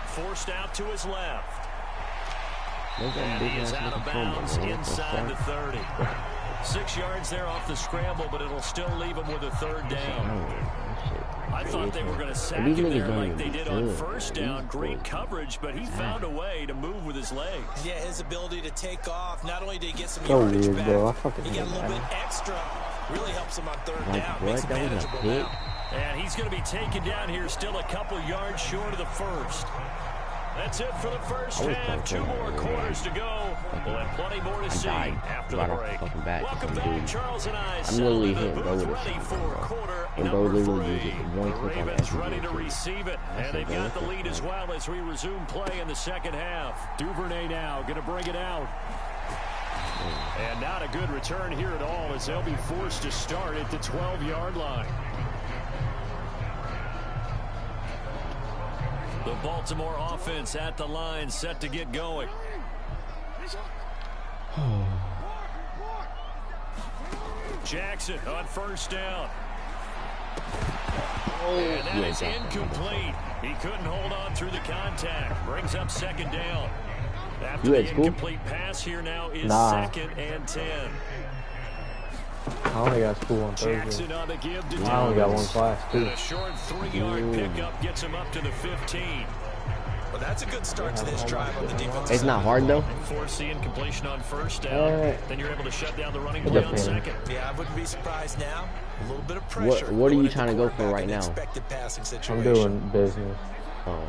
Forced out to his left. And he is out of bounds inside the 30. 6 yards there off the scramble, but it'll still leave him with a 3rd down. I thought they were going to sack him there like they did on 1st down. Great coverage, but he found a way to move with his legs. Yeah, his ability to take off. Not only did he get some yardage back, he got a little bit extra. Really helps him on 3rd down. Makes it manageable now. And he's going to be taken down here, still a couple yards short of the 1st. That's it for the first half. 2 more quarters to go. We'll have plenty more to see after the break. Welcome back, Charles and I. I'm literally hitting bro with ready for quarter and bro number literally 3. just one click on Ravens ready to receive it, and they've got the lead as well as we resume play in the second half. Duvernay now going to bring it out. And not a good return here at all, as they'll be forced to start at the 12-yard line. The Baltimore offense at the line, set to get going. Jackson on first down. And that is incomplete. He couldn't hold on through the contact. Brings up second down. After the incomplete pass here now is 2nd and 10. I only got school on Thursday. On the give to I only got one class, too. And a short 3-yard pickup gets him up to the 15. Well, that's a good start to this drive on the defense. It's not hard, though. Force the incompletion on first down. Then you're able to shut down the running play on second. Yeah, I wouldn't be surprised now. A little bit of pressure. What are you trying to go for right now? I'm doing business. Oh,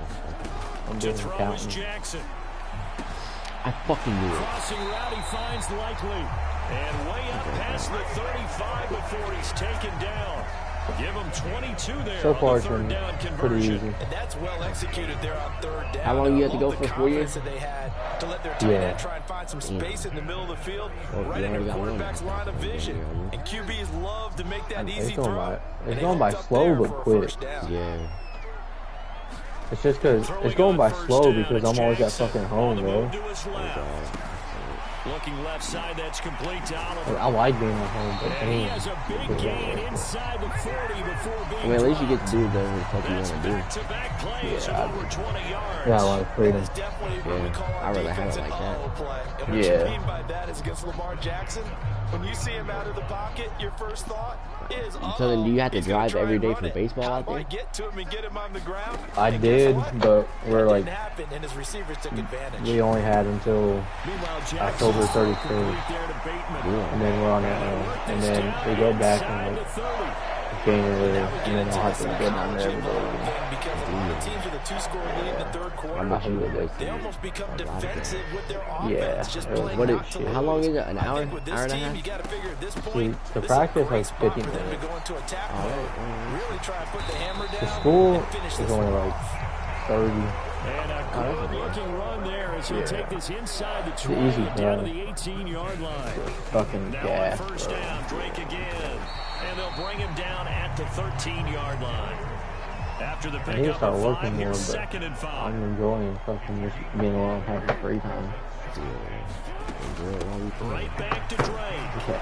I'm doing accounting. Jackson. I fucking knew it. Crossing route, he finds Likely. And way up past the 35 before he's taken down. Give him 22 there. So far, it's been pretty easy. And that's well executed there on third down. How long you have to go for 4 years? They had to let their tight end try and find some space in the middle of the field, right in their quarterback's line of vision. And QBs love to make that easy throw. It's going by slow but quick. Yeah. It's just because it's going by slow because I'm always at fucking home, bro. Looking left side, that's complete to Oliver. I like being at home, but and he has a big gain inside the 40 before being I mean, at least you get to do whatever the fuck you want to do. Back-to-back plays of over 20 yards. Yeah, I like freedom. Yeah, I'd rather have it like that. And what you mean by that is against Lamar Jackson, when you see him out of the pocket, your first thought is, so then do you have to drive every day for baseball out there? Get to him and get him on the ground. I did, but we're like, and his receivers took advantage. we only had until October 31st, and then we're on it, and then we go back in like January, and then I'll have to get on there every day again. Teams with a 2-score lead in the third quarter, they almost become defensive with their offense. Yeah. How long is it? An hour? Hour and a half? You got to figure at this point, the practice like 15 minutes. Really try and put the hammer down. The school is only like 30. And a good-looking run there as he'll take this inside the 20 easy down to the 18-yard line. Fucking now gas, on first bro. down, Drake again. And they'll bring him down at the 13-yard line. After the I need to pickup start of working 5, more, here's but 2nd and 5. I'm enjoying fucking just being alone, having free time. Right back to Drake. Okay.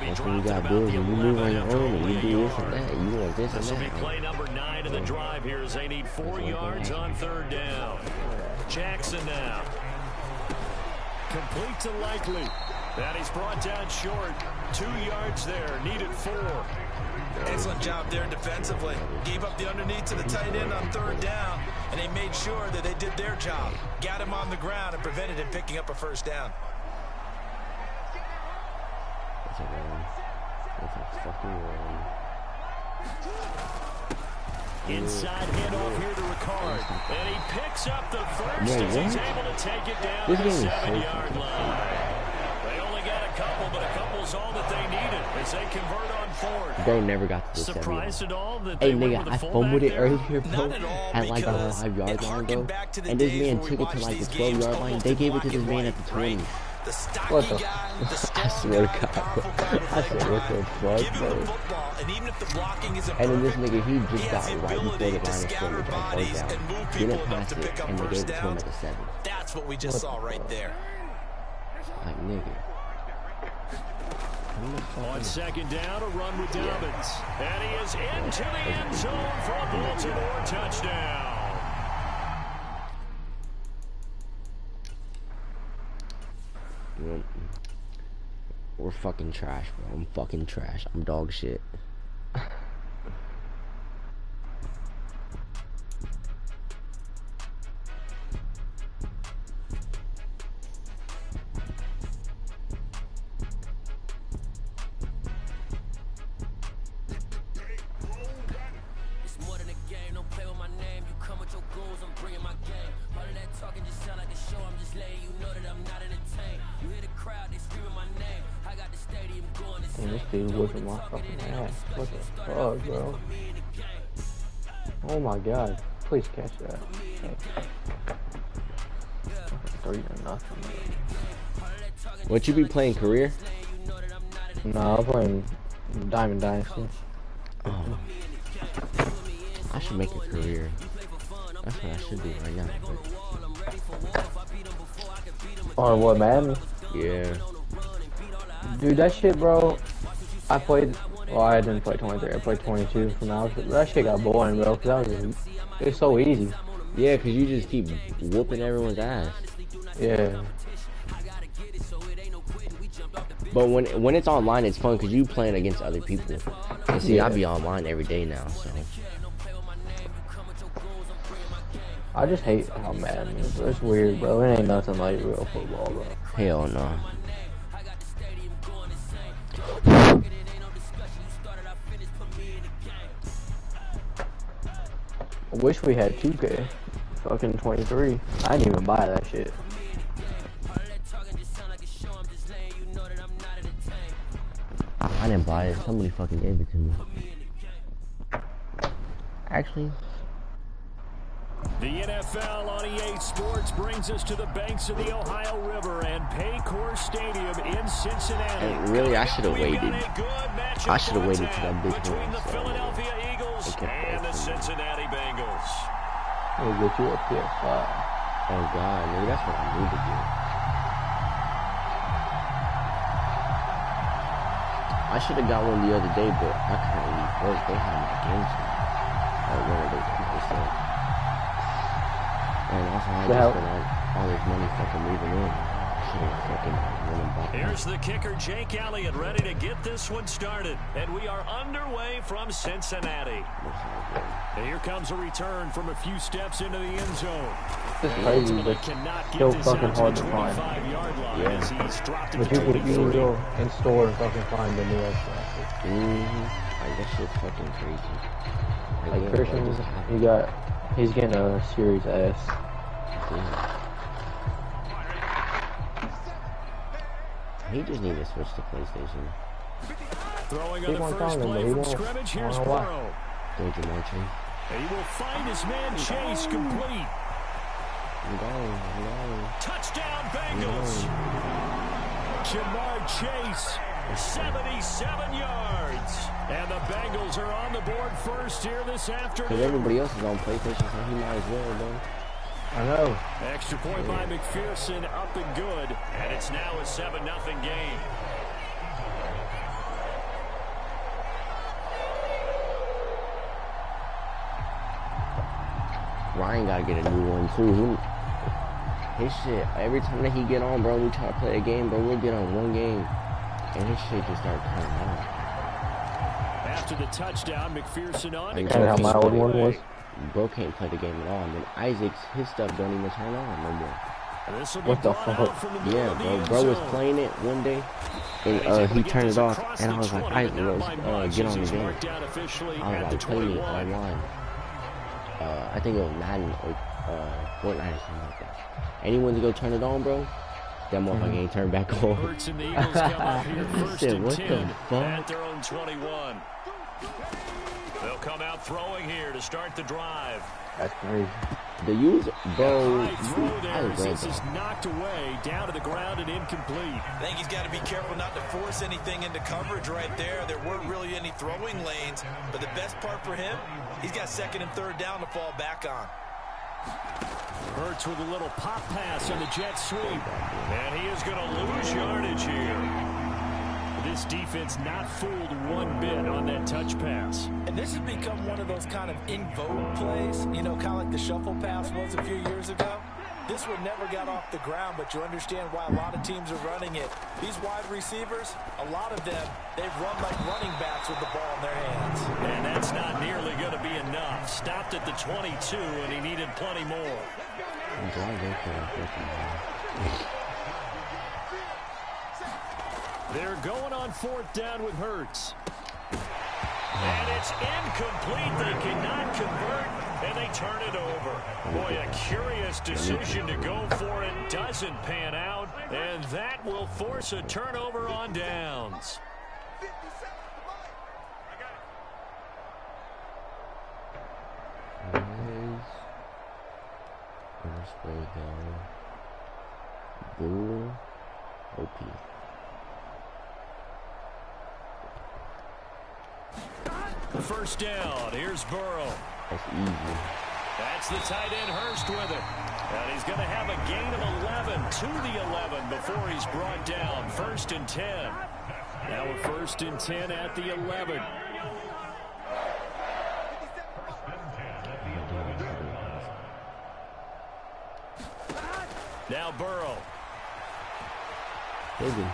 That's what you gotta do. When you move on your own and you do this and that, you want this and This will be that. play number 9 of the drive here as they need 4 yards on third down. Jackson now. Complete to Likely. And he's brought down short. 2 yards there. Needed 4. Excellent job there defensively. Gave up the underneath to the tight end on third down, and they made sure that they did their job. Got him on the ground and prevented him picking up a first down. That's a fucking run. Inside handoff here to Ricard. And he picks up the first as he's able to take it down to the 7-yard line. They only got a couple, but a couple's all that they needed as they convert on fourth. Bro never got to the 7 Surprised at all that Hey, they went nigga, with I the fumbled it fullback there? earlier, bro. At like a 5-yard line, bro. And this man took it to like the 12-yard line. They gave it to this man at the 20. What the? I swear to God, bro. I said, what the fuck, bro? And then this nigga, he just got right before the line of scrimmage on third down. Didn't pass it, and they gave it to him at the 7. That's what we just saw right there. Like, nigga. On second down, a run with Dobbins. And he is into the end zone for a Baltimore touchdown. We're fucking trash, bro. I'm fucking trash. I'm dog shit. And this dude whipping my fucking ass. What the fuck, bro? Oh my god. Please catch that. 3-0. What you be playing, career? No, I'm playing Diamond Dynasty. Oh. I should make a career. That's what I should do right now. Or what, Madden? Yeah. Dude, that shit, bro. I played. Well, I didn't play 23. I played 22 from now. That shit got boring, bro. Cause it was so easy. Yeah, cause you just keep whooping everyone's ass. Yeah. But when it's online, it's fun because you playing against other people. And see, I be online every day now, so. I just hate how Madden is. It's weird, bro. It ain't nothing like real football, bro. Hell no. I wish we had 2K. Fucking 23. I didn't even buy that shit. I didn't buy it. Somebody fucking gave it to me. Actually. The NFL on EA Sports brings us to the banks of the Ohio River and Paycor Stadium in Cincinnati. And really, I should have waited. I should have waited till that big between the one. Philadelphia Eagles and the Cincinnati Bengals. We'll get you a PS5. Oh God, maybe that's what I need to do. I should have got one the other day, but I couldn't leave work. They had my games on. Or one of those people said. And also, I just spent all this money fucking moving in. I should have fucking went and bought. Here's the kicker, Jake Elliott, ready to get this one started. And we are underway from Cincinnati. And here comes a return from a few steps into the end zone. It's crazy, but still fucking hard to find. Yeah. But you can go in store and fucking find the new Xbox. Like, that shit's fucking crazy. Like, Christian, he's getting a Series S. Yeah. He just need to switch to PlayStation. Throwing on the first play from scrimmage, here's Burrow. Thank you, Martin. He will find his man Chase complete. I'm going. Touchdown, Bengals. Jamar Chase, 77 yards. And the Bengals are on the board first here this afternoon. Because everybody else is on PlayStation, so he might as well, though. I know. Extra point by McPherson, up and good. And it's now a 7-0 game. Ryan gotta get a new one too. His shit, every time that he get on, bro, we try to play a game, bro, we'll get on one game, and his shit just start turning on. After the touchdown, McPherson on. And how my old one was? Bro can't play the game at all, and then Isaac's, his stuff don't even turn on no more. What the fuck? Yeah, bro was playing it one day, and he turned it off, and I was like, Isaac, get on the game. I was like, play me online. I think it was Madden or Fortnite or something like that. And he went to go turn it on, bro. That motherfucker ain't turned back on. Hurts and the Eagles come up here first and what 10 the fuck? At their own 21. They'll come out throwing here to start the drive. That's crazy. The user, bro. This is knocked away, down to the ground and incomplete. I think he's got to be careful not to force anything into coverage right there. There weren't really any throwing lanes, but the best part for him, he's got second and third down to fall back on. Hurts with a little pop pass on the jet sweep. And he is going to lose yardage here. This defense not fooled one bit on that touch pass. And this has become one of those kind of in vogue plays, you know, kind of like the shuffle pass was a few years ago. This one never got off the ground, but you understand why a lot of teams are running it. These wide receivers, a lot of them, they've run like running backs with the ball in their hands. And that's not nearly going to be enough. Stopped at the 22, and he needed plenty more. They're going on fourth down with Hurts. And it's incomplete. They cannot convert, and they turn it over. Boy, a curious decision to go for it. Doesn't pan out, and that will force a turnover on downs. Boo. OP. First down. Here's Burrow. That's easy. That's the tight end Hurst with it. And he's going to have a gain of 11 to the 11 before he's brought down. First and 10. Now a 1st and 10 at the 11. Now Burrow. Higgins.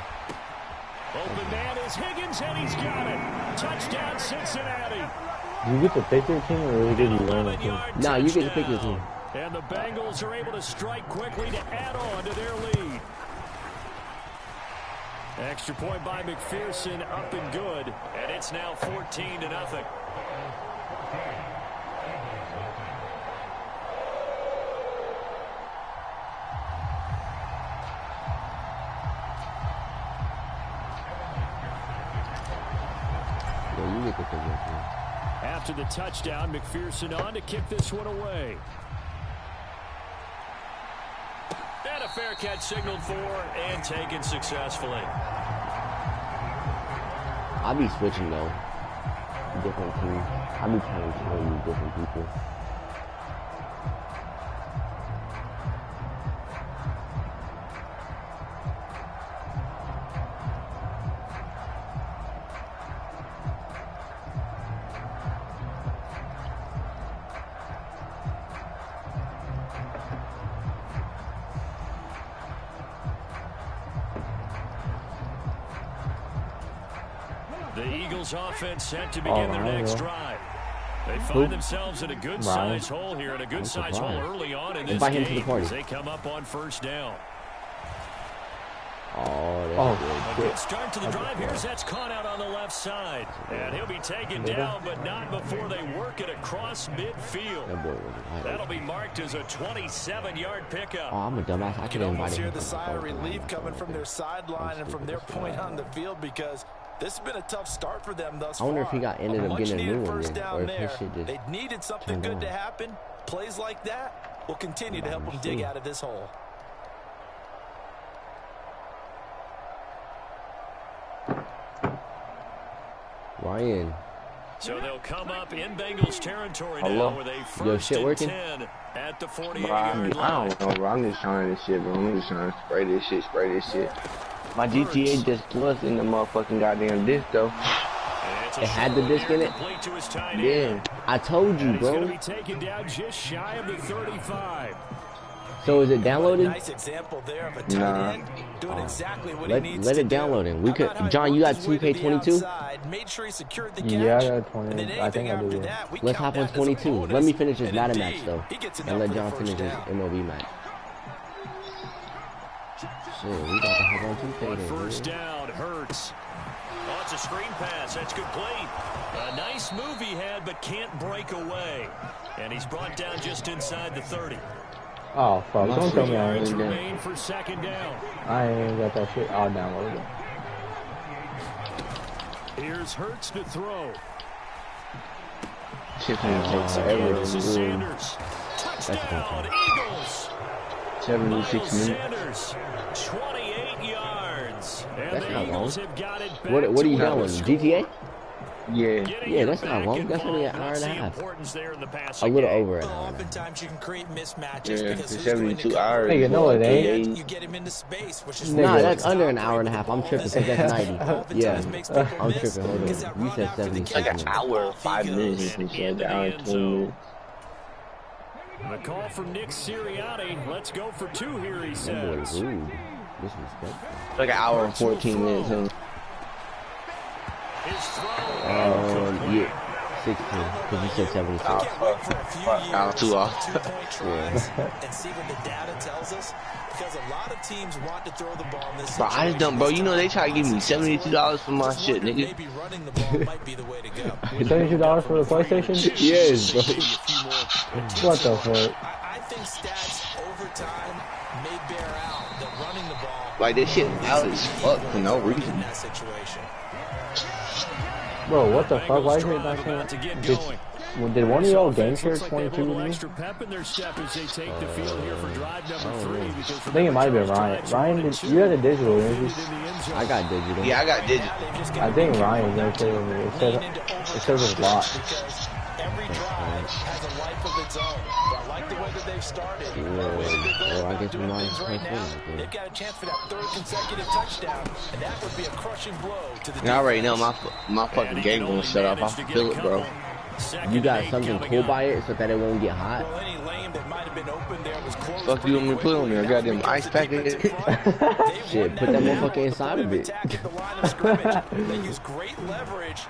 Open man is Higgins, and he's got it. Touchdown, Cincinnati. Do you get to pick your team, or really give you one team? No, you get to pick your team. And the Bengals are able to strike quickly to add on to their lead. Extra point by McPherson, up and good. And it's now 14-0. After the touchdown, McPherson on to kick this one away. And a fair catch signaled for and taken successfully. I'll be switching though. Different teams. I'll be trying to show you different people. The Eagles offense set to begin their next drive. They find themselves in a good-sized hole here, and a good-sized hole early on in this game as they come up on 1st down. Oh, a good start to the drive here. That's caught out on the left side. And he'll be taken down, but not before they work it across midfield. That'll be marked as a 27-yard pickup. Oh, I'm a dumbass. I can almost hear the sigh of relief coming from their sideline and from their point on the field, because this has been a tough start for them thus far. I wonder if he ended up getting a new one then, or if his shit just they needed something good to happen. Plays like that will continue to help them dig out of this hole. Ryan. So they'll come up in Bengals territory now with a 1st and 10 at the 48-yard line. I don't know, bro. I'm just trying this shit, bro. I'm just trying to spray this shit. My GTA just plus in the motherfucking goddamn disc, though. It had the disc in it? Yeah. I told you, bro. He's going to be taken down just shy of the 35. So is it downloaded? Nice example there of a tight end doing exactly what he needs let it download it. We could. John, you got 2K22? Made sure he secured the catch. Yeah, I got 20. I think I do. Let's hop on 22. Let me finish this Madden match though, and let John finish his MLB match. Shit, we got to hop on 2K then. 1st down, Hurts. Oh, it's a screen pass. That's complete. A nice move he had, but can't break away. And he's brought down just inside the 30. Oh, fuck. Don't tell me I ain't remain for 2nd down. I ain't got that shit. I'll download it. Here's Hurts to throw. Sanders. Touchdown, Eagles. 76 minutes. 28 yards. And that's not long. What are you downloading? GTA? Yeah, that's not long. That's only an hour and a half. A little over an hour. Oftentimes you can create mismatches because 72 hours. Hey, you know it ain't. You get him into space, which is nah, that's under an hour and a half. I'm tripping because that's 90. Yeah, I'm tripping. Hold on. You said 70. Like an hour, 5 minutes. You said an hour and 20 minutes. The call from Nick Sirianni. Let's go for 2 here, he says. That boy is rude. Disrespectful. Like an hour and 14 minutes. Huh? Yeah, 16, because you said 76. Too off. And see what the data tells us, because a lot of teams want to throw the ball in this situation. Bro, I just don't, bro. You know they try to give me $72 for my shit, nigga. Maybe running the ball might be the way to go. $72 for the PlayStation? Yes, bro. What the fuck? I think stats over time may bear out that running the ball. Like this shit out as fuck for no reason. In that situation. Bro, what the fuck? Why is it not saying? Did one of y'all gang share 22 with me? I think it might have been Ryan. Ryan, you had a digital, didn't you? I got digital. Yeah, I got digital. I think Ryan gang shared with me. It says a lot. Every drive has a life of its own. I like the way the they've started. I guess we might right now. They've got a chance for that third consecutive touchdown, and that would be a crushing blow to the defense. I already know my fucking game gonna shut off. I feel it, bro. You got something cool by it so that it won't get hot? Well, any lane that might have been open there was close. Fuck you want me to put on there? Goddamn ice packet. Shit, put that motherfucker inside of it. They use great leverage